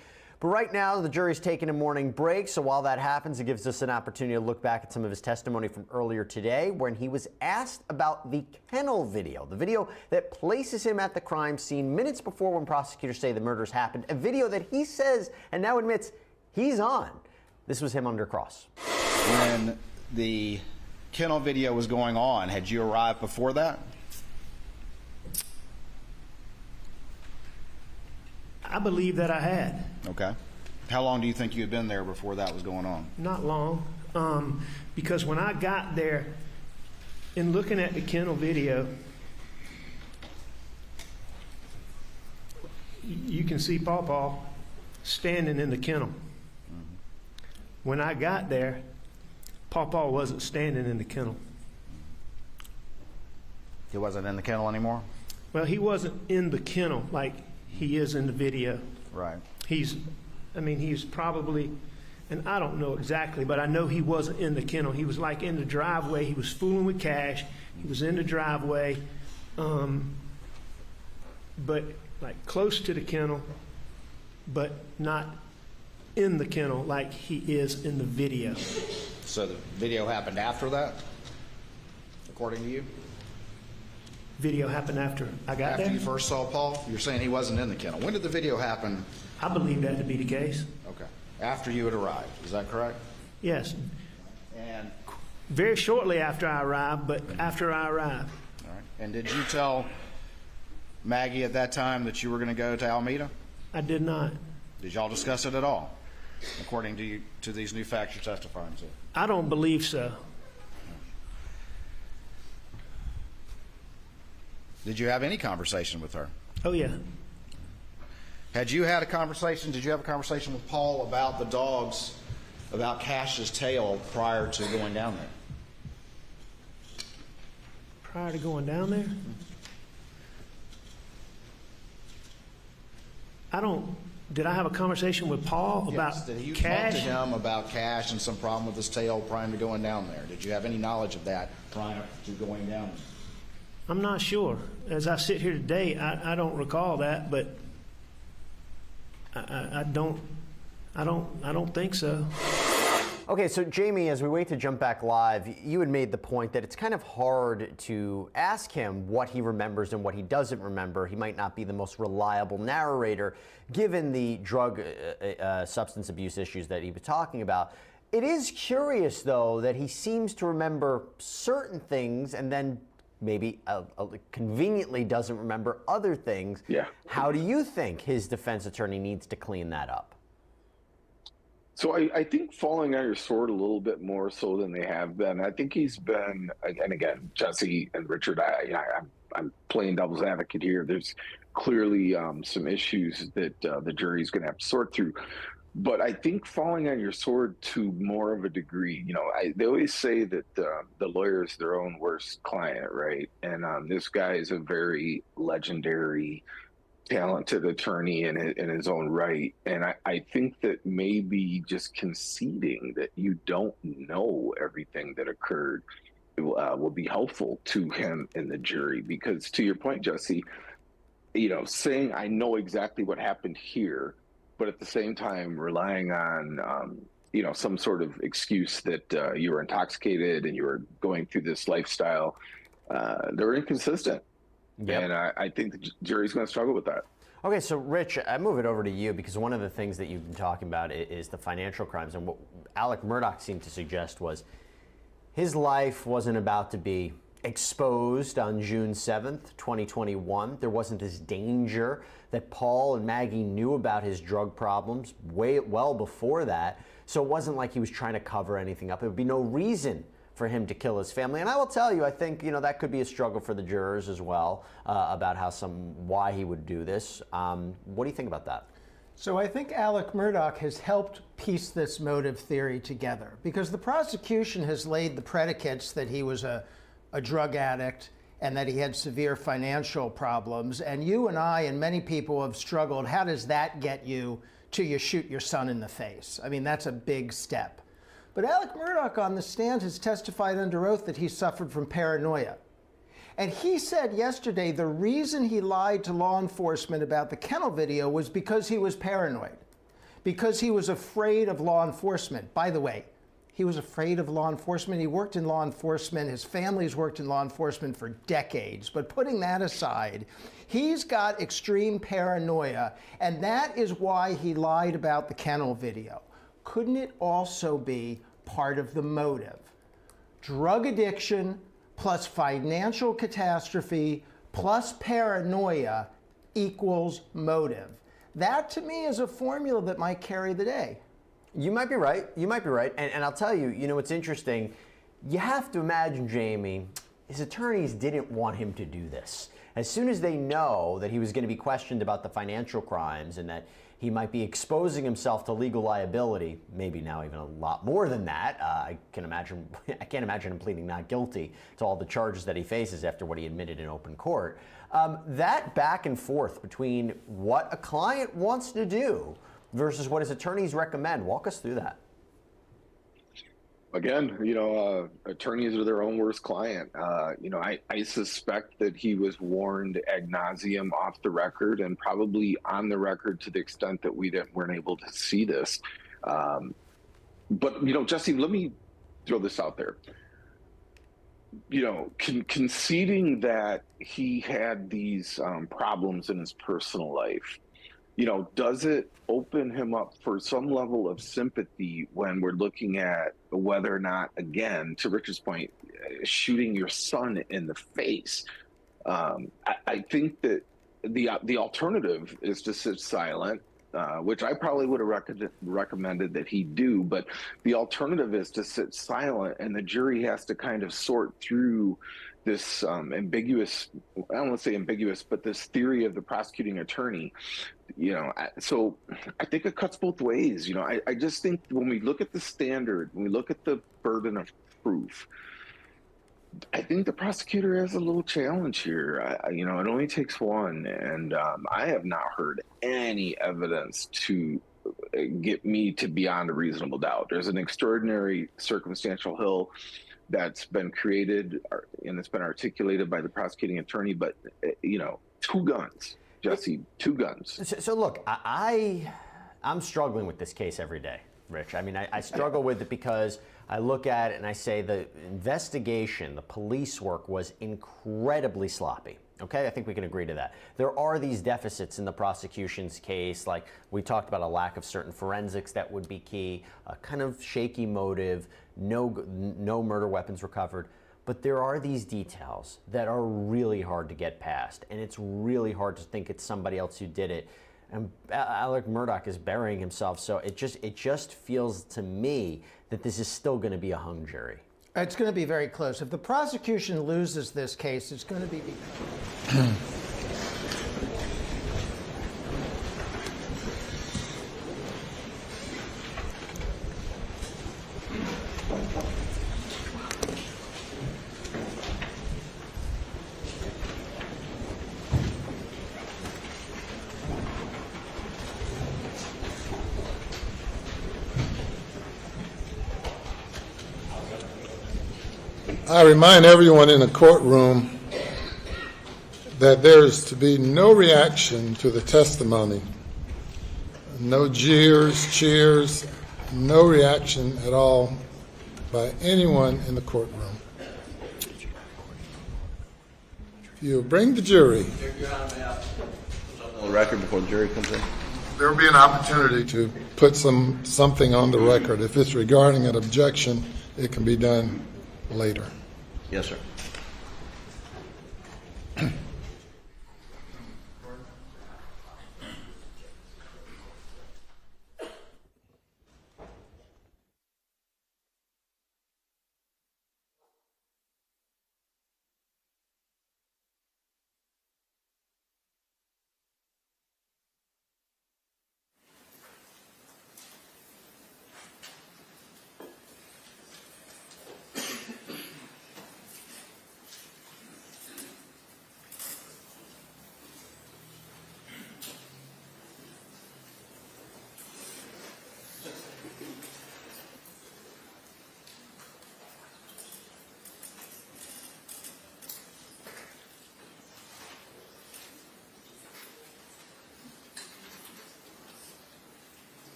But right now, the jury's taking a morning break, so while that happens, it gives us an opportunity to look back at some of his testimony from earlier today when he was asked about the kennel video, the video that places him at the crime scene minutes before when prosecutors say the murders happened, a video that he says and now admits he's on. This was him under cross. When the kennel video was going on, had you arrived before that? I believe that I had. Okay. How long do you think you had been there before that was going on? Not long, because when I got there, in looking at the kennel video, you can see Pawpaw standing in the kennel. When I got there, Pawpaw wasn't standing in the kennel. He wasn't in the kennel anymore? Well, he wasn't in the kennel like he is in the video. Right. He's probably, and I don't know exactly, but I know he wasn't in the kennel. He was like in the driveway. He was fooling with Cash. He was in the driveway, but like close to the kennel, but not in the kennel like he is in the video. So the video happened after that, according to you? Video happened after I got there? After you first saw Paul? You're saying he wasn't in the kennel. When did the video happen? I believe that to be the case. Okay. After you had arrived. Is that correct? Yes. And very shortly after I arrived, but after I arrived. all right. And did you tell Maggie at that time that you were going to go to Alameda? I did not. Did y'all discuss it at all, according to you, to these new facts you're testifying to? I don't believe so. Did you have any conversation with her? Oh, yeah. Had you had a conversation, did you have a conversation with Paul about the dogs, about Cash's tail prior to going down there? Prior to going down there? Did I have a conversation with Paul about Yes. Did you Cash? talk to him about Cash and some problem with his tail prior to going down there? Did you have any knowledge of that prior to going down there? I'm not sure. As I sit here today, I don't recall that, but I don't think so. Okay, so Jamie, as we wait to jump back live, you had made the point that it's kind of hard to ask him what he remembers and what he doesn't remember. He might not be the most reliable narrator, given the drug substance abuse issues that he was talking about. It is curious, though, that he seems to remember certain things and then maybe conveniently doesn't remember other things. Yeah. How do you think his defense attorney needs to clean that up? So I think falling on your sword a little bit more so than they have been. I think he's been, and again, Jesse and Richard, I'm playing devil's advocate here. There's clearly some issues that the jury's going to have to sort through. But I think falling on your sword to more of a degree, they always say that the lawyer is their own worst client, right? And this guy is a very legendary, talented attorney in his own right. And I think that maybe just conceding that you don't know everything that occurred will be helpful to him in the jury. Because to your point, Jesse, saying I know exactly what happened here, but at the same time relying on some sort of excuse that you were intoxicated and you were going through this lifestyle, they're inconsistent. Yep. And I think the jury's going to struggle with that. Okay, so Rich, I move it over to you because one of the things that you've been talking about is the financial crimes. And what Alec Murdaugh seemed to suggest was his life wasn't about to be exposed on June 7th, 2021. There wasn't this danger that Paul and Maggie knew about his drug problems well before that. So it wasn't like he was trying to cover anything up. There would be no reason for him to kill his family. And I will tell you, I think, that could be a struggle for the jurors as well, about why he would do this. What do you think about that? So I think Alec Murdaugh has helped piece this motive theory together because the prosecution has laid the predicates that he was a drug addict and that he had severe financial problems. And you and I and many people have struggled. How does that get you to shoot your son in the face? I mean, that's a big step. But Alec Murdaugh on the stand has testified under oath that he suffered from paranoia. And he said yesterday the reason he lied to law enforcement about the kennel video was because he was paranoid, because he was afraid of law enforcement. By the way, he was afraid of law enforcement. He worked in law enforcement. His family's worked in law enforcement for decades. But putting that aside, he's got extreme paranoia, and that is why he lied about the kennel video. Couldn't it also be part of the motive? Drug addiction plus financial catastrophe plus paranoia equals motive. That, to me, is a formula that might carry the day. You might be right. You might be right. And I'll tell you, you know, what's interesting, you have to imagine, Jamie, his attorneys didn't want him to do this. As soon as they know that he was going to be questioned about the financial crimes and that he might be exposing himself to legal liability, maybe now even a lot more than that. I can't imagine him pleading not guilty to all the charges that he faces after what he admitted in open court. That back and forth between what a client wants to do versus what his attorneys recommend. Walk us through that. Again, attorneys are their own worst client. I suspect that he was warned ad nauseum off the record and probably on the record to the extent that weren't able to see this. But Jesse, let me throw this out there. Conceding that he had these problems in his personal life, does it open him up for some level of sympathy when we're looking at whether or not, again, to Richard's point, shooting your son in the face? I think that the alternative is to sit silent, which I probably would have recommended that he do, but the alternative is to sit silent, and the jury has to kind of sort through this ambiguous, I don't want to say ambiguous, but this theory of the prosecuting attorney. So I think it cuts both ways. I just think when we look at the standard, when we look at the burden of proof, I think the prosecutor has a little challenge here. It only takes one, and I have not heard any evidence to get me to beyond a reasonable doubt. There's an extraordinary circumstantial hill that's been created and it's been articulated by the prosecuting attorney, but two guns, Jesse, two guns. So look, I'm struggling with this case every day, Rich. I mean, I struggle with it because I look at it and I say the investigation, the police work was incredibly sloppy. Okay, I think we can agree to that. There are these deficits in the prosecution's case, like we talked about a lack of certain forensics that would be key, a kind of shaky motive, no murder weapons recovered. But there are these details that are really hard to get past, and it's really hard to think it's somebody else who did it. And Alec Murdaugh is burying himself, so it just feels to me that this is still going to be a hung jury. It's going to be very close. If the prosecution loses this case, it's going to be I remind everyone in the courtroom that there is to be no reaction to the testimony. No jeers, cheers, no reaction at all by anyone in the courtroom. If you bring the jury, On the record before the jury comes in. there will be an opportunity to put something on the record. If it's regarding an objection, it can be done later. Yes, sir.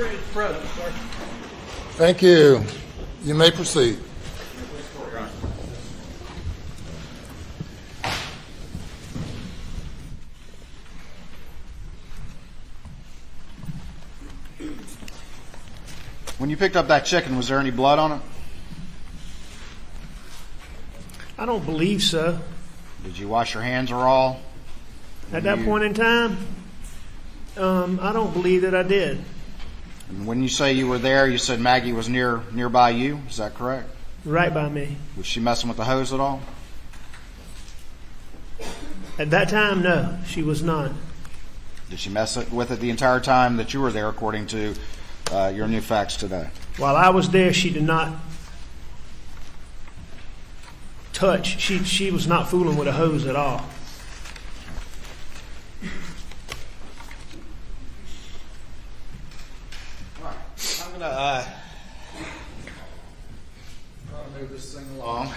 jury is present, sir. Thank you. You may proceed. When you picked up that chicken, was there any blood on it? I don't believe so. Did you wash your hands or all? At that point in time, I don't believe that I did. And when you say you were there, you said Maggie was nearby you. Is that correct? Right by me. Was she messing with the hose at all? At that time, no, she was not. Did she mess with it the entire time that you were there, according to your new facts today? While I was there, she did not touch. She was not fooling with a hose at all. I'm going to move this thing along.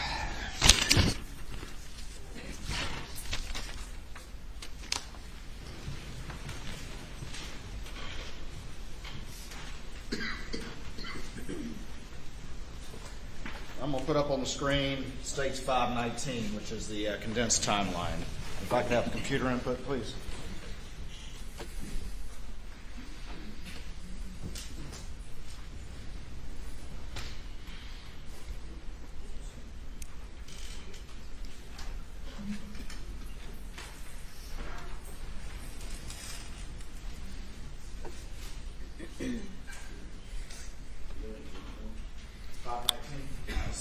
I'm going to put up on the screen states 519, which is the condensed timeline. If I could have the computer input, please.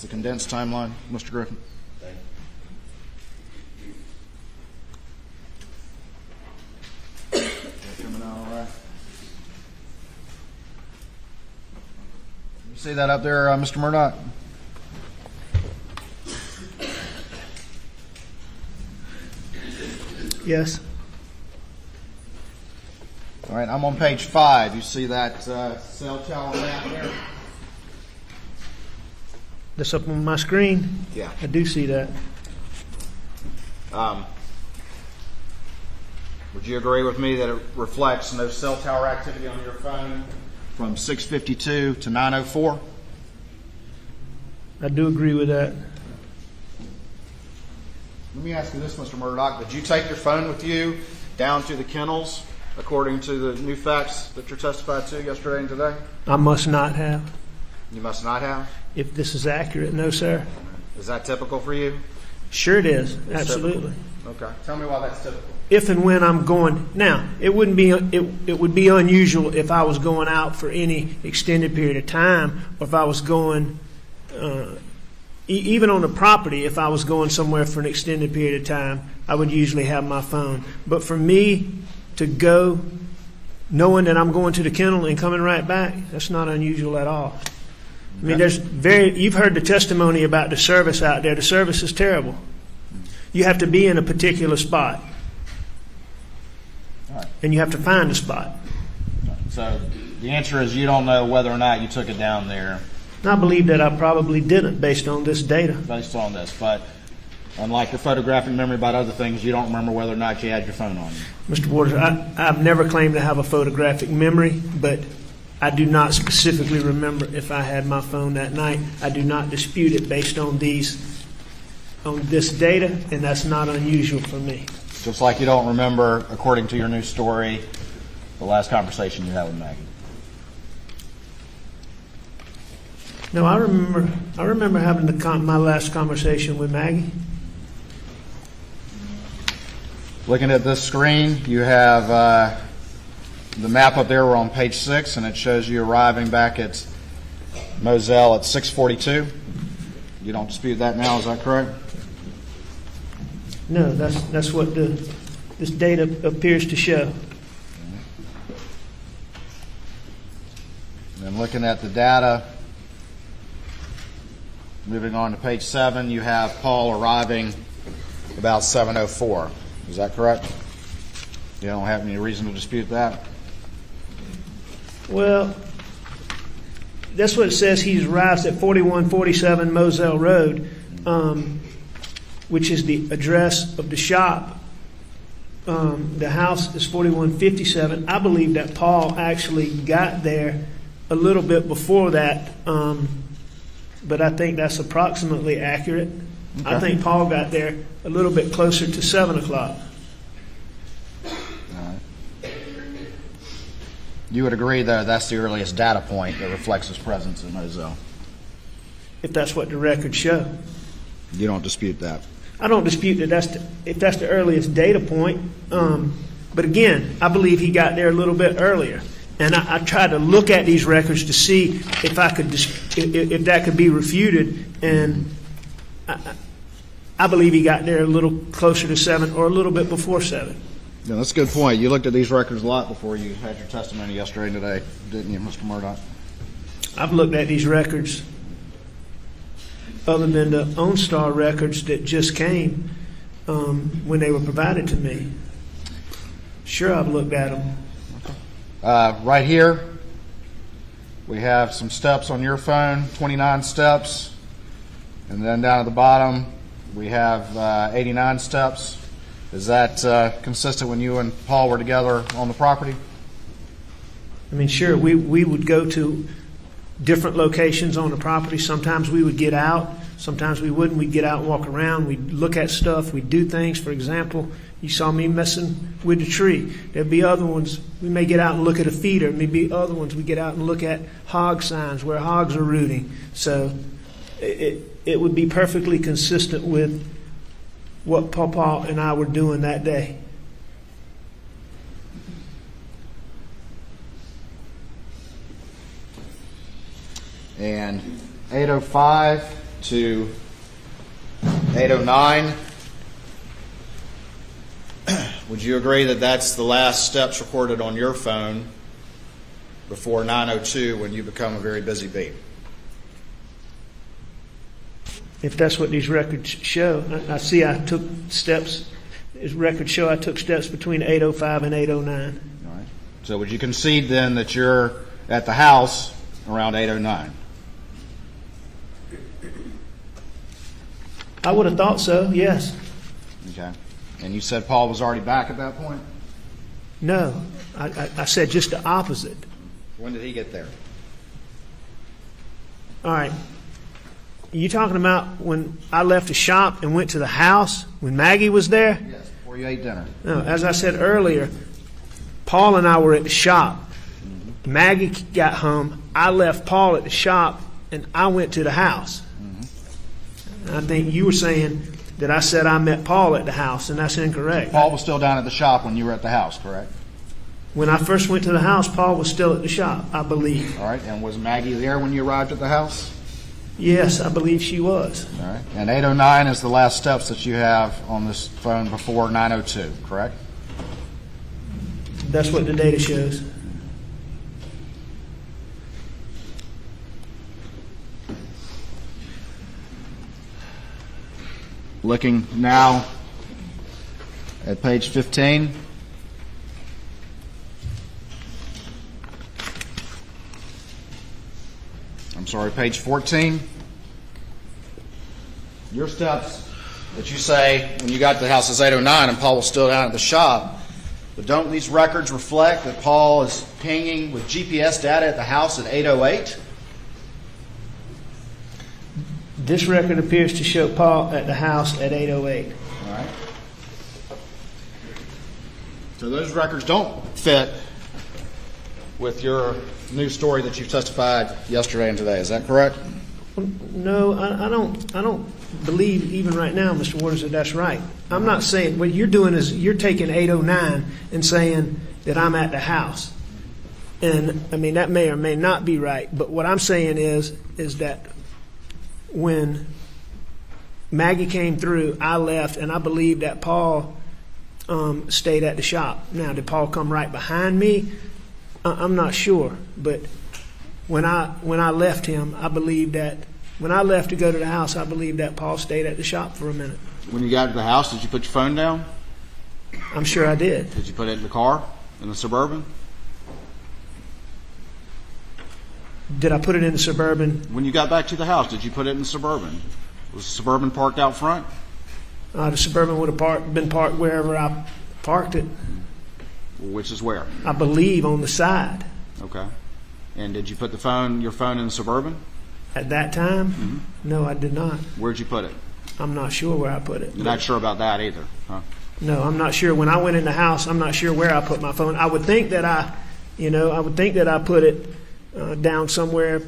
The condensed timeline, Mr. Griffin. Thank you. Coming out all right. You see that up there, Mr. Murdaugh? Yes. All right, I'm on page 5. You see that cell tower map there? That's up on my screen. Yeah. I do see that. Would you agree with me that it reflects no cell tower activity on your phone from 6:52 to 9:04? I do agree with that. Let me ask you this, Mr. Murdaugh. Did you take your phone with you down to the kennels, according to the new facts that you're testified to yesterday and today? I must not have. You must not have. If this is accurate, no, sir. Is that typical for you? Sure it is. It's Absolutely. typical. Okay. Tell me why that's typical. If and when I'm going now, it would be unusual if I was going out for any extended period of time, or if I was going even on the property. If I was going somewhere for an extended period of time, I would usually have my phone. But for me to go knowing that I'm going to the kennel and coming right back, that's not unusual at all. I mean, you've heard the testimony about the service out there. The service is terrible. You have to be in a particular spot. Right. And you have to find a spot. So the answer is you don't know whether or not you took it down there And I believe that I probably didn't based on this data. based on this. But unlike your photographic memory about other things, you don't remember whether or not you had your phone on you. Mr. Waters, I've never claimed to have a photographic memory, but I do not specifically remember if I had my phone that night. I do not dispute it based on this data, and that's not unusual for me. Just like you don't remember, according to your new story, the last conversation you had with Maggie. No, I remember having my last conversation with Maggie. Looking at this screen, you have the map up there. We're on page 6, and it shows you arriving back at Moselle at 6:42. You don't dispute that now, is that correct? No, that's what this data appears to show. And looking at the data, moving on to page 7, you have Paul arriving about 7:04. Is that correct? You don't have any reason to dispute that? Well, that's what it says. He arrives at 4147 Moselle Road, which is the address of the shop. The house is 4157. I believe that Paul actually got there a little bit before that, but I think that's approximately accurate. I think Paul got there a little bit closer to 7 o'clock. You would agree that that's the earliest data point that reflects his presence in Moselle? If that's what the records show. You don't dispute that? I don't dispute that if that's the earliest data point. But again, I believe he got there a little bit earlier. And I tried to look at these records to see if I could, if that could be refuted. And I believe he got there a little closer to 7 or a little bit before 7. Yeah, that's a good point. You looked at these records a lot before you had your testimony yesterday and today, didn't you, Mr. Murdaugh? I've looked at these records other than the OnStar records that just came when they were provided to me. Sure, I've looked at them. Right here, we have some steps on your phone, 29 steps. And then down at the bottom, we have 89 steps. Is that consistent when you and Paul were together on the property? I mean, sure, we would go to different locations on the property. Sometimes we would get out. Sometimes we wouldn't. We'd get out and walk around. We'd look at stuff. We'd do things. For example, you saw me messing with the tree. There'd be other ones. We may get out and look at a feeder. Maybe other ones we get out and look at hog signs where hogs are rooting. So it would be perfectly consistent with what Papa and I were doing that day. And 8:05 to 8:09, would you agree that that's the last steps recorded on your phone before 9:02 when you become a very busy bee? If that's what these records show. I see I took steps. These records show I took steps between 8:05 and 8:09. All right. So would you concede then that you're at the house around 8:09? I would have thought so, yes. Okay. And you said Paul was already back at that point? No, I said just the opposite. When did he get there? All right. You talking about when I left the shop and went to the house when Maggie was there? Yes, before you ate dinner. No, as I said earlier, Paul and I were at the shop. Maggie got home. I left Paul at the shop and I went to the house. I think you were saying that I said I met Paul at the house, and that's incorrect. Paul was still down at the shop when you were at the house, correct? When I first went to the house, Paul was still at the shop, I believe. All right. And was Maggie there when you arrived at the house? Yes, I believe she was. All right. And 8:09 is the last steps that you have on this phone before 9:02, correct? That's what the data shows. Looking now at page 15. I'm sorry, page 14. Your steps that you say when you got to the house is 8:09 and Paul was still down at the shop. But don't these records reflect that Paul is pinging with GPS data at the house at 8:08? This record appears to show Paul at the house at 8:08. All right. So those records don't fit with your new story that you testified yesterday and today. Is that correct? No, I don't believe even right now, Mr. Waters, that that's right. I'm not saying what you're doing is you're taking 8:09 and saying that I'm at the house. And I mean that may or may not be right, but what I'm saying is that when Maggie came through, I left, and I believe that Paul stayed at the shop. Now, did Paul come right behind me? I'm not sure, but when I left him, I believe that when I left to go to the house, I believe that Paul stayed at the shop for a minute. When you got to the house, did you put your phone down? I'm sure I did. Did you put it in the car, in the Suburban? Did I put it in the Suburban? When you got back to the house, did you put it in the Suburban? Was the Suburban parked out front? The Suburban would have been parked wherever I parked it. Which is where? I believe on the side. Okay. And did you put your phone in the Suburban? At that time, no, I did not. Where'd you put it? I'm not sure where I put it. You're not sure about that either, huh? No, I'm not sure. When I went in the house, I'm not sure where I put my phone. I would think that I put it down somewhere,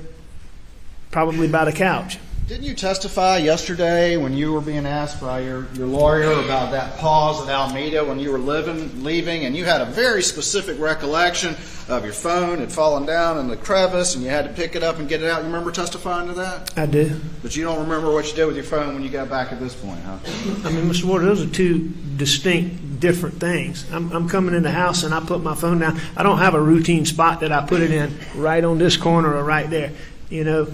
probably by the couch. Didn't you testify yesterday when you were being asked by your lawyer about that pause at Alameda when you were leaving, and you had a very specific recollection of your phone had fallen down in the crevice and you had to pick it up and get it out? You remember testifying to that? I do. But you don't remember what you did with your phone when you got back at this point, huh? I mean, Mr. Ward, those are two distinct, different things. I'm coming in the house and I put my phone down. I don't have a routine spot that I put it in right on this corner or right there. You know,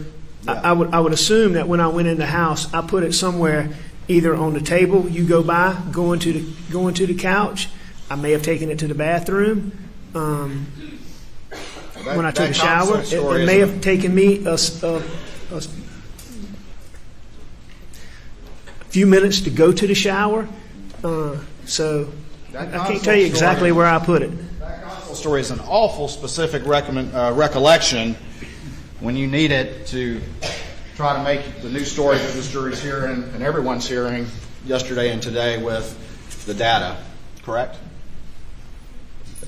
yeah. I would assume that when I went in the house, I put it somewhere either on the table you go by, going to the couch. I may have taken it to the bathroom. When I took a shower, it may have taken me a few minutes to go to the shower. So I can't tell you exactly where I put it. That console story is an awful specific recollection when you need it to try to make the new story that this jury's hearing and everyone's hearing yesterday and today with the data, correct?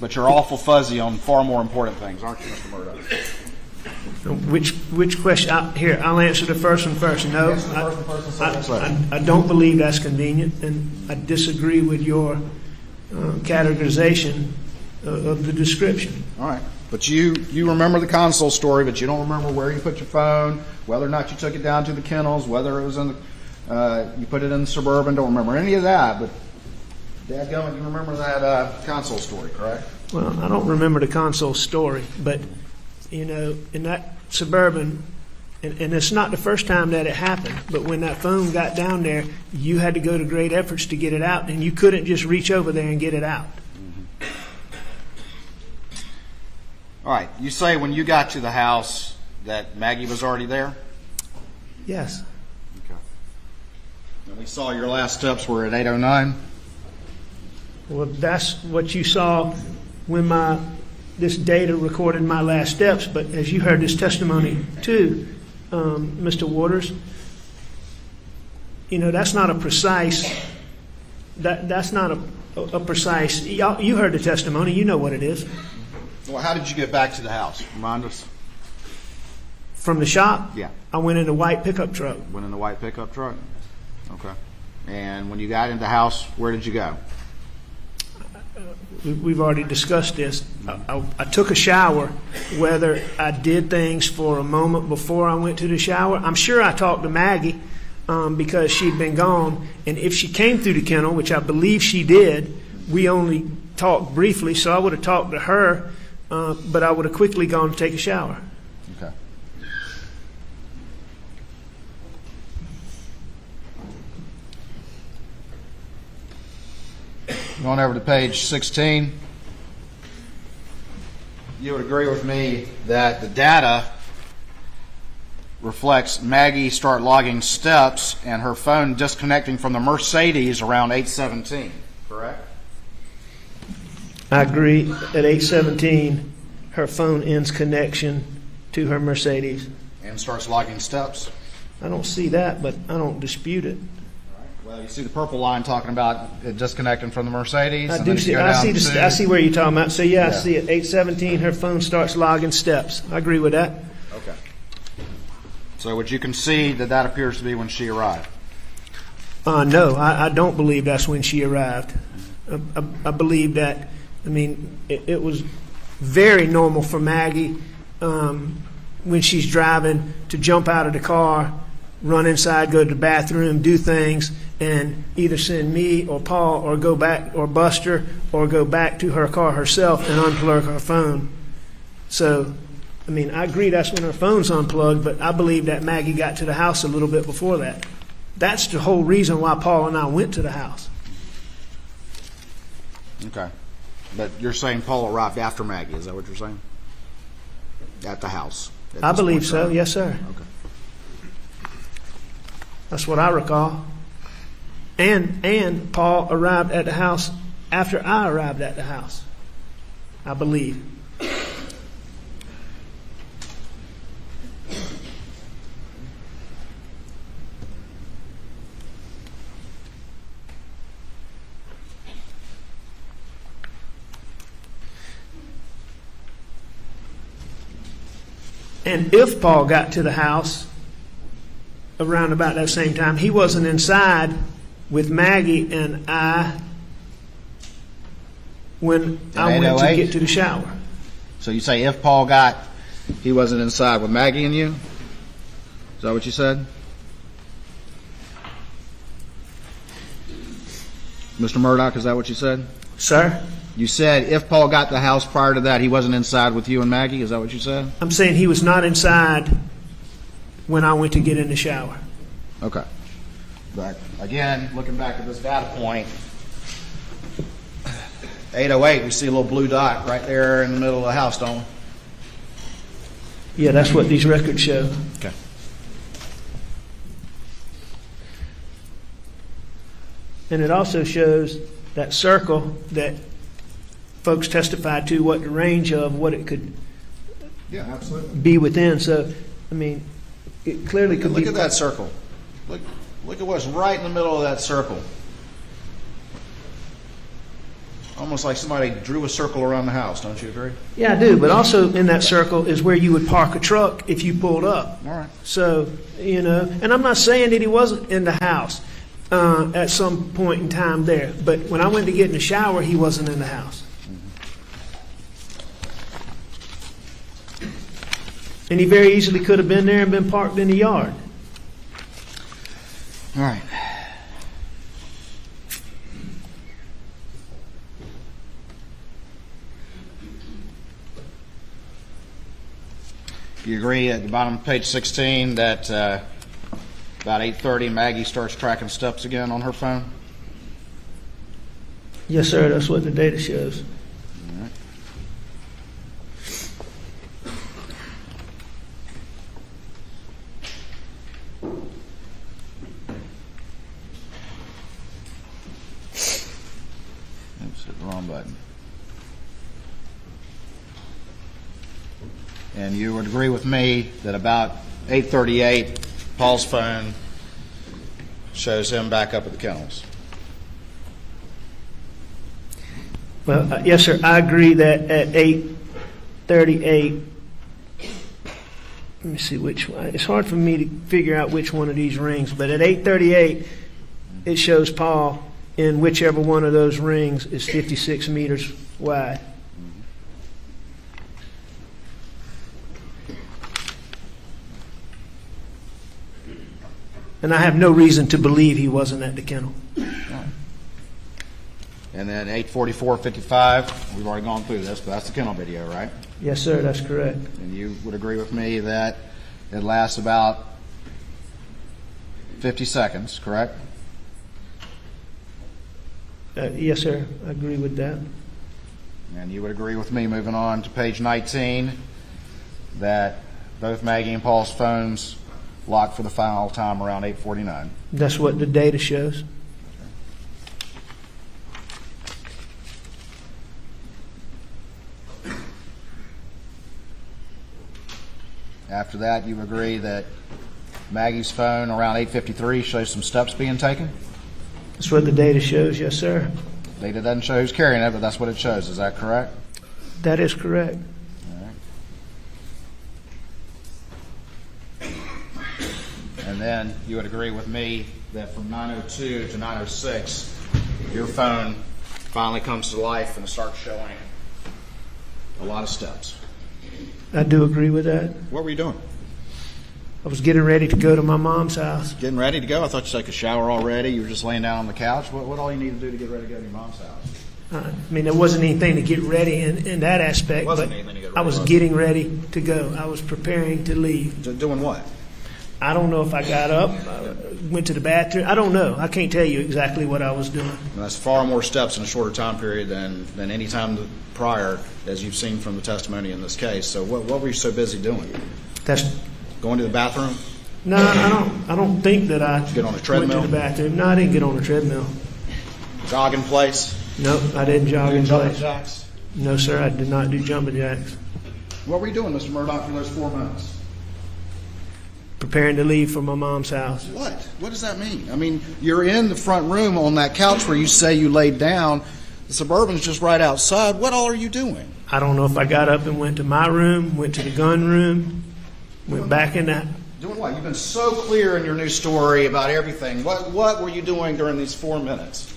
But you're awful fuzzy on far more important things, aren't you, Mr. Murdaugh? Which question? Here, I'll answer the first one first. No, I don't believe that's convenient, and I disagree with your categorization of the description. All right. But you remember the console story, but you don't remember where you put your phone, whether or not you took it down to the kennels, whether it was in the, you put it in the Suburban. Don't remember any of that, but dadgummit, you remember that console story, correct? Well, I don't remember the console story, but, you know, in that Suburban, and it's not the first time that it happened, but when that phone got down there, you had to go to great efforts to get it out, and you couldn't just reach over there and get it out. All right. You say when you got to the house that Maggie was already there? Yes. Okay. And we saw your last steps were at 8:09? Well, that's what you saw when this data recorded my last steps, but as you heard this testimony too, Mr. Waters, you know, that's not a precise, that's not a precise, you heard the testimony, you know what it is. Well, how did you get back to the house? Remind us. From the shop? Yeah. I went in a white pickup truck. Went in the white pickup truck? Okay. And when you got into the house, where did you go? We've already discussed this. I took a shower. Whether I did things for a moment before I went to the shower, I'm sure I talked to Maggie because she'd been gone. And if she came through the kennel, which I believe she did, we only talked briefly, so I would have talked to her, but I would have quickly gone to take a shower. Okay. Going over to page 16, you would agree with me that the data reflects Maggie start logging steps and her phone disconnecting from the Mercedes around 8:17, correct? I agree. At 8:17, her phone ends connection to her Mercedes. And starts logging steps? I don't see that, but I don't dispute it. Well, you see the purple line talking about it disconnecting from the Mercedes. I do see. I see where you're talking about. So yeah, I see it. 8:17, her phone starts logging steps. I agree with that. Okay. So would you concede that that appears to be when she arrived? No, I don't believe that's when she arrived. I believe that. I mean, it was very normal for Maggie when she's driving to jump out of the car, run inside, go to the bathroom, do things, and either send me or Paul or go back, or Buster, or go back to her car herself and unplug her phone. So, I mean, I agree that's when her phone's unplugged, but I believe that Maggie got to the house a little bit before that. That's the whole reason why Paul and I went to the house. Okay. But you're saying Paul arrived after Maggie, is that what you're saying? At the house? I believe so, yes, sir. Okay. That's what I recall. And Paul arrived at the house after I arrived at the house, I believe. And if Paul got to the house around about that same time, he wasn't inside with Maggie and I when I went to get to the shower. So you say if Paul got, he wasn't inside with Maggie and you? Is that what you said? Mr. Murdaugh, is that what you said? Sir? You said if Paul got the house prior to that, he wasn't inside with you and Maggie? Is that what you said? I'm saying he was not inside when I went to get in the shower. Okay. But again, looking back at this data point, 808, we see a little blue dot right there in the middle of the house, don't we? Yeah, that's what these records show. Okay. And it also shows that circle that folks testified to, what the range of what it could be within. So, I mean, it clearly could be. Look at that circle. Look at what's right in the middle of that circle. Almost like somebody drew a circle around the house, don't you agree? Yeah, I do. But also in that circle is where you would park a truck if you pulled up. All right. So, you know, and I'm not saying that he wasn't in the house at some point in time there. But when I went to get in the shower, he wasn't in the house. And he very easily could have been there and been parked in the yard. All right. You agree at the bottom of page 16 that about 8:30 Maggie starts tracking steps again on her phone? Yes, sir. That's what the data shows. All right. Oops, hit the wrong button. And you would agree with me that about 8:38, Paul's phone shows him back up at the kennels. Well, yes, sir. I agree that at 8:38, let me see which one. It's hard for me to figure out which one of these rings, but at 8:38, it shows Paul in whichever one of those rings is 56 meters wide. And I have no reason to believe he wasn't at the kennel. And then 8:44:55, we've already gone through this, but that's the kennel video, right? Yes, sir, that's correct. And you would agree with me that it lasts about 50 seconds, correct? Yes, sir, I agree with that. And you would agree with me, moving on to page 19, that both Maggie and Paul's phones locked for the final time around 8:49. That's what the data shows. After that, you agree that Maggie's phone around 8:53 shows some steps being taken? That's what the data shows, yes, sir. Data doesn't show who's carrying it, but that's what it shows. Is that correct? That is correct. All right. And then you would agree with me that from 9:02 to 9:06, your phone finally comes to life and starts showing a lot of steps. I do agree with that. What were you doing? I was getting ready to go to my mom's house. Getting ready to go? I thought you took a shower already. You were just laying down on the couch. What all you need to do to get ready to go to your mom's house? I mean, there wasn't anything to get ready in that aspect, but I was getting ready to go. I was preparing to leave. Doing what? I don't know if I got up, went to the bathroom. I don't know. I can't tell you exactly what I was doing. And that's far more steps in a shorter time period than any time prior, as you've seen from the testimony in this case. So what were you so busy doing? That's Going to the bathroom? no, I don't think that I Get on a treadmill? went to the bathroom. No, I didn't get on a treadmill. Jog in place? No, I didn't jog in Jumping place. jacks? No, sir, I did not do jumping jacks. What were you doing, Mr. Murdaugh, for those 4 minutes? Preparing to leave for my mom's house. What? What does that mean? I mean, you're in the front room on that couch where you say you laid down. The Suburban's just right outside. What all are you doing? I don't know if I got up and went to my room, went to the gun room. Went back in the... Doing what? You've been so clear in your new story about everything. What were you doing during these 4 minutes?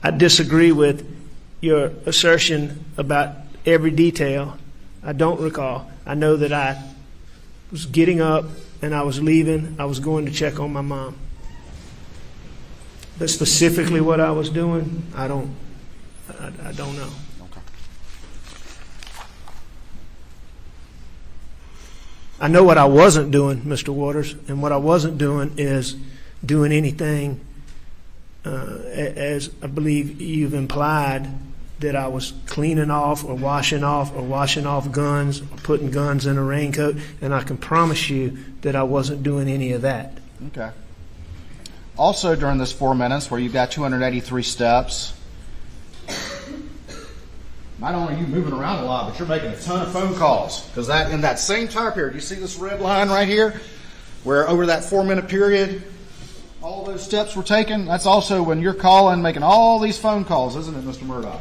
I disagree with your assertion about every detail. I don't recall. I know that I was getting up and I was leaving. I was going to check on my mom. But specifically what I was doing, I don't know. Okay. I know what I wasn't doing, Mr. Waters, and what I wasn't doing is doing anything, as I believe you've implied, that I was cleaning off or washing off guns or putting guns in a raincoat, and I can promise you that I wasn't doing any of that. Okay. Also, during this 4 minutes where you've got 283 steps, not only are you moving around a lot, but you're making a ton of phone calls. Because that in that same time period, you see this red line right here, where over that 4 minute period, all those steps were taken. That's also when you're calling, making all these phone calls, isn't it, Mr. Murdaugh?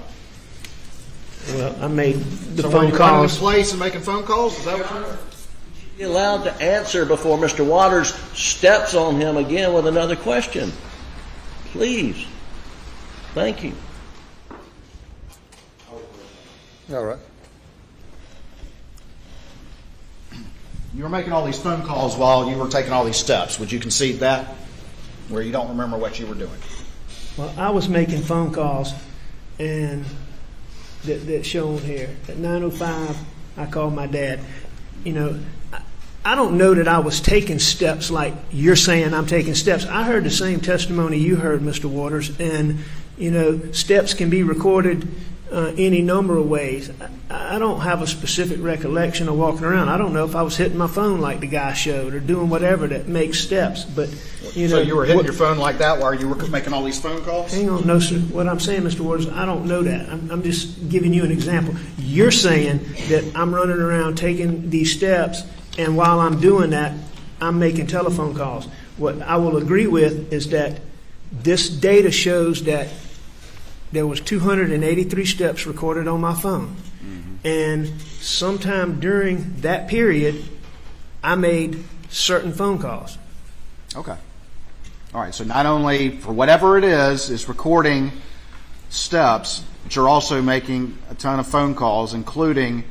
Well, I made the So phone were you running calls. the place and making phone calls? Is that what you're... Be allowed to answer before Mr. Waters steps on him again with another question. Please. Thank you. All right. You were making all these phone calls while you were taking all these steps. Would you concede that? Where you don't remember what you were doing? Well, I was making phone calls, and that's shown here. At 9:05, I called my dad. You know, I don't know that I was taking steps like you're saying I'm taking steps. I heard the same testimony you heard, Mr. Waters, and, you know, steps can be recorded any number of ways. I don't have a specific recollection of walking around. I don't know if I was hitting my phone like the guy showed or doing whatever that makes steps, but, you know. So you were hitting your phone like that while you were making all these phone calls? Hang on, no, sir. What I'm saying, Mr. Waters, I don't know that. I'm just giving you an example. You're saying that I'm running around taking these steps, and while I'm doing that, I'm making telephone calls. What I will agree with is that this data shows that there was 283 steps recorded on my phone. Mm-hmm. And sometime during that period, I made certain phone calls. Okay. All right. So not only for whatever it is recording steps, but you're also making a ton of phone calls, including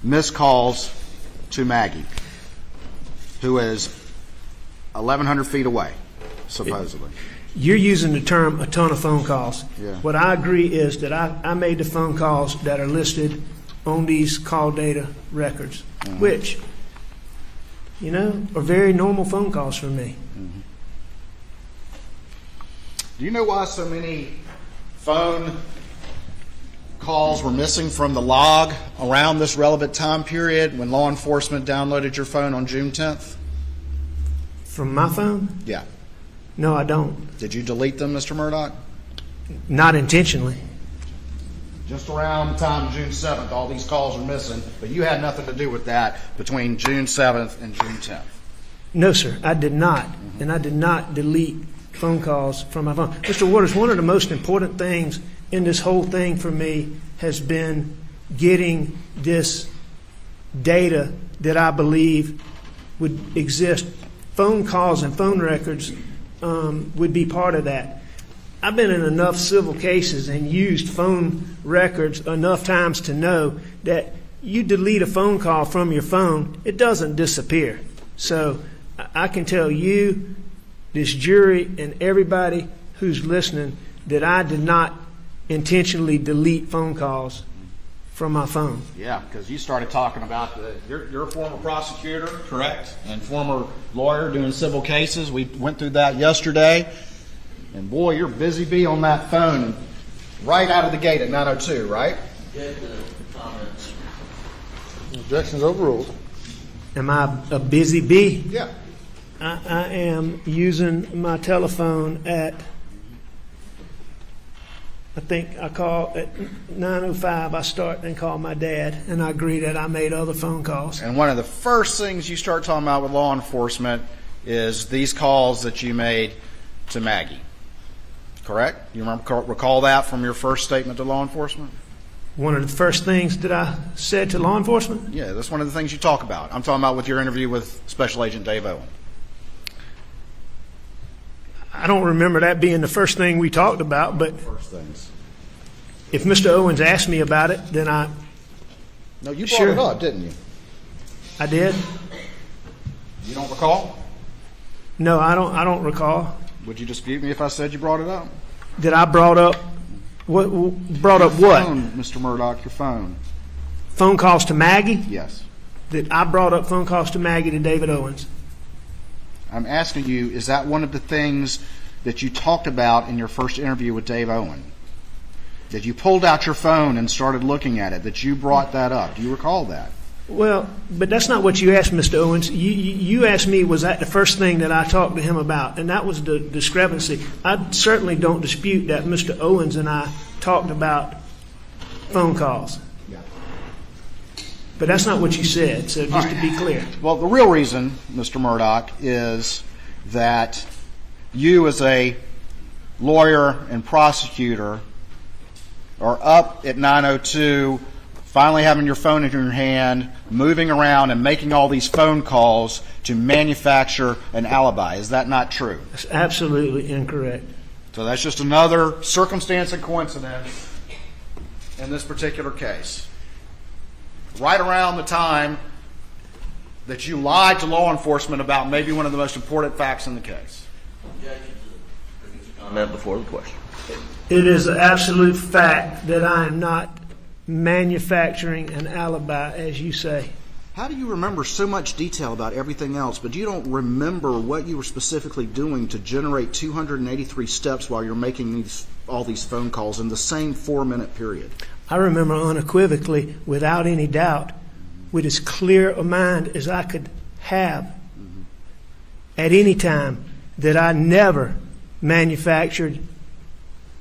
missed calls to Maggie, who is 1,100 feet away, supposedly. You're using the term a ton of phone calls. Yeah. What I agree is that I made the phone calls that are listed on these call data records, mm-hmm. which, you know, are very normal phone calls for me. Mm-hmm. Do you know why so many phone calls were missing from the log around this relevant time period when law enforcement downloaded your phone on June 10th? From my phone? Yeah. No, I don't. Did you delete them, Mr. Murdaugh? Not intentionally. Just around the time of June 7th, all these calls are missing, but you had nothing to do with that between June 7th and June 10th. No, sir, I did not. Mm-hmm. And I did not delete phone calls from my phone. Mr. Waters, one of the most important things in this whole thing for me has been getting this data that I believe would exist. Phone calls and phone records would be part of that. I've been in enough civil cases and used phone records enough times to know that you delete a phone call from your phone, it doesn't disappear. So I can tell you, this jury, and everybody who's listening that I did not intentionally delete phone calls from my phone. Yeah, because you started talking about you're a former prosecutor, correct, and former lawyer doing civil cases. We went through that yesterday, and boy, you're busy bee on that phone right out of the gate at 9:02, right? Objection's overruled. Am I a busy bee? Yeah. I am using my telephone at, I think I call at 9:05, I start and call my dad, and I agree that I made other phone calls. And one of the first things you start talking about with law enforcement is these calls that you made to Maggie. Correct? You recall that from your first statement to law enforcement? One of the first things that I said to law enforcement? Yeah, that's one of the things you talk about. I'm talking about with your interview with Special Agent Dave Owen. I don't remember that being the first thing we talked about, but First things. if Mr. Owens asked me about it, then No, you brought Sure. it up, didn't you? I did. You don't recall? No, I don't recall. Would you dispute me if I said you brought it up? That I brought up what? Brought up what? Phone, Mr. Murdaugh, your phone. Phone calls to Maggie? Yes. That I brought up phone calls to Maggie to David Owens. I'm asking you, is that one of the things that you talked about in your first interview with Dave Owen? That you pulled out your phone and started looking at it, that you brought that up. Do you recall that? Well, but that's not what you asked, Mr. Owens. You asked me, was that the first thing that I talked to him about? And that was the discrepancy. I certainly don't dispute that Mr. Owens and I talked about phone calls. Yeah. But that's not what you said, so just to be clear. Well, the real reason, Mr. Murdaugh, is that you as a lawyer and prosecutor are up at 9:02, finally having your phone in your hand, moving around and making all these phone calls to manufacture an alibi. Is that not true? That's absolutely incorrect. So that's just another circumstance and coincidence in this particular case. Right around the time that you lied to law enforcement about maybe one of the most important facts in the case. Comment before the question. It is an absolute fact that I am not manufacturing an alibi, as you say. How do you remember so much detail about everything else, but you don't remember what you were specifically doing to generate 283 steps while you're making all these phone calls in the same 4-minute period? I remember unequivocally, without any doubt, with as clear a mind as I could have at any time, that I never manufactured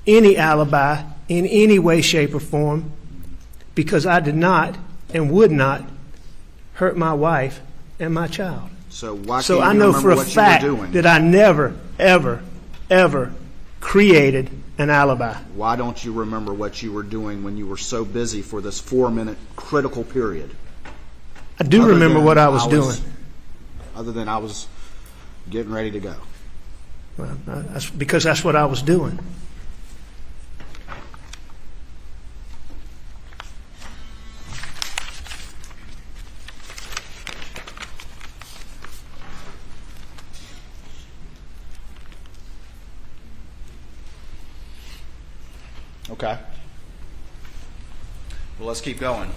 any alibi in any way, shape, or form, because I did not and would not hurt my wife and my child. So why So can't I you know remember for a what fact you were doing? that I never, ever, ever created an alibi. Why don't you remember what you were doing when you were so busy for this 4-minute critical period? I do Other remember than what I was doing. Other than I was getting ready to go. Well, because that's what I was doing. Okay. Well, let's keep going.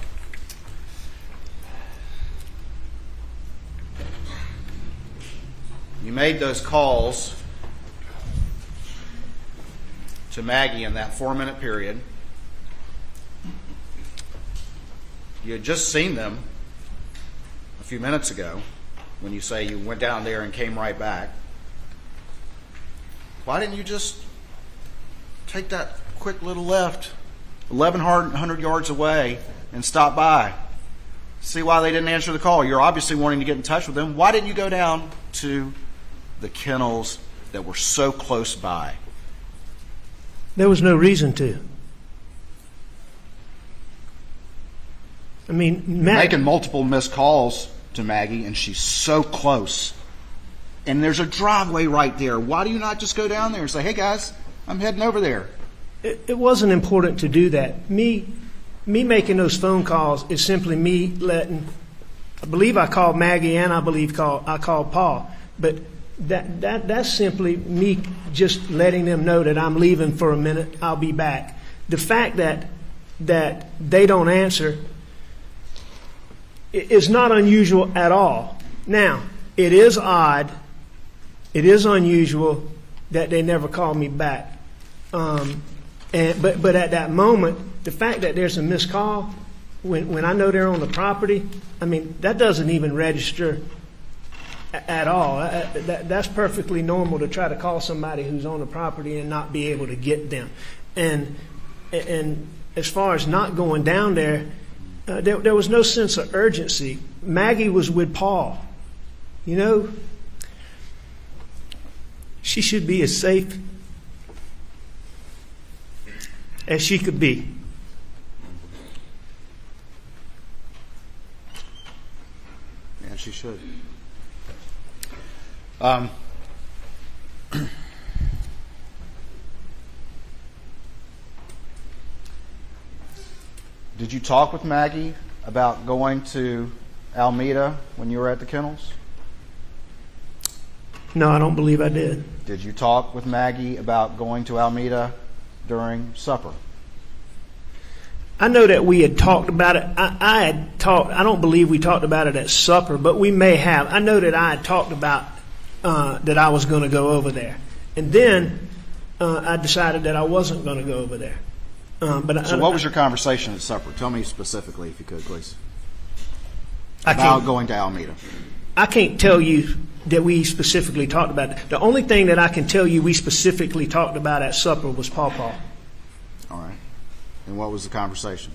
You made those calls to Maggie in that 4-minute period. You had just seen them a few minutes ago when you say you went down there and came right back. Why didn't you just take that quick little left 1,100 yards away and stop by? See why they didn't answer the call. You're obviously wanting to get in touch with them. Why didn't you go down to the kennels that were so close by? There was no reason to. I mean, Making multiple missed calls to Maggie, and she's so close. And there's a driveway right there. Why do you not just go down there and say, hey guys, I'm heading over there? it wasn't important to do that. Me making those phone calls is simply me letting. I believe I called Maggie, and I believe I called Paul, but that's simply me just letting them know that I'm leaving for a minute. I'll be back. The fact that they don't answer is not unusual at all. Now, it is odd. It is unusual that they never call me back. But at that moment, the fact that there's a missed call when I know they're on the property, I mean, that doesn't even register at all. That's perfectly normal to try to call somebody who's on the property and not be able to get them. And as far as not going down there, there was no sense of urgency. Maggie was with Paul. You know, she should be as safe as she could be. as she should. Did you talk with Maggie about going to Alameda when you were at the kennels? No, I don't believe I did. Did you talk with Maggie about going to Alameda during supper? I know that we had talked about it. I had talked. I don't believe we talked about it at supper, but we may have. I know that I had talked about that I was going to go over there, and then I decided that I wasn't going to go over there. So what was your conversation at supper? Tell me specifically, if you could, please. I About can't, going to Alameda. I can't tell you that we specifically talked about it. The only thing that I can tell you we specifically talked about at supper was Paw Paw. All right. And what was the conversation?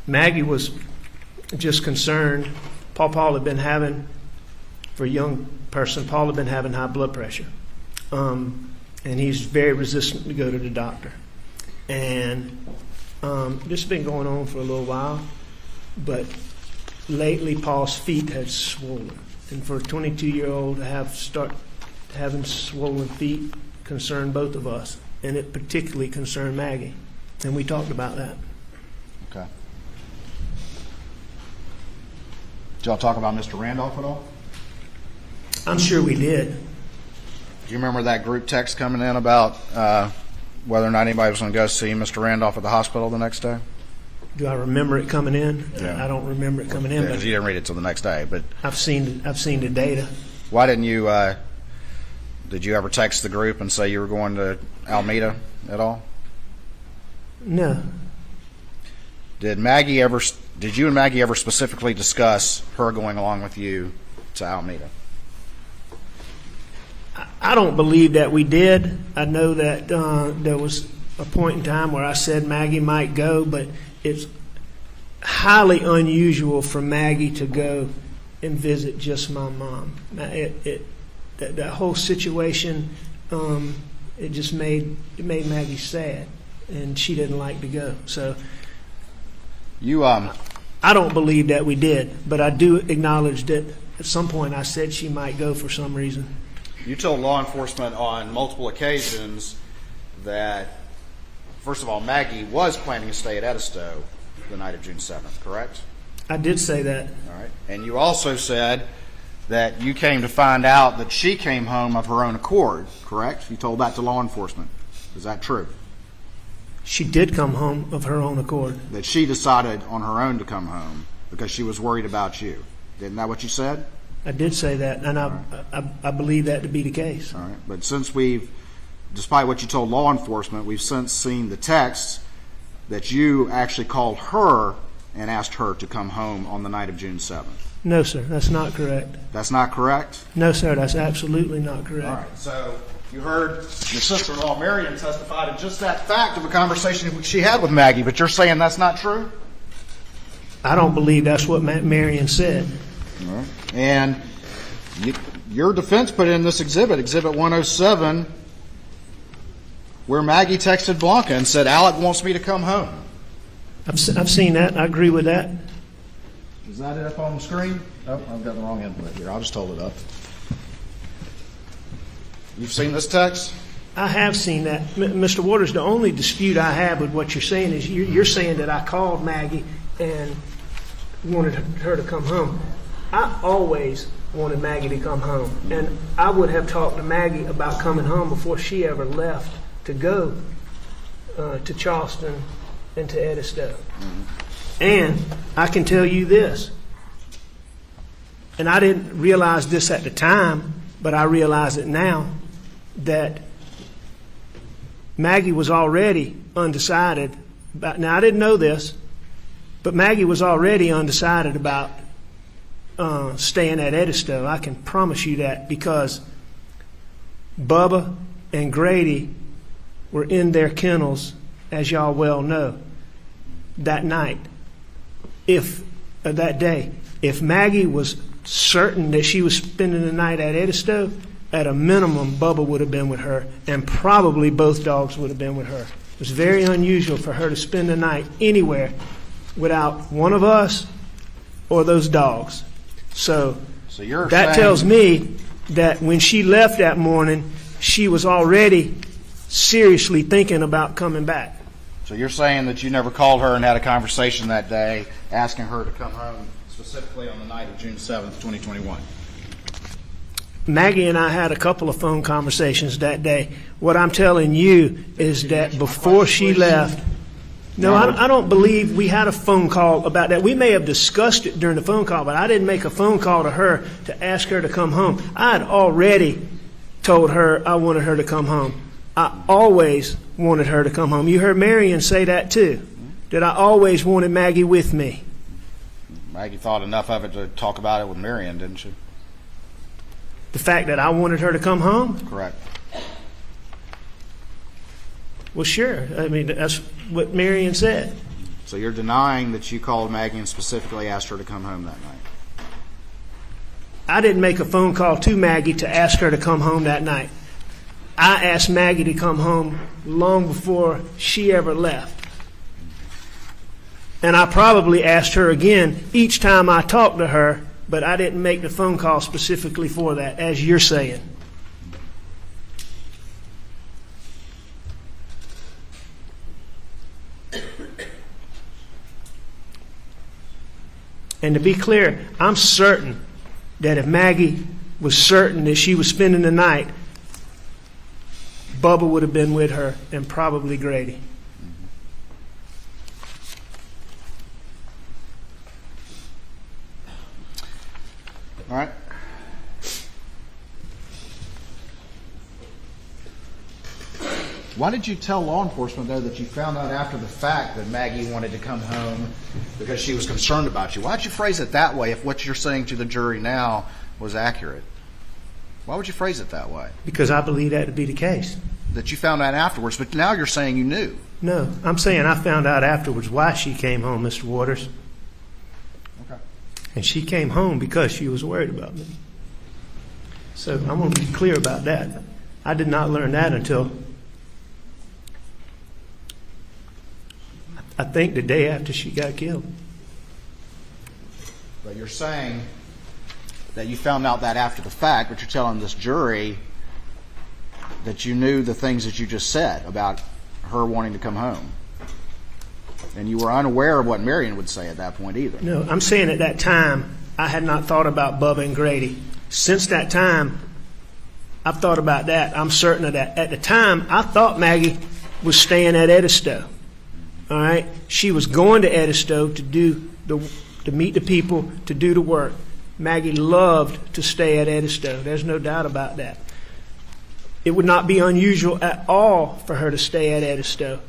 Maggie was just concerned. Paul had been having, for a young person, Paul had been having high blood pressure. And he's very resistant to go to the doctor. And this has been going on for a little while, but lately Paul's feet had swollen. And for a 22-year-old to start having swollen feet concerned both of us. And it particularly concerned Maggie. And we talked about that. Okay. Did y'all talk about Mr. Randolph at all? I'm sure we did. Do you remember that group text coming in about whether or not anybody was going to go see Mr. Randolph at the hospital the next day? Do I remember it coming in? Yeah. I don't remember it coming in, Because but you didn't read it till the next day. But I've seen the data. why didn't you? Did you ever text the group and say you were going to Alameda at all? No. Did you and Maggie ever specifically discuss her going along with you to Alameda? I don't believe that we did. I know that there was a point in time where I said Maggie might go, but it's highly unusual for Maggie to go and visit just my mom. That whole situation, it just made Maggie sad, and she didn't like to go. So I don't believe that we did, but I do acknowledge that at some point I said she might go for some reason. You told law enforcement on multiple occasions that, first of all, Maggie was planning to stay at Edisto the night of June 7th, correct? I did say that. All right. And you also said that you came to find out that she came home of her own accord, correct? You told that to law enforcement. Is that true? She did come home of her own accord. That she decided on her own to come home because she was worried about you. Isn't that what you said? I did say that, and I believe that to be the case. All right. But since despite what you told law enforcement, we've since seen the text that you actually called her and asked her to come home on the night of June 7th. No, sir, that's not correct. That's not correct? No, sir, that's absolutely not correct. All right. So you heard your sister-in-law, Marion, testify to just that fact of a conversation she had with Maggie, but you're saying that's not true? I don't believe that's what Marion said. All right. And your defense put in this exhibit, Exhibit 107, where Maggie texted Blanca and said, Alec wants me to come home. I've seen that. I agree with that. Is that it up on the screen? Oh, I've got the wrong input here. I'll just hold it up. You've seen this text? I have seen that. Mr. Waters, the only dispute I have with what you're saying is you're saying that I called Maggie and wanted her to come home. I always wanted Maggie to come home, and I would have talked to Maggie about coming home before she ever left to go to Charleston and to Edisto. And I can tell you this, and I didn't realize this at the time, but I realize it now, that Maggie was already undecided about, now I didn't know this, but Maggie was already undecided about staying at Edisto. I can promise you that, because Bubba and Grady were in their kennels, as y'all well know, that night. That day. If Maggie was certain that she was spending the night at Edisto, at a minimum, Bubba would have been with her, and probably both dogs would have been with her. It was very unusual for her to spend the night anywhere without one of us or those dogs. So you're that saying, tells me that when she left that morning, she was already seriously thinking about coming back. So you're saying that you never called her and had a conversation that day asking her to come home, specifically on the night of June 7th, 2021? Maggie and I had a couple of phone conversations that day. What I'm telling you is that before she left, no, I don't believe we had a phone call about that. We may have discussed it during the phone call, but I didn't make a phone call to her to ask her to come home. I had already told her I wanted her to come home. I always wanted her to come home. You heard Marion say that too, that I always wanted Maggie with me. Maggie thought enough of it to talk about it with Marion, didn't she? The fact that I wanted her to come home? Correct. Well, sure. I mean, that's what Marion said. So you're denying that you called Maggie and specifically asked her to come home that night? I didn't make a phone call to Maggie to ask her to come home that night. I asked Maggie to come home long before she ever left. And I probably asked her again each time I talked to her, but I didn't make the phone call specifically for that, as you're saying. And to be clear, I'm certain that if Maggie was certain that she was spending the night, Bubba would have been with her, and probably Grady. All right. Why did you tell law enforcement, though, that you found out after the fact that Maggie wanted to come home because she was concerned about you? Why did you phrase it that way if what you're saying to the jury now was accurate? Why would you phrase it that way? Because I believe that to be the case. That you found out afterwards, but now you're saying you knew. No, I'm saying I found out afterwards why she came home, Mr. Waters. Okay. And she came home because she was worried about me. So I want to be clear about that. I did not learn that until I think the day after she got killed. But you're saying that you found out that after the fact, but you're telling this jury that you knew the things that you just said about her wanting to come home. And you were unaware of what Marion would say at that point either. No, I'm saying at that time, I had not thought about Bubba and Grady. Since that time, I've thought about that. I'm certain of that. At the time, I thought Maggie was staying at Edisto. All right? She was going to Edisto to meet the people, to do the work. Maggie loved to stay at Edisto. There's no doubt about that. It would not be unusual at all for her to stay at Edisto.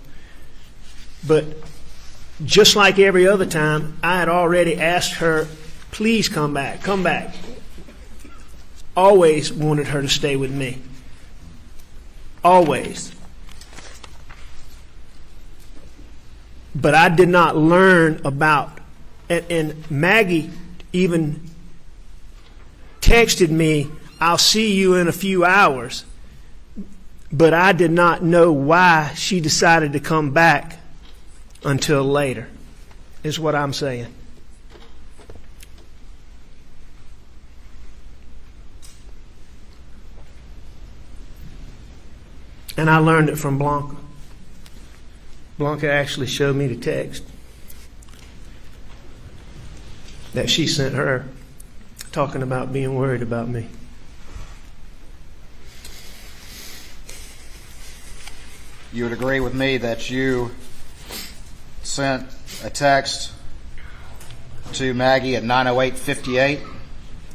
But just like every other time, I had already asked her, please come back, come back. Always wanted her to stay with me. Always. But I did not learn about, and Maggie even texted me, I'll see you in a few hours. But I did not know why she decided to come back until later, is what I'm saying. And I learned it from Blanca. Blanca actually showed me the text that she sent her talking about being worried about me. You would agree with me that you sent a text to Maggie at 9:08:58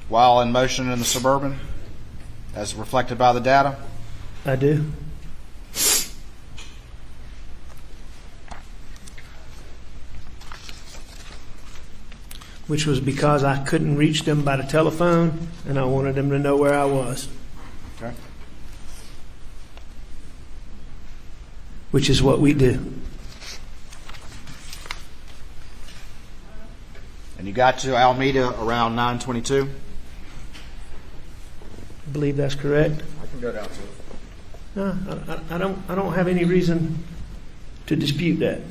while in motion in the Suburban, as reflected by the data? I do. Which was because I couldn't reach them by the telephone, and I wanted them to know where I was. Okay. Which is what we do. And you got to Alameda around 9:22? I believe that's correct. I can go down to it. No, I don't have any reason to dispute that.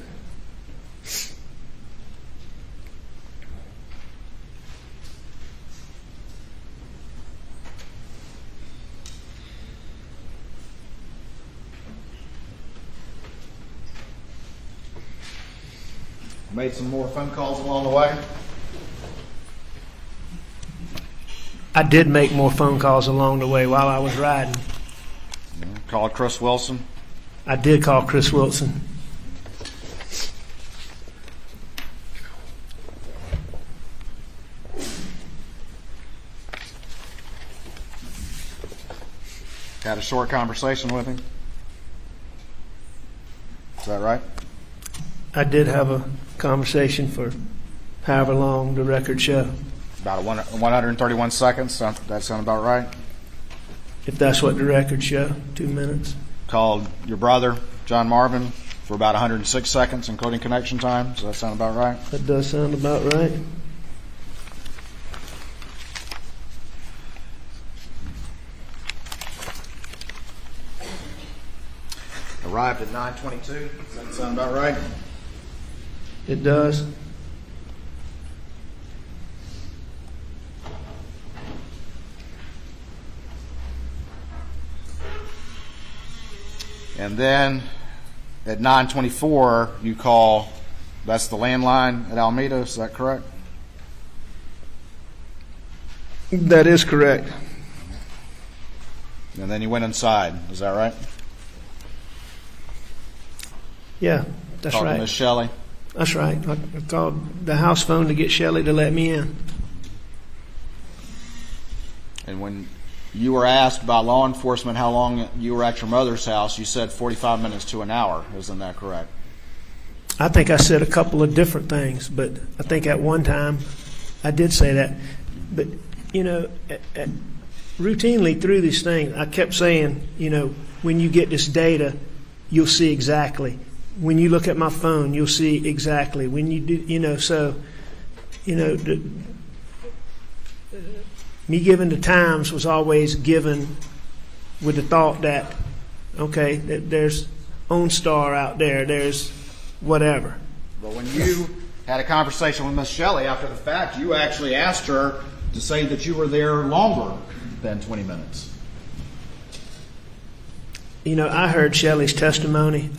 Made some more phone calls along the way. I did make more phone calls along the way while I was riding. Called Chris Wilson. I did call Chris Wilson. Had a short conversation with him. Is that right? I did have a conversation for however long the records show. About 131 seconds. That sound about right? If that's what the records show, 2 minutes. Called your brother, John Marvin, for about 106 seconds, including connection time. Does that sound about right? That does sound about right. Arrived at 9:22. Does that sound about right? It does. And then at 9:24, you call, that's the landline at Alameda, is that correct? That is correct. And then you went inside, is that right? Yeah, that's Talked to right. Miss Shelley. That's right. I called the house phone to get Shelley to let me in. And when you were asked by law enforcement how long you were at your mother's house, you said 45 minutes to an hour. Isn't that correct? I think I said a couple of different things, but I think at one time I did say that. But, you know, routinely through these things, I kept saying, you know, when you get this data, you'll see exactly. When you look at my phone, you'll see exactly. When you do, you know, so, you know, me giving the times was always given with the thought that, okay, there's OnStar out there, there's whatever. But when you had a conversation with Miss Shelley after the fact, you actually asked her to say that you were there longer than 20 minutes. You know, I heard Shelley's testimony.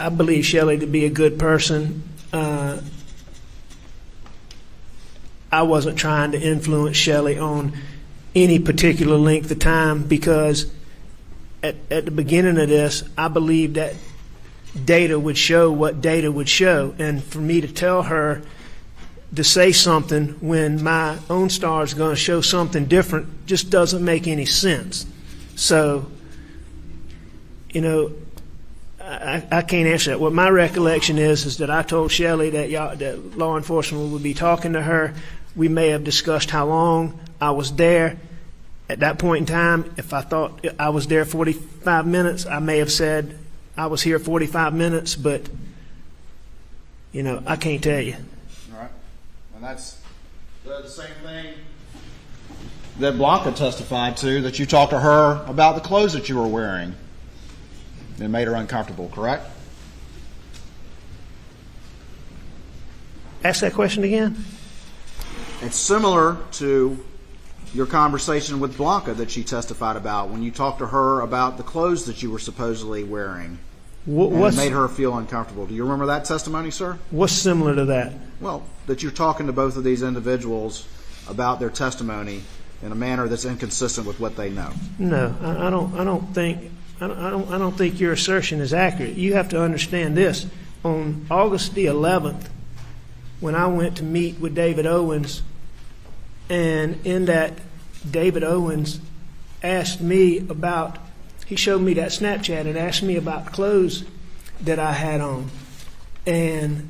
I believe Shelley to be a good person. I wasn't trying to influence Shelley on any particular length of time because at the beginning of this, I believed that data would show what data would show. And for me to tell her to say something when my OnStar is going to show something different just doesn't make any sense. So, you know, I can't answer that. What my recollection is that I told Shelley that law enforcement would be talking to her. We may have discussed how long I was there. At that point in time, if I thought I was there 45 minutes, I may have said I was here 45 minutes, but, you know, I can't tell you. All right. And that's the same thing that Blanca testified to, that you talked to her about the clothes that you were wearing. It made her uncomfortable, correct? Ask that question again. It's similar to your conversation with Blanca that she testified about when you talked to her about the clothes that you were supposedly wearing. And it made her feel uncomfortable. Do you remember that testimony, sir? What's similar to that? Well, that you're talking to both of these individuals about their testimony in a manner that's inconsistent with what they know. No, I don't think your assertion is accurate. You have to understand this. On August the 11th, when I went to meet with David Owens, and in that, David Owens asked me about, he showed me that Snapchat and asked me about the clothes that I had on. And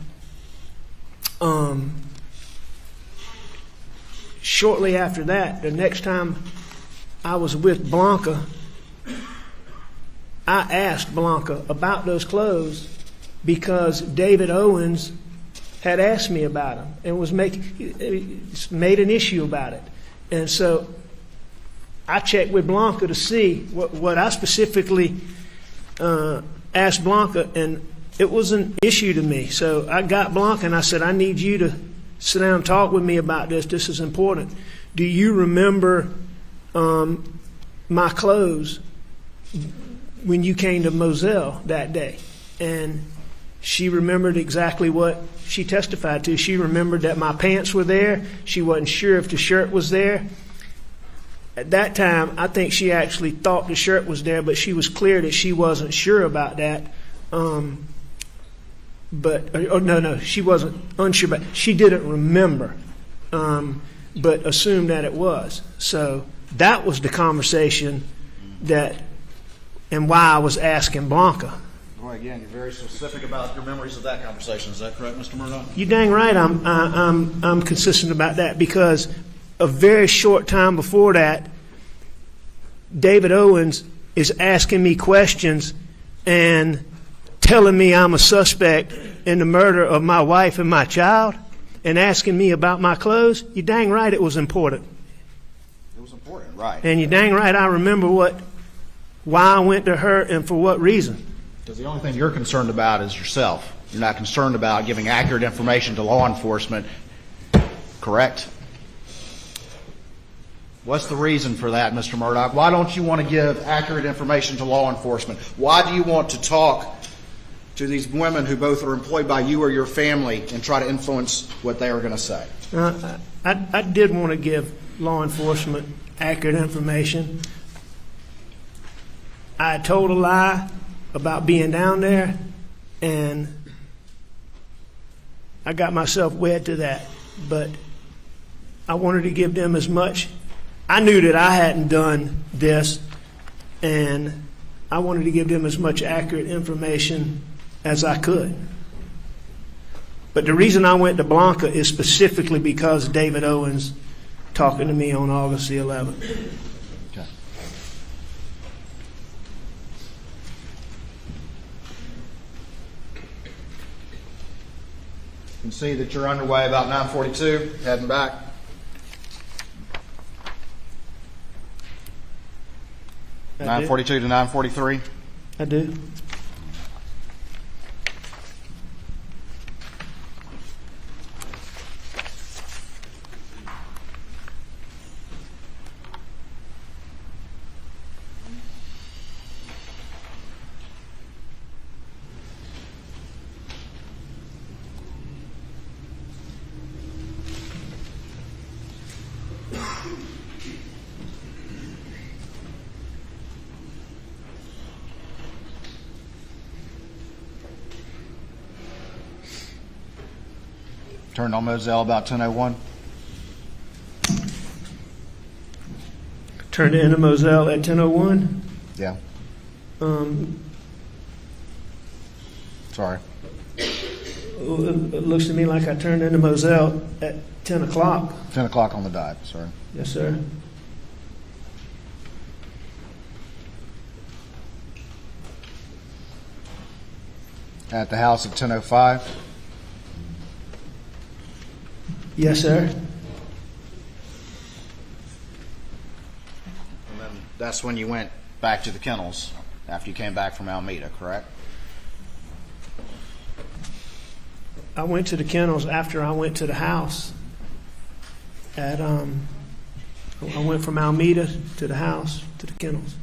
shortly after that, the next time I was with Blanca, I asked Blanca about those clothes because David Owens had asked me about them and made an issue about it. And so I checked with Blanca to see what I specifically asked Blanca, and it was an issue to me. So I got Blanca and I said, I need you to sit down and talk with me about this. This is important. Do you remember my clothes when you came to Moselle that day? And she remembered exactly what she testified to. She remembered that my pants were there. She wasn't sure if the shirt was there. At that time, I think she actually thought the shirt was there, but she was clear that she wasn't sure about that. She wasn't unsure, but she didn't remember, but assumed that it was. So that was the conversation and why I was asking Blanca. Well, again, you're very specific about your memories of that conversation. Is that correct, Mr. Murdaugh? You dang right. I'm consistent about that, because a very short time before that, David Owens is asking me questions and telling me I'm a suspect in the murder of my wife and my child, and asking me about my clothes. You dang right it was important. It was important, right. And you dang right I remember why I went to her and for what reason. Because the only thing you're concerned about is yourself. You're not concerned about giving accurate information to law enforcement, correct? What's the reason for that, Mr. Murdaugh? Why don't you want to give accurate information to law enforcement? Why do you want to talk to these women who both are employed by you or your family and try to influence what they are going to say? I did want to give law enforcement accurate information. I told a lie about being down there, and I got myself wed to that. But I wanted to give them as much. I knew that I hadn't done this, and I wanted to give them as much accurate information as I could. But the reason I went to Blanca is specifically because of David Owens talking to me on August the 11th. Okay. You can see that you're underway about 9:42, heading back. I 9:42 to 9:43. I do. Turned on Moselle about 10:01. Turned into Moselle at 10:01. Yeah. Sorry. It looks to me like I turned into Moselle at 10 o'clock. 10 o'clock on the dot. Sorry. Yes, sir. At the house at 10:05. Yes, sir. And then that's when you went back to the kennels after you came back from Alameda, correct? I went to the kennels after I went to the house. I went from Alameda to the house to the kennels.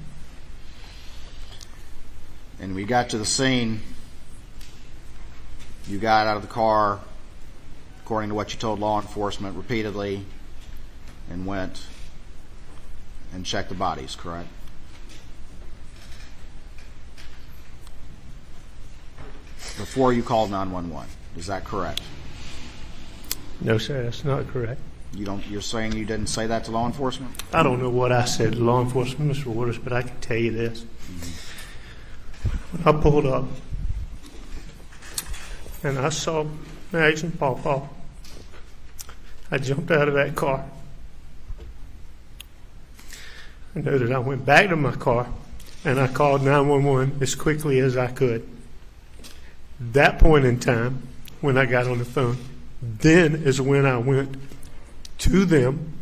And we got to the scene. You got out of the car, according to what you told law enforcement repeatedly, and went and checked the bodies, correct? Before you called 911. Is that correct? No, sir, that's not correct. You're saying you didn't say that to law enforcement? I don't know what I said to law enforcement, Mr. Waters, but I can tell you this. When I pulled up and I saw Mags and Paw, I jumped out of that car. I know that I went back to my car and I called 911 as quickly as I could. That point in time, when I got on the phone, then is when I went to them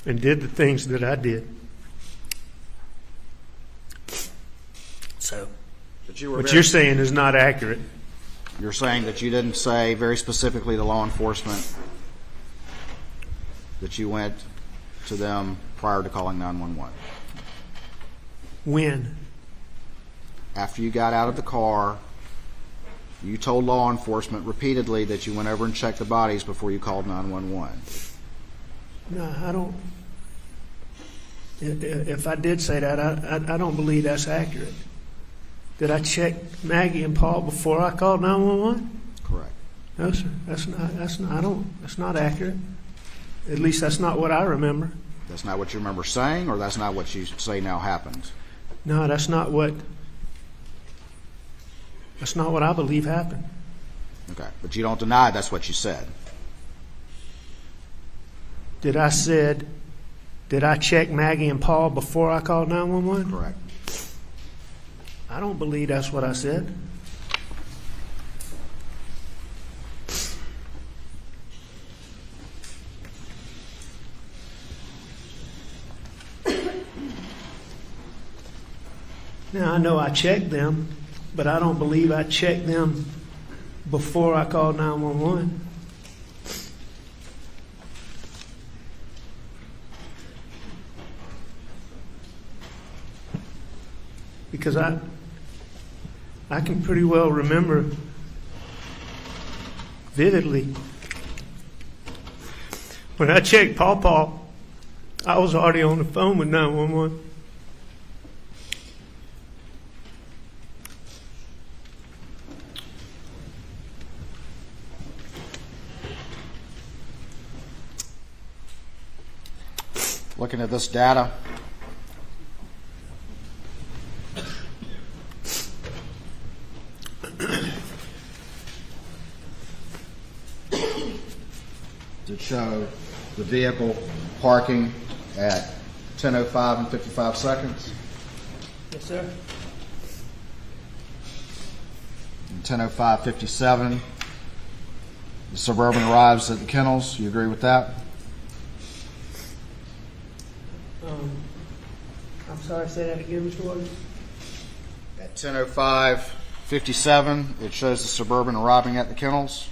and did the things that I did. So, But you were what very- you're saying is not accurate. You're saying that you didn't say very specifically to law enforcement that you went to them prior to calling 911. When? After you got out of the car, you told law enforcement repeatedly that you went over and checked the bodies before you called 911. No, I don't. If I did say that, I don't believe that's accurate. Did I check Maggie and Paul before I called 911? Correct. No, sir. That's not. That's not accurate. At least that's not what I remember. That's not what you remember saying, or that's not what you say now happened? No, that's not what I believe happened. Okay. But you don't deny that's what you said. Did I check Maggie and Paul before I called 911? Correct. I don't believe that's what I said. Now, I know I checked them, but I don't believe I checked them before I called 911. Because I can pretty well remember vividly when I checked Paw, I was already on the phone with 911. Looking at this data, to show the vehicle parking at 10:05 and 55 seconds, Yes, sir. and 10:05:57. The Suburban arrives at the kennels. You agree with that? I'm sorry, say that again, Mr. Waters. At 10:05:57, it shows the Suburban arriving at the kennels.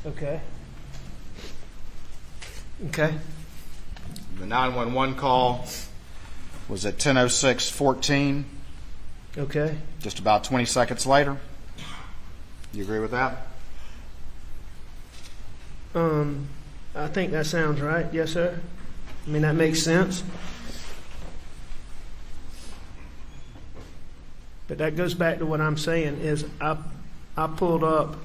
Okay. Okay. The 911 call was at 10:06:14, Okay. just about 20 seconds later. You agree with that? I think that sounds right. Yes, sir. I mean, that makes sense. But that goes back to what I'm saying is I pulled up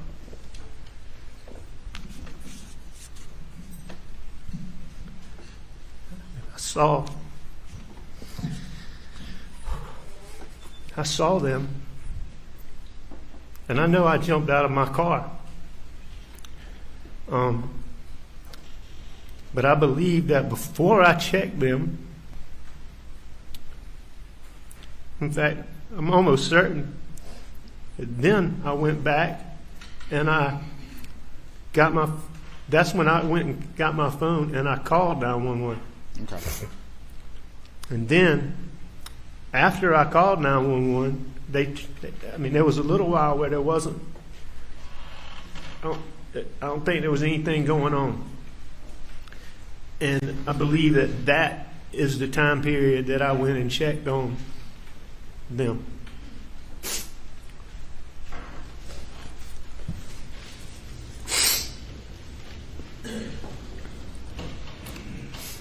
I saw them, and I know I jumped out of my car. But I believe that before I checked them, in fact, I'm almost certain that then I went back and I got that's when I went and got my phone and I called 911. Okay. And then after I called 911, there was a little while where there wasn't, I don't think there was anything going on. And I believe that is the time period that I went and checked on them.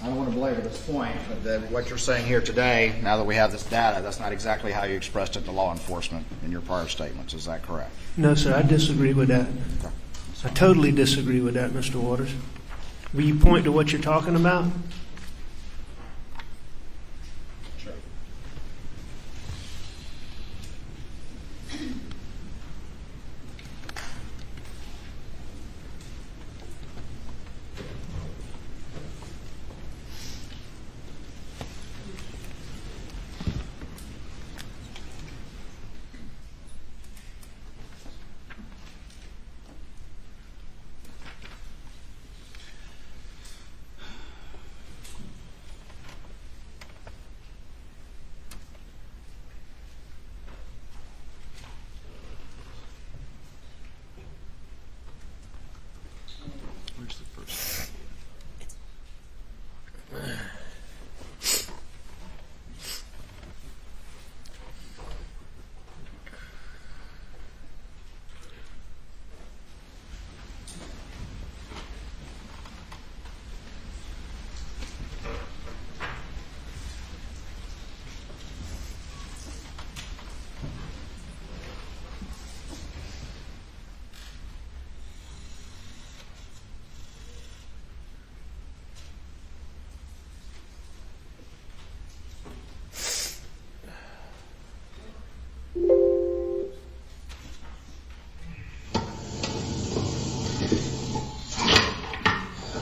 I don't want to belabor this point, but what you're saying here today, now that we have this data, that's not exactly how you expressed it to law enforcement in your prior statements. Is that correct? No, sir, I disagree with that. Okay. I totally disagree with that, Mr. Waters. Will you point to what you're talking about? Sure.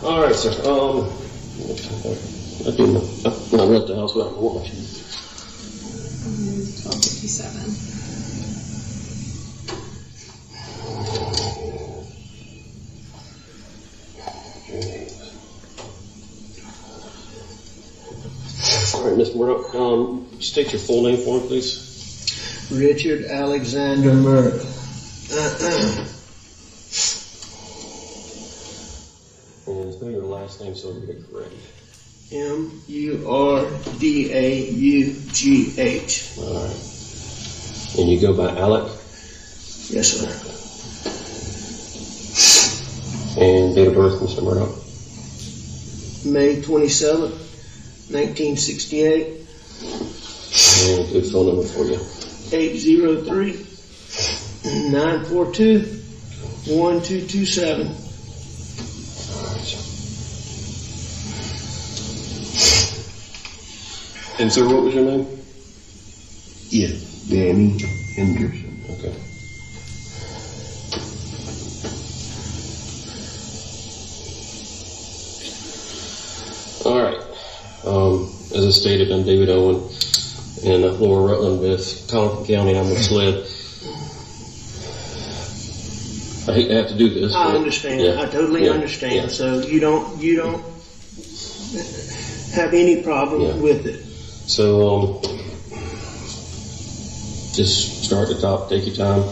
All right, sir. I do know. I rent the house, but I don't watch. 1257. All right, Mr. Murdaugh, state your full name for me, please. Richard Alexander Murdaugh. And spell your last name so we get it correct. Murdaugh. All right. And you go by Alec? Yes, sir. And date of birth, Mr. Murdaugh? May 27th, 1968. And a good phone number for you. 803-942-1227. And sir, what was your name? Yeah, Danny Henderson. Okay. All right. As I stated, I'm David Owen in Lower Rutland with Colleton County. I'm with SLID. I hate to have to do this. I understand. Yeah. I totally understand. Yeah. So you don't have any problem with it. So, just start at the top, take your time.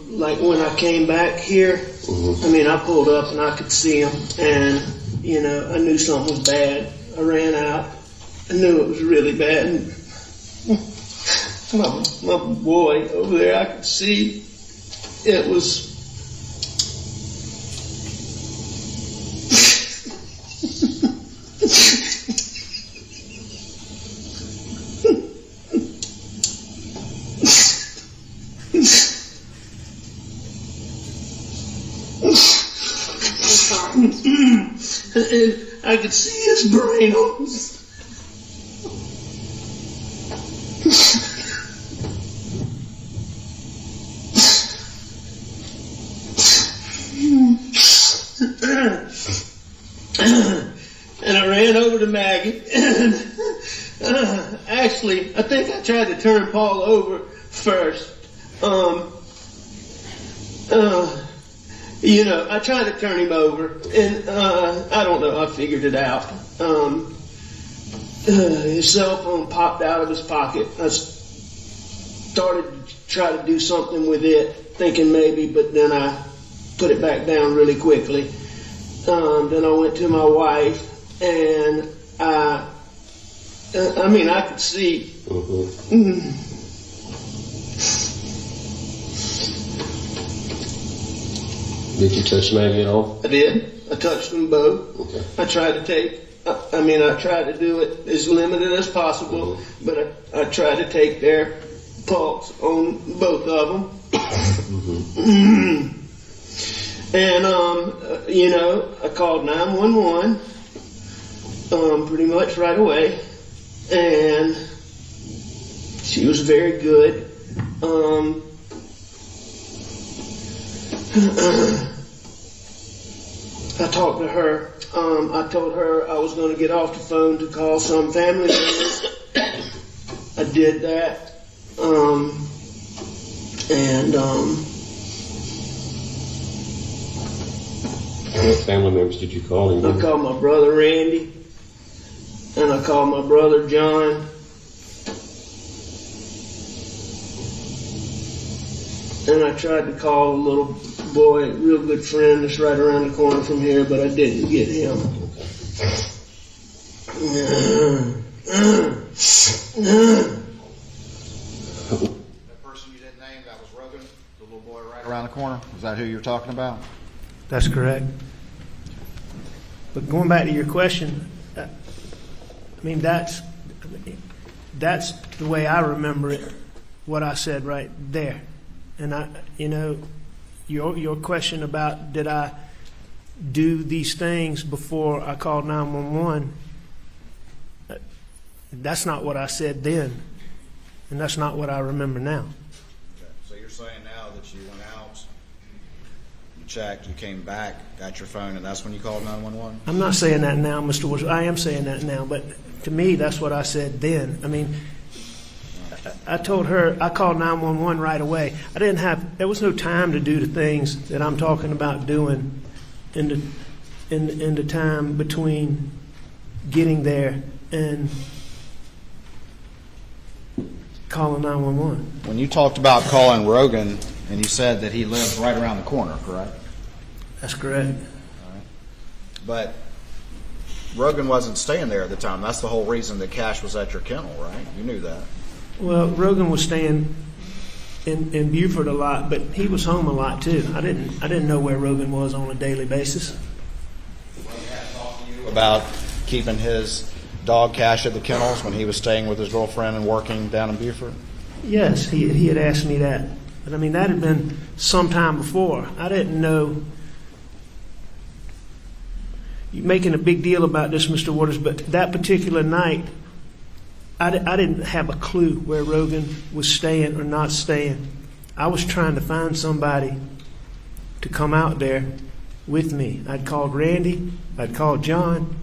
Like when I came back here, I mean, I pulled up and I could see him, and I knew something was bad. I ran out. I knew it was really bad. And my boy over there, I could see it was. And I could see his brain almost. And I ran over to Maggie, and actually, I think I tried to turn Paul over first. I tried to turn him over, and I don't know, I figured it out. His cell phone popped out of his pocket. I started to try to do something with it, thinking maybe, but then I put it back down really quickly. Then I went to my wife, and I could see. Did you touch Maggie at all? I did. I touched them both. Okay. I tried to I tried to do it as limited as possible, but I tried to take their pulse on both of them. And, I called 911 pretty much right away, and she was very good. I talked to her. I told her I was going to get off the phone to call some family members. I did that. What family members did you call? I called my brother Randy, and I called my brother John, and I tried to call a little boy, a real good friend that's right around the corner from here, but I didn't get him. That person you didn't name, that was Rogan, the little boy right around the corner. Is that who you're talking about? That's correct. But going back to your question, that's the way I remember it, what I said right there. And your question about did I do these things before I called 911, that's not what I said then, and that's not what I remember now. Okay. So you're saying now that you went out, checked, you came back, got your phone, and that's when you called 911? I'm not saying that now, Mr. Woods. I am saying that now, but to me, that's what I said then. I mean, I told her, I called 911 right away. There was no time to do the things that I'm talking about doing in the time between getting there and calling 911. When you talked about calling Rogan, and you said that he lived right around the corner, correct? That's correct. All right. But Rogan wasn't staying there at the time. That's the whole reason that Cash was at your kennel, right? You knew that. Well, Rogan was staying in Beaufort a lot, but he was home a lot too. I didn't know where Rogan was on a daily basis. About keeping his dog Cash at the kennels when he was staying with his girlfriend and working down in Beaufort? Yes, he had asked me that. But I mean, that had been some time before. I didn't know. You're making a big deal about this, Mr. Waters, but that particular night, I didn't have a clue where Rogan was staying or not staying. I was trying to find somebody to come out there with me. I'd called Randy, I'd called John,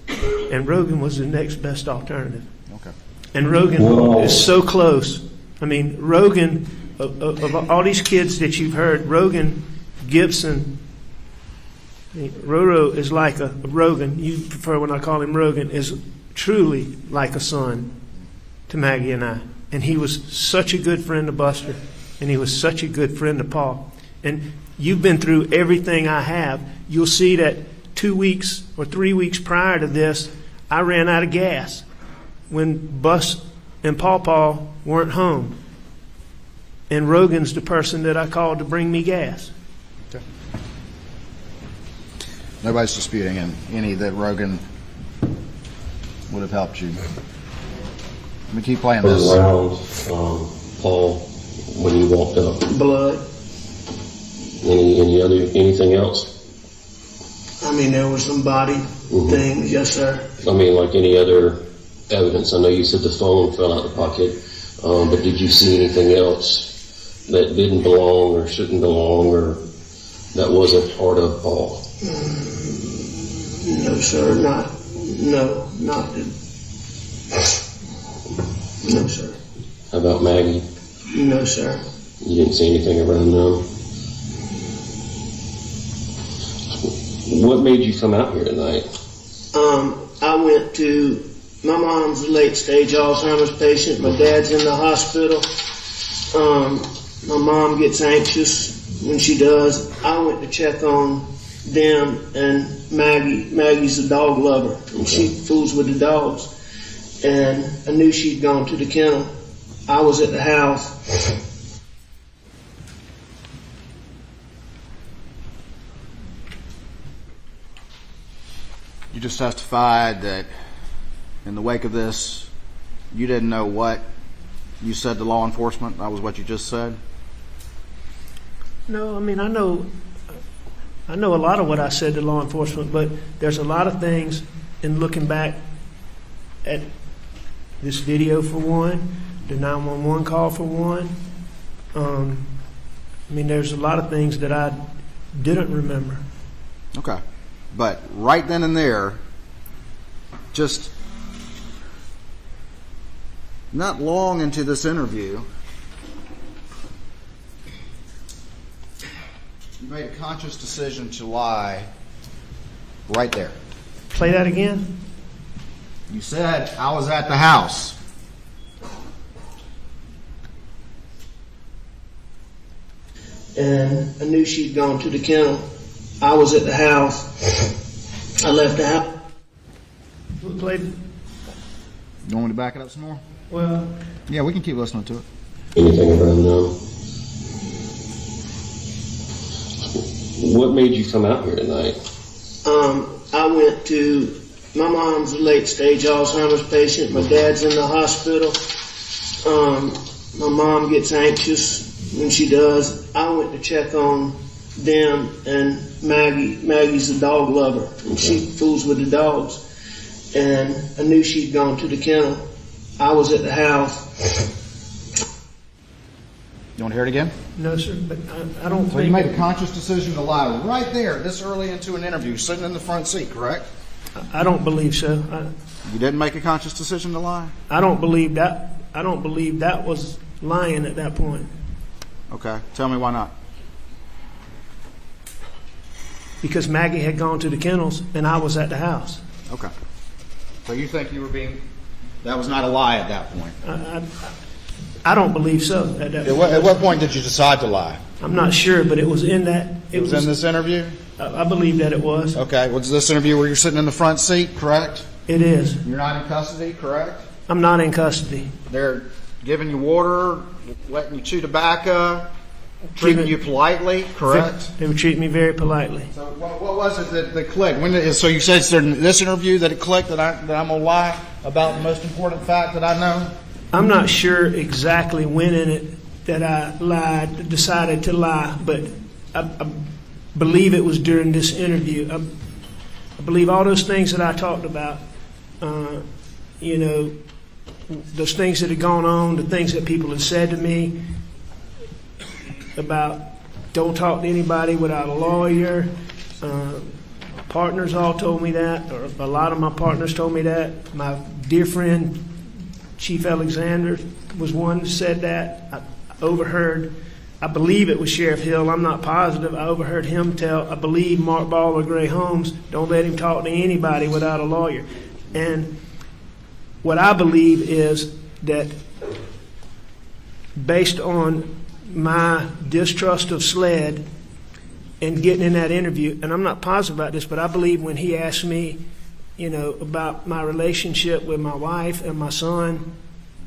and Rogan was the next best alternative. Okay. And Rogan is so close. I mean, Rogan, of all these kids that you've heard, Rogan, Gibson, I mean, Roro is like a Rogan. You prefer when I call him Rogan, is truly like a son to Maggie and I. And he was such a good friend to Buster, and he was such a good friend to Paul. And you've been through everything I have. You'll see that 2 weeks or 3 weeks prior to this, I ran out of gas when Bus and Paw weren't home. And Rogan's the person that I called to bring me gas. Okay. Nobody's disputing any that Rogan would have helped you. Let me keep playing this. Around Paul when you walked up. Blood. Anything else? I mean, there were some body things, yes, sir. I mean, like any other evidence. I know you said the phone fell out of the pocket, but did you see anything else that didn't belong or shouldn't belong or that wasn't part of Paul? No, sir, not. No, sir. How about Maggie? No, sir. You didn't see anything around them? What made you come out here tonight? I went to, my mom's a late stage Alzheimer's patient. My dad's in the hospital. My mom gets anxious when she does. I went to check on them and Maggie. Maggie's a dog lover, and she fools with the dogs. And I knew she'd gone to the kennel. I was at the house. You just testified that in the wake of this, you didn't know what you said to law enforcement. That was what you just said? No, I mean, I know a lot of what I said to law enforcement, but there's a lot of things in looking back at this video for one, the 911 call for one. I mean, there's a lot of things that I didn't remember. Okay. But right then and there, just not long into this interview, you made a conscious decision to lie right there. Play that again? You said, I was at the house. And I knew she'd gone to the kennel. I was at the house. I left the house. Played. You want me to back it up some more? Well, yeah, we can keep listening to it. Anything around them? What made you come out here tonight? I went to, my mom's a late stage Alzheimer's patient. My dad's in the hospital. My mom gets anxious when she does. I went to check on them and Maggie. Maggie's a dog lover, and she fools with the dogs. And I knew she'd gone to the kennel. I was at the house. You want to hear it again? No, sir, but I don't So you think. made a conscious decision to lie right there, this early into an interview, sitting in the front seat, correct? I don't believe so. You didn't make a conscious decision to lie? I don't believe that. I don't believe that was lying at that point. Okay, tell me why not. Because Maggie had gone to the kennels and I was at the house. Okay. So you think you were being, that was not a lie at that point? I don't believe so. At what point did you decide to lie? I'm not sure, but it was in that. It was in this interview? I believe that it was. Okay, was this interview where you're sitting in the front seat, correct? It is. You're not in custody, correct? I'm not in custody. They're giving you water, letting you chew tobacco, treating you politely, correct? They were treating me very politely. So what was it that clicked? So you said it's in this interview that it clicked that I'm going to lie about the most important fact that I know? I'm not sure exactly when in it that I lied, decided to lie, but I believe it was during this interview. I believe all those things that I talked about, those things that had gone on, the things that people had said to me about don't talk to anybody without a lawyer. Partners all told me that, or a lot of my partners told me that. My dear friend, Chief Alexander, was one that said that. I overheard, I believe it was Sheriff Hill, I'm not positive, I overheard him tell, I believe Mark Ball or Gray Holmes, don't let him talk to anybody without a lawyer. And what I believe is that based on my distrust of SLED and getting in that interview, and I'm not positive about this, but I believe when he asked me, about my relationship with my wife and my son,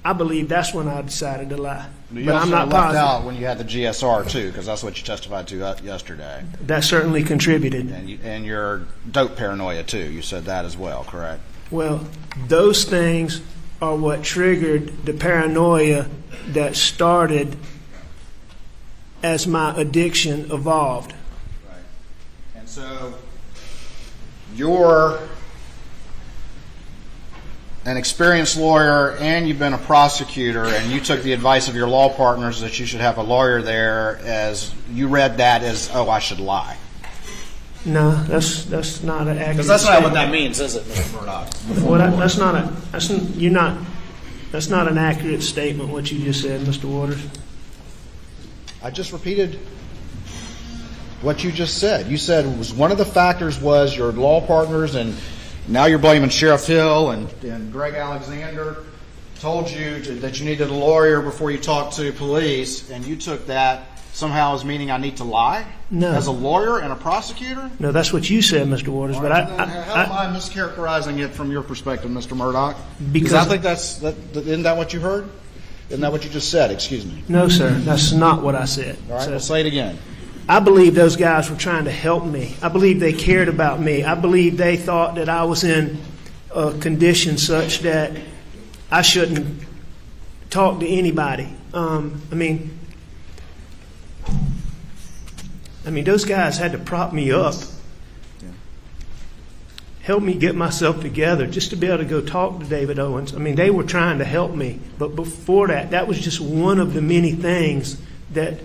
I believe that's when I decided to lie. But I'm not left out when you had the GSR too, because that's what you testified to yesterday. That certainly contributed. And your dope paranoia too. You said that as well, correct? Well, those things are what triggered the paranoia that started as my addiction evolved. Right. And so you're an experienced lawyer and you've been a prosecutor, and you took the advice of your law partners that you should have a lawyer there, as you read that as, oh, I should lie. No, that's not an accurate. Because that's not what that means, is it, Mr. Murdaugh? Well, that's not an accurate statement what you just said, Mr. Waters. I just repeated what you just said. You said it was one of the factors was your law partners, and now you're blaming Sheriff Hill and Greg Alexander told you that you needed a lawyer before you talked to police, and you took that somehow as meaning I need to lie? No. As a lawyer and a prosecutor? No, that's what you said, Mr. Waters. Right, but how am I mischaracterizing it from your perspective, Mr. Murdaugh? Because I think isn't that what you heard? Isn't that what you just said? Excuse me. No, sir, that's not what I said. All right, So, well, say it again. I believe those guys were trying to help me. I believe they cared about me. I believe they thought that I was in a condition such that I shouldn't talk to anybody. Those guys had to prop me up, help me get myself together just to be able to go talk to David Owens. They were trying to help me. But before that was just one of the many things that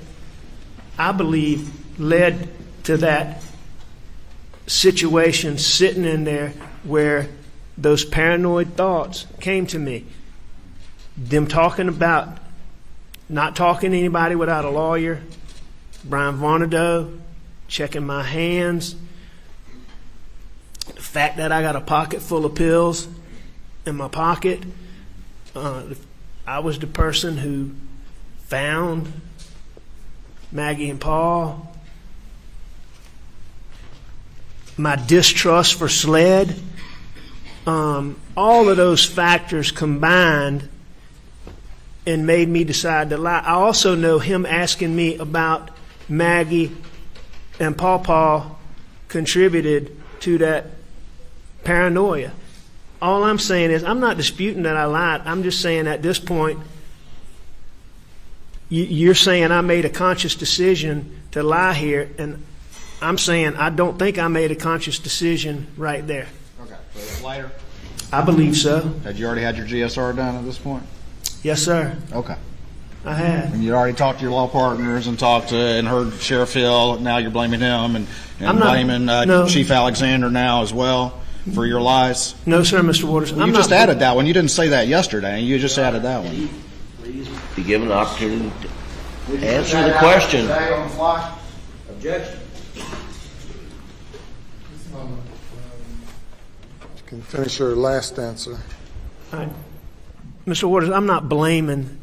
I believe led to that situation sitting in there where those paranoid thoughts came to me. Them talking about not talking to anybody without a lawyer, Brian Murdaugh, checking my hands, the fact that I got a pocket full of pills in my pocket. I was the person who found Maggie and Paul. My distrust for SLED. All of those factors combined and made me decide to lie. I also know him asking me about Maggie and Paw contributed to that paranoia. All I'm saying is, I'm not disputing that I lied. I'm just saying at this point, you're saying I made a conscious decision to lie here, and I'm saying I don't think I made a conscious decision right there. Okay, so it's later? I believe so. Had you already had your GSR done at this point? Yes, sir. Okay. I have. And you already talked to your law partners and and heard Sheriff Hill. Now you're blaming him and I'm not- blaming no. Chief Alexander now as well for your lies. No, sir, Mr. Waters. You just added that one. You didn't say that yesterday. You just added that one. Be given the opportunity to answer the question. Objection. You can finish your last answer. All right. Mr. Waters, I'm not blaming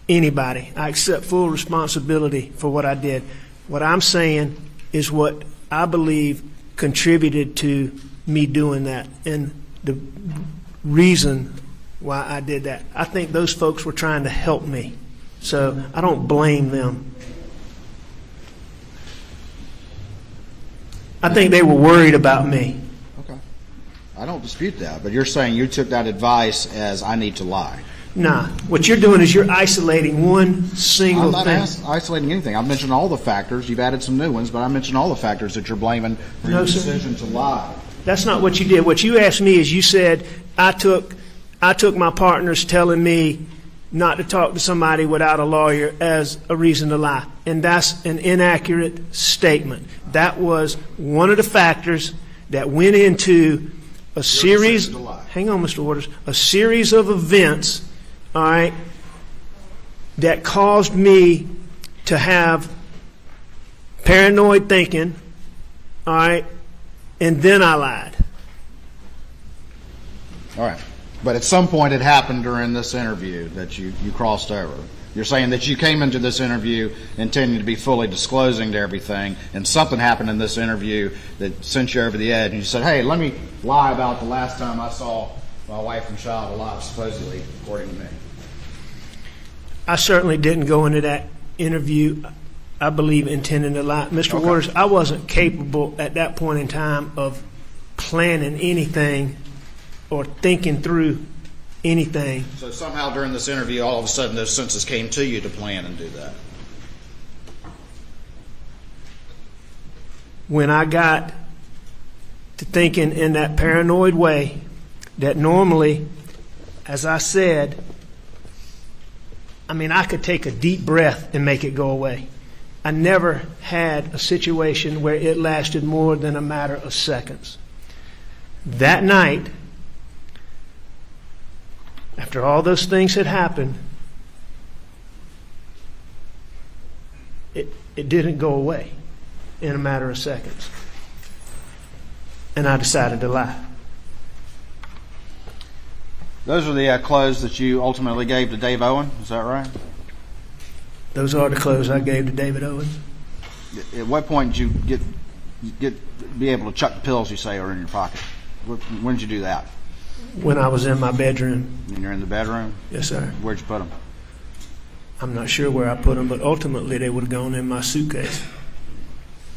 anybody. I accept full responsibility for what I did. What I'm saying is what I believe contributed to me doing that and the reason why I did that. I think those folks were trying to help me, so I don't blame them. I think they were worried about me. Okay. I don't dispute that, but you're saying you took that advice as I need to lie. Nah, what you're doing is you're isolating one single I'm not thing. isolating anything. I've mentioned all the factors. You've added some new ones, but I mentioned all the factors that you're blaming for No, your sir. decision to lie. That's not what you did. What you asked me is you said I took my partners telling me not to talk to somebody without a lawyer as a reason to lie. And that's an inaccurate statement. That was one of the factors that went into a series, decision to lie. hang on, Mr. Waters, a series of events, all right, that caused me to have paranoid thinking, all right, and then I lied. All right. But at some point it happened during this interview that you crossed over. You're saying that you came into this interview intending to be fully disclosing to everything, and something happened in this interview that sent you over the edge, and you said, hey, let me lie about the last time I saw my wife and child alive, supposedly, according to me. I certainly didn't go into that interview, I believe, intending to lie. Mr. Okay. Waters, I wasn't capable at that point in time of planning anything or thinking through anything. So somehow during this interview, all of a sudden those senses came to you to plan and do that. When I got to thinking in that paranoid way, that normally, as I said, I mean, I could take a deep breath and make it go away. I never had a situation where it lasted more than a matter of seconds. That night, after all those things had happened, it didn't go away in a matter of seconds. And I decided to lie. Those are the clothes that you ultimately gave to Dave Owen, is that right? Those are the clothes I gave to David Owens. At what point did you be able to chuck the pills you say are in your pocket? When did you do that? When I was in my bedroom. When you're in the bedroom? Yes, sir. Where'd you put them? I'm not sure where I put them, but ultimately they would have gone in my suitcase.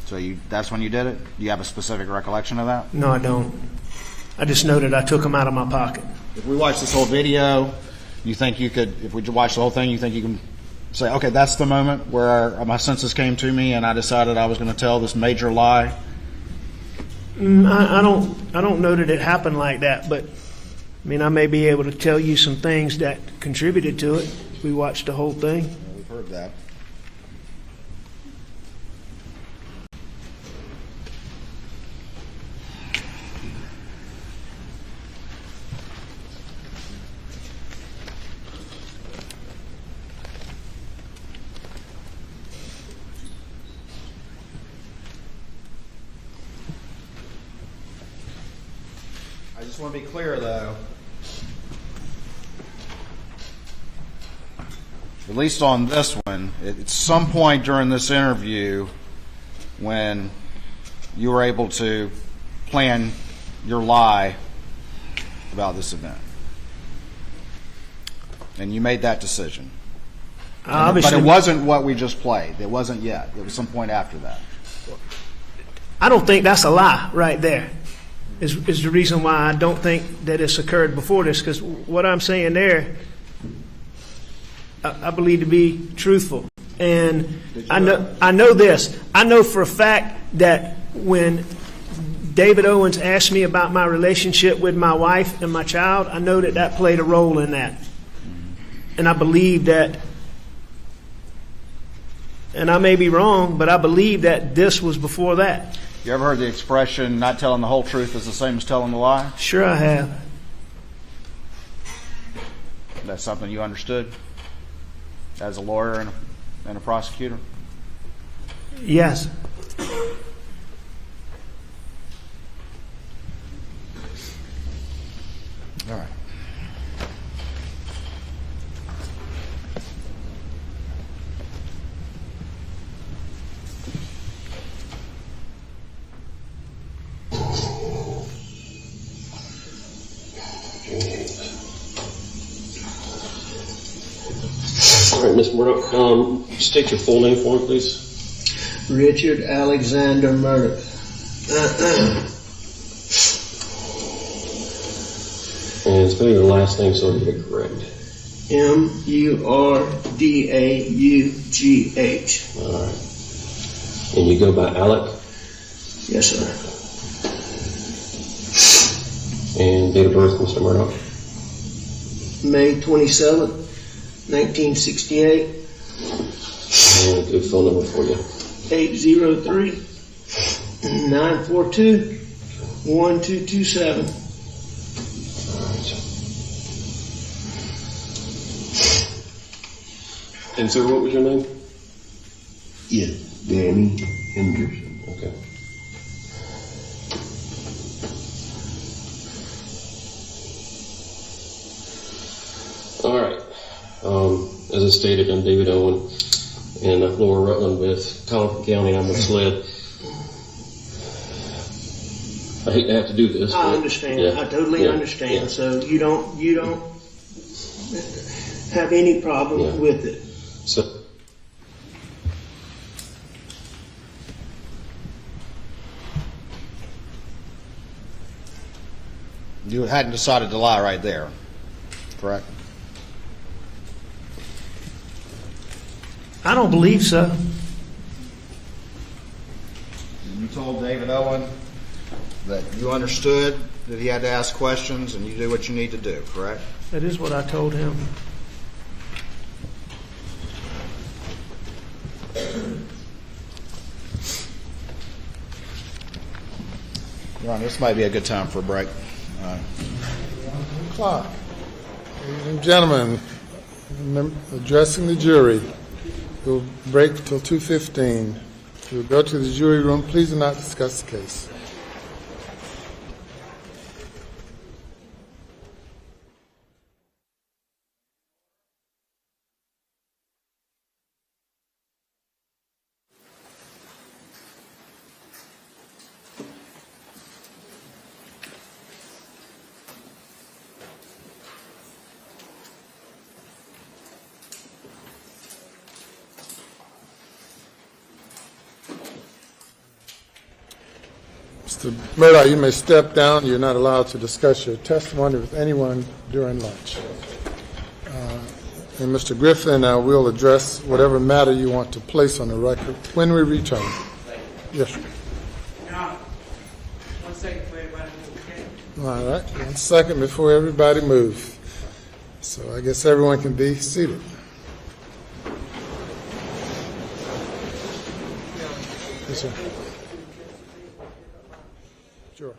So that's when you did it? Do you have a specific recollection of that? No, I don't. I just know that I took them out of my pocket. If we watch this whole video, you think you could, if we watch the whole thing, you think you can say, okay, that's the moment where my senses came to me and I decided I was going to tell this major lie? I don't know that it happened like that, but I mean, I may be able to tell you some things that contributed to it. We watched the whole thing. Yeah, we've heard that. I just want to be clear, though. At least on this one, at some point during this interview, when you were able to plan your lie about this event, and you made that decision. Obviously, but it wasn't what we just played. It wasn't yet. It was some point after that. I don't think that's a lie right there. Is the reason why I don't think that it's occurred before this, because what I'm saying there, I believe to be truthful. And I know this. I know for a fact that when David Owens asked me about my relationship with my wife and my child, I know that played a role in that. And I believe that and I may be wrong, but I believe that this was before that. You ever heard the expression, not telling the whole truth is the same as telling the lie? Sure I have. That's something you understood as a lawyer and a prosecutor? Yes. All right. All right, Mr. Murdaugh, state your full name for me, please. Richard Alexander Murdaugh. And spell your last name so I get it correct. Murdaugh. All right. And you go by Alec? Yes, sir. And date of birth, Mr. Murdaugh? May 27th, 1968, And a good phone number for you. 803-942-1227. And sir, what was your name? Yeah, Danny Henderson. Okay. All right. As I stated, I'm David Owen in Lower Rutland with Collinsville County. I'm with SLED. I hate to have to do this. I but- understand. yeah. I totally Yeah. understand. Yeah. So you don't have any problem Yeah. with it. So, You hadn't decided to lie right there, correct? I don't believe so. You told David Owen that you understood that he had to ask questions and you do what you need to do, correct? That is what I told him. Your Honor, this might be a good time for a break. Clock. Ladies and gentlemen, addressing the jury, we'll break till 2:15. We'll go to the jury room. Please do not discuss the case. Mr. Murdaugh, you may step down. You're not allowed to discuss your testimony with anyone during lunch. And Mr. Griffin, we'll address whatever matter you want to place on the record when we return. Yes, sir. One second for everybody. All right, 1 second before everybody moves. So I guess everyone can be seated. Yes, sir. Sure.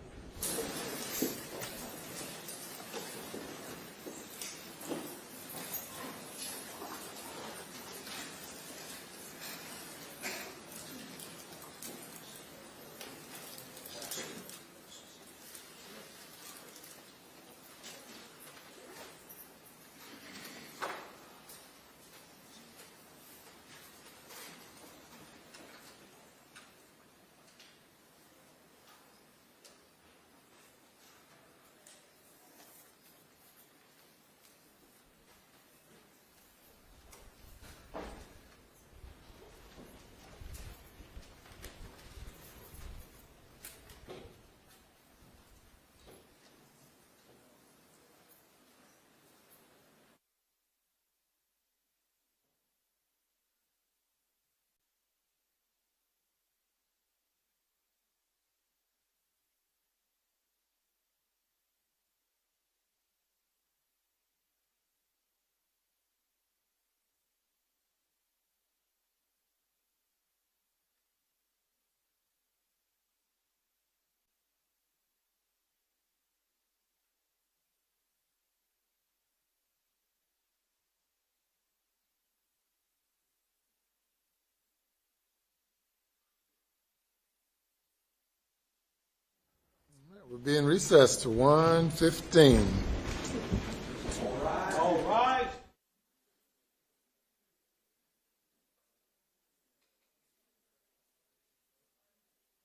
We'll be in recess to 1:15.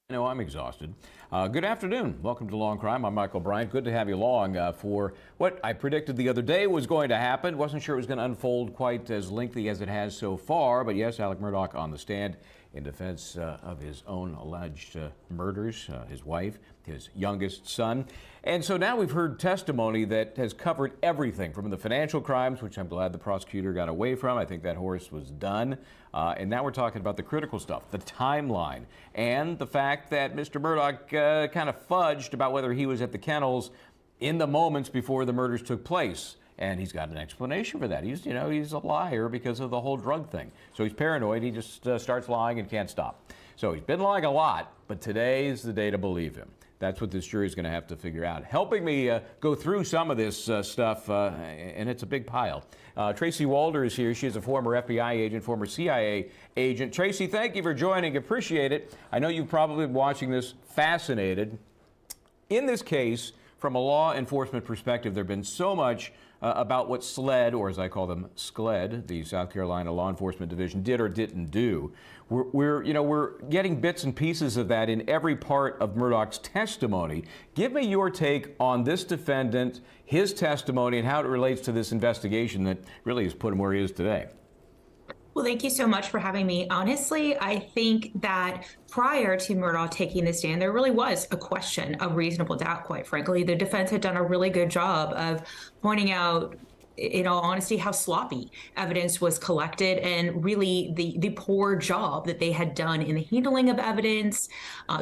I know I'm exhausted. Good afternoon. Welcome to Law and Crime. I'm Michael Bryant. Good to have you along for what I predicted the other day was going to happen. Wasn't sure it was going to unfold quite as lengthy as it has so far, but yes, Alec Murdaugh on the stand in defense of his own alleged murders, his wife, his youngest son. And so now we've heard testimony that has covered everything from the financial crimes, which I'm glad the prosecutor got away from. I think that horse was done. And now we're talking about the critical stuff, the timeline, and the fact that Mr. Murdaugh kind of fudged about whether he was at the kennels in the moments before the murders took place. And he's got an explanation for that. He's a liar because of the whole drug thing. So he's paranoid. He just starts lying and can't stop. So he's been lying a lot, but today's the day to believe him. That's what this jury is going to have to figure out. Helping me go through some of this stuff, and it's a big pile. Tracy Walder is here. She is a former FBI agent, former CIA agent. Tracy, thank you for joining. Appreciate it. I know you've probably been watching this, fascinated. In this case, from a law enforcement perspective, there have been so much about what SLED, or as I call them, SCLED, the South Carolina Law Enforcement Division, did or didn't do. We're getting bits and pieces of that in every part of Murdaugh's testimony. Give me your take on this defendant, his testimony, and how it relates to this investigation that really has put him where he is today. Well, thank you so much for having me. Honestly, I think that prior to Murdaugh taking the stand, there really was a question of reasonable doubt, quite frankly. The defense had done a really good job of pointing out, in all honesty, how sloppy evidence was collected and really the poor job that they had done in the handling of evidence,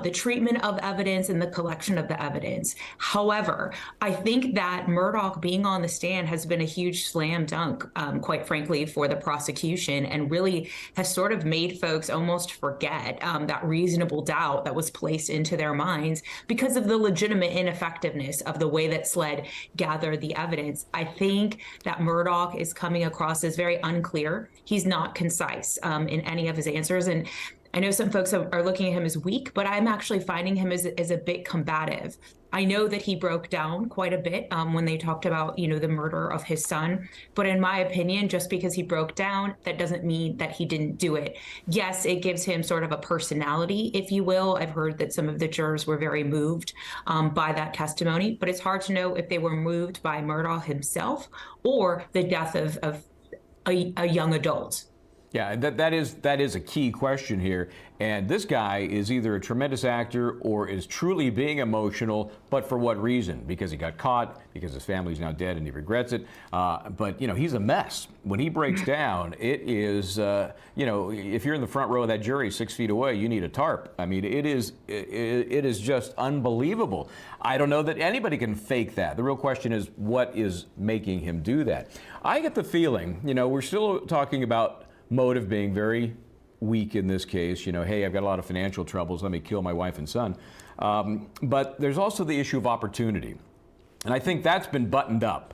the treatment of evidence, and the collection of the evidence. However, I think that Murdaugh being on the stand has been a huge slam dunk, quite frankly, for the prosecution, and really has sort of made folks almost forget that reasonable doubt that was placed into their minds because of the legitimate ineffectiveness of the way that SLED gathered the evidence. I think that Murdaugh is coming across as very unclear. He's not concise in any of his answers. And I know some folks are looking at him as weak, but I'm actually finding him as a bit combative. I know that he broke down quite a bit when they talked about, the murder of his son. But in my opinion, just because he broke down, that doesn't mean that he didn't do it. Yes, it gives him sort of a personality, if you will. I've heard that some of the jurors were very moved by that testimony, but it's hard to know if they were moved by Murdaugh himself or the death of a young adult. Yeah, that is a key question here. And this guy is either a tremendous actor or is truly being emotional, but for what reason? Because he got caught, because his family's now dead and he regrets it. But, he's a mess. When he breaks down, it is, if you're in the front row of that jury 6 feet away, you need a tarp. I mean, it is just unbelievable. I don't know that anybody can fake that. The real question is, what is making him do that? I get the feeling, we're still talking about motive being very weak in this case. Hey, I've got a lot of financial troubles. Let me kill my wife and son. But there's also the issue of opportunity. And I think that's been buttoned up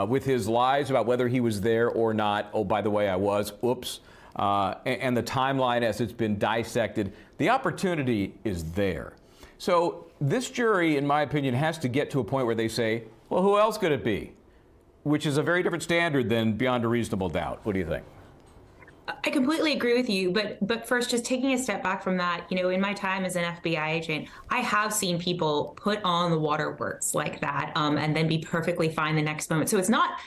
with his lies about whether he was there or not. Oh, by the way, I was. Oops. And the timeline as it's been dissected. The opportunity is there. So this jury, in my opinion, has to get to a point where they say, well, who else could it be? Which is a very different standard than beyond a reasonable doubt. What do you think? I completely agree with you, but first, just taking a step back from that, in my time as an FBI agent, I have seen people put on the waterworks like that and then be perfectly fine the next moment. So it's not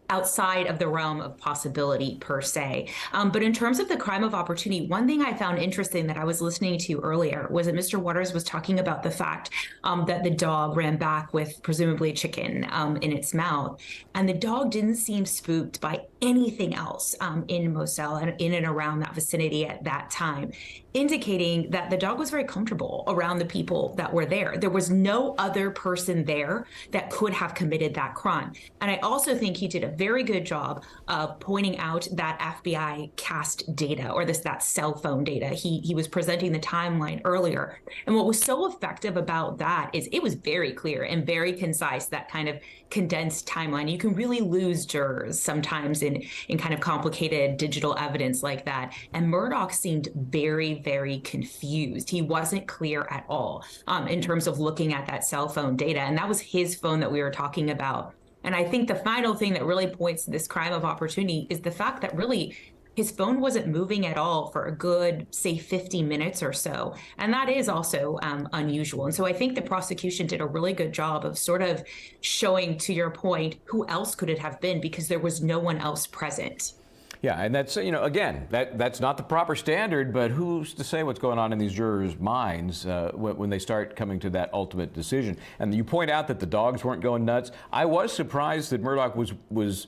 outside of the realm of possibility per se. But in terms of the crime of opportunity, one thing I found interesting that I was listening to earlier was that Mr. Waters was talking about the fact that the dog ran back with presumably chicken in its mouth. And the dog didn't seem spooked by anything else in Moselle and in and around that vicinity at that time, indicating that the dog was very comfortable around the people that were there. There was no other person there that could have committed that crime. And I also think he did a very good job of pointing out that FBI cast data or that cell phone data. He was presenting the timeline earlier. And what was so effective about that is it was very clear and very concise, that kind of condensed timeline. You can really lose jurors sometimes in in kind of complicated digital evidence like that. And Murdaugh seemed very, very confused. He wasn't clear at all in terms of looking at that cell phone data. And that was his phone that we were talking about. And I think the final thing that really points to this crime of opportunity is the fact that really his phone wasn't moving at all for a good, say, 50 minutes or so. And that is also unusual. And so I think the prosecution did a really good job of sort of showing, to your point, who else could it have been, because there was no one else present. Yeah, and that's, again, that's not the proper standard, but who's to say what's going on in these jurors' minds when they start coming to that ultimate decision? And you point out that the dogs weren't going nuts. I was surprised that Murdaugh was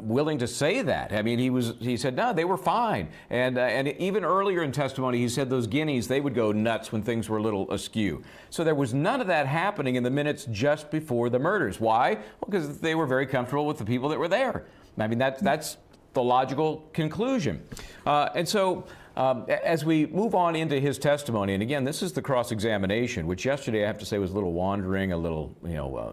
willing to say that. I mean, he said, no, they were fine. And even earlier in testimony, he said those guineas, they would go nuts when things were a little askew. So there was none of that happening in the minutes just before the murders. Why? Well, because they were very comfortable with the people that were there. I mean, that's the logical conclusion. And so as we move on into his testimony, and again, this is the cross-examination, which yesterday I have to say was a little wandering, a little,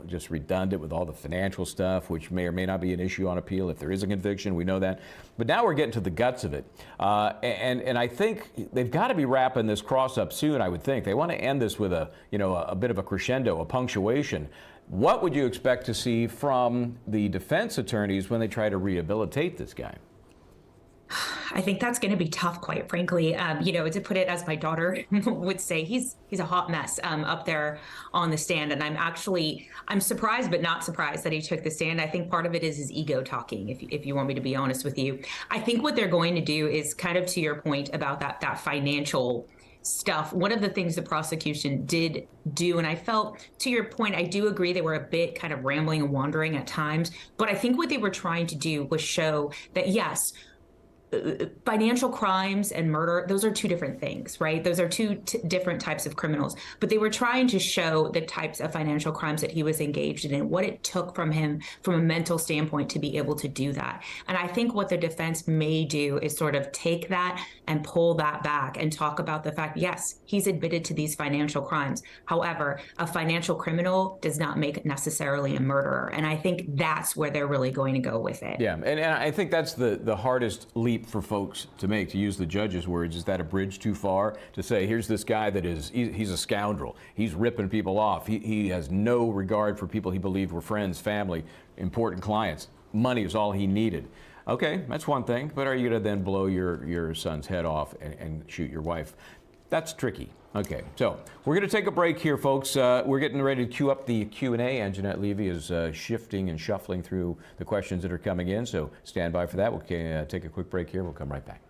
just redundant with all the financial stuff, which may or may not be an issue on appeal if there is a conviction. We know that. But now we're getting to the guts of it. And I think they've got to be wrapping this cross up soon, I would think. They want to end this with a bit of a crescendo, a punctuation. What would you expect to see from the defense attorneys when they try to rehabilitate this guy? I think that's going to be tough, quite frankly. To put it as my daughter would say, he's a hot mess up there on the stand. And I'm surprised, but not surprised that he took the stand. I think part of it is his ego talking, if you want me to be honest with you. I think what they're going to do is kind of to your point about that financial stuff. One of the things the prosecution did do, and I felt, to your point, I do agree they were a bit kind of rambling and wandering at times, but I think what they were trying to do was show that, yes, financial crimes and murder, those are two different things, right? Those are two different types of criminals. But they were trying to show the types of financial crimes that he was engaged in and what it took from him from a mental standpoint to be able to do that. And I think what the defense may do is sort of take that and pull that back and talk about the fact, yes, he's admitted to these financial crimes. However, a financial criminal does not make necessarily a murderer. And I think that's where they're really going to go with it. Yeah, and I think that's the hardest leap for folks to make, to use the judge's words. Is that a bridge too far to say, here's this guy that he's a scoundrel. He's ripping people off. He has no regard for people he believed were friends, family, important clients. Money is all he needed. Okay, that's one thing, but are you going to then blow your son's head off and shoot your wife? That's tricky. Okay, so we're going to take a break here, folks. We're getting ready to queue up the Q&A. And Jeanette Levy is shifting and shuffling through the questions that are coming in, so stand by for that. We'll take a quick break here. We'll come right back.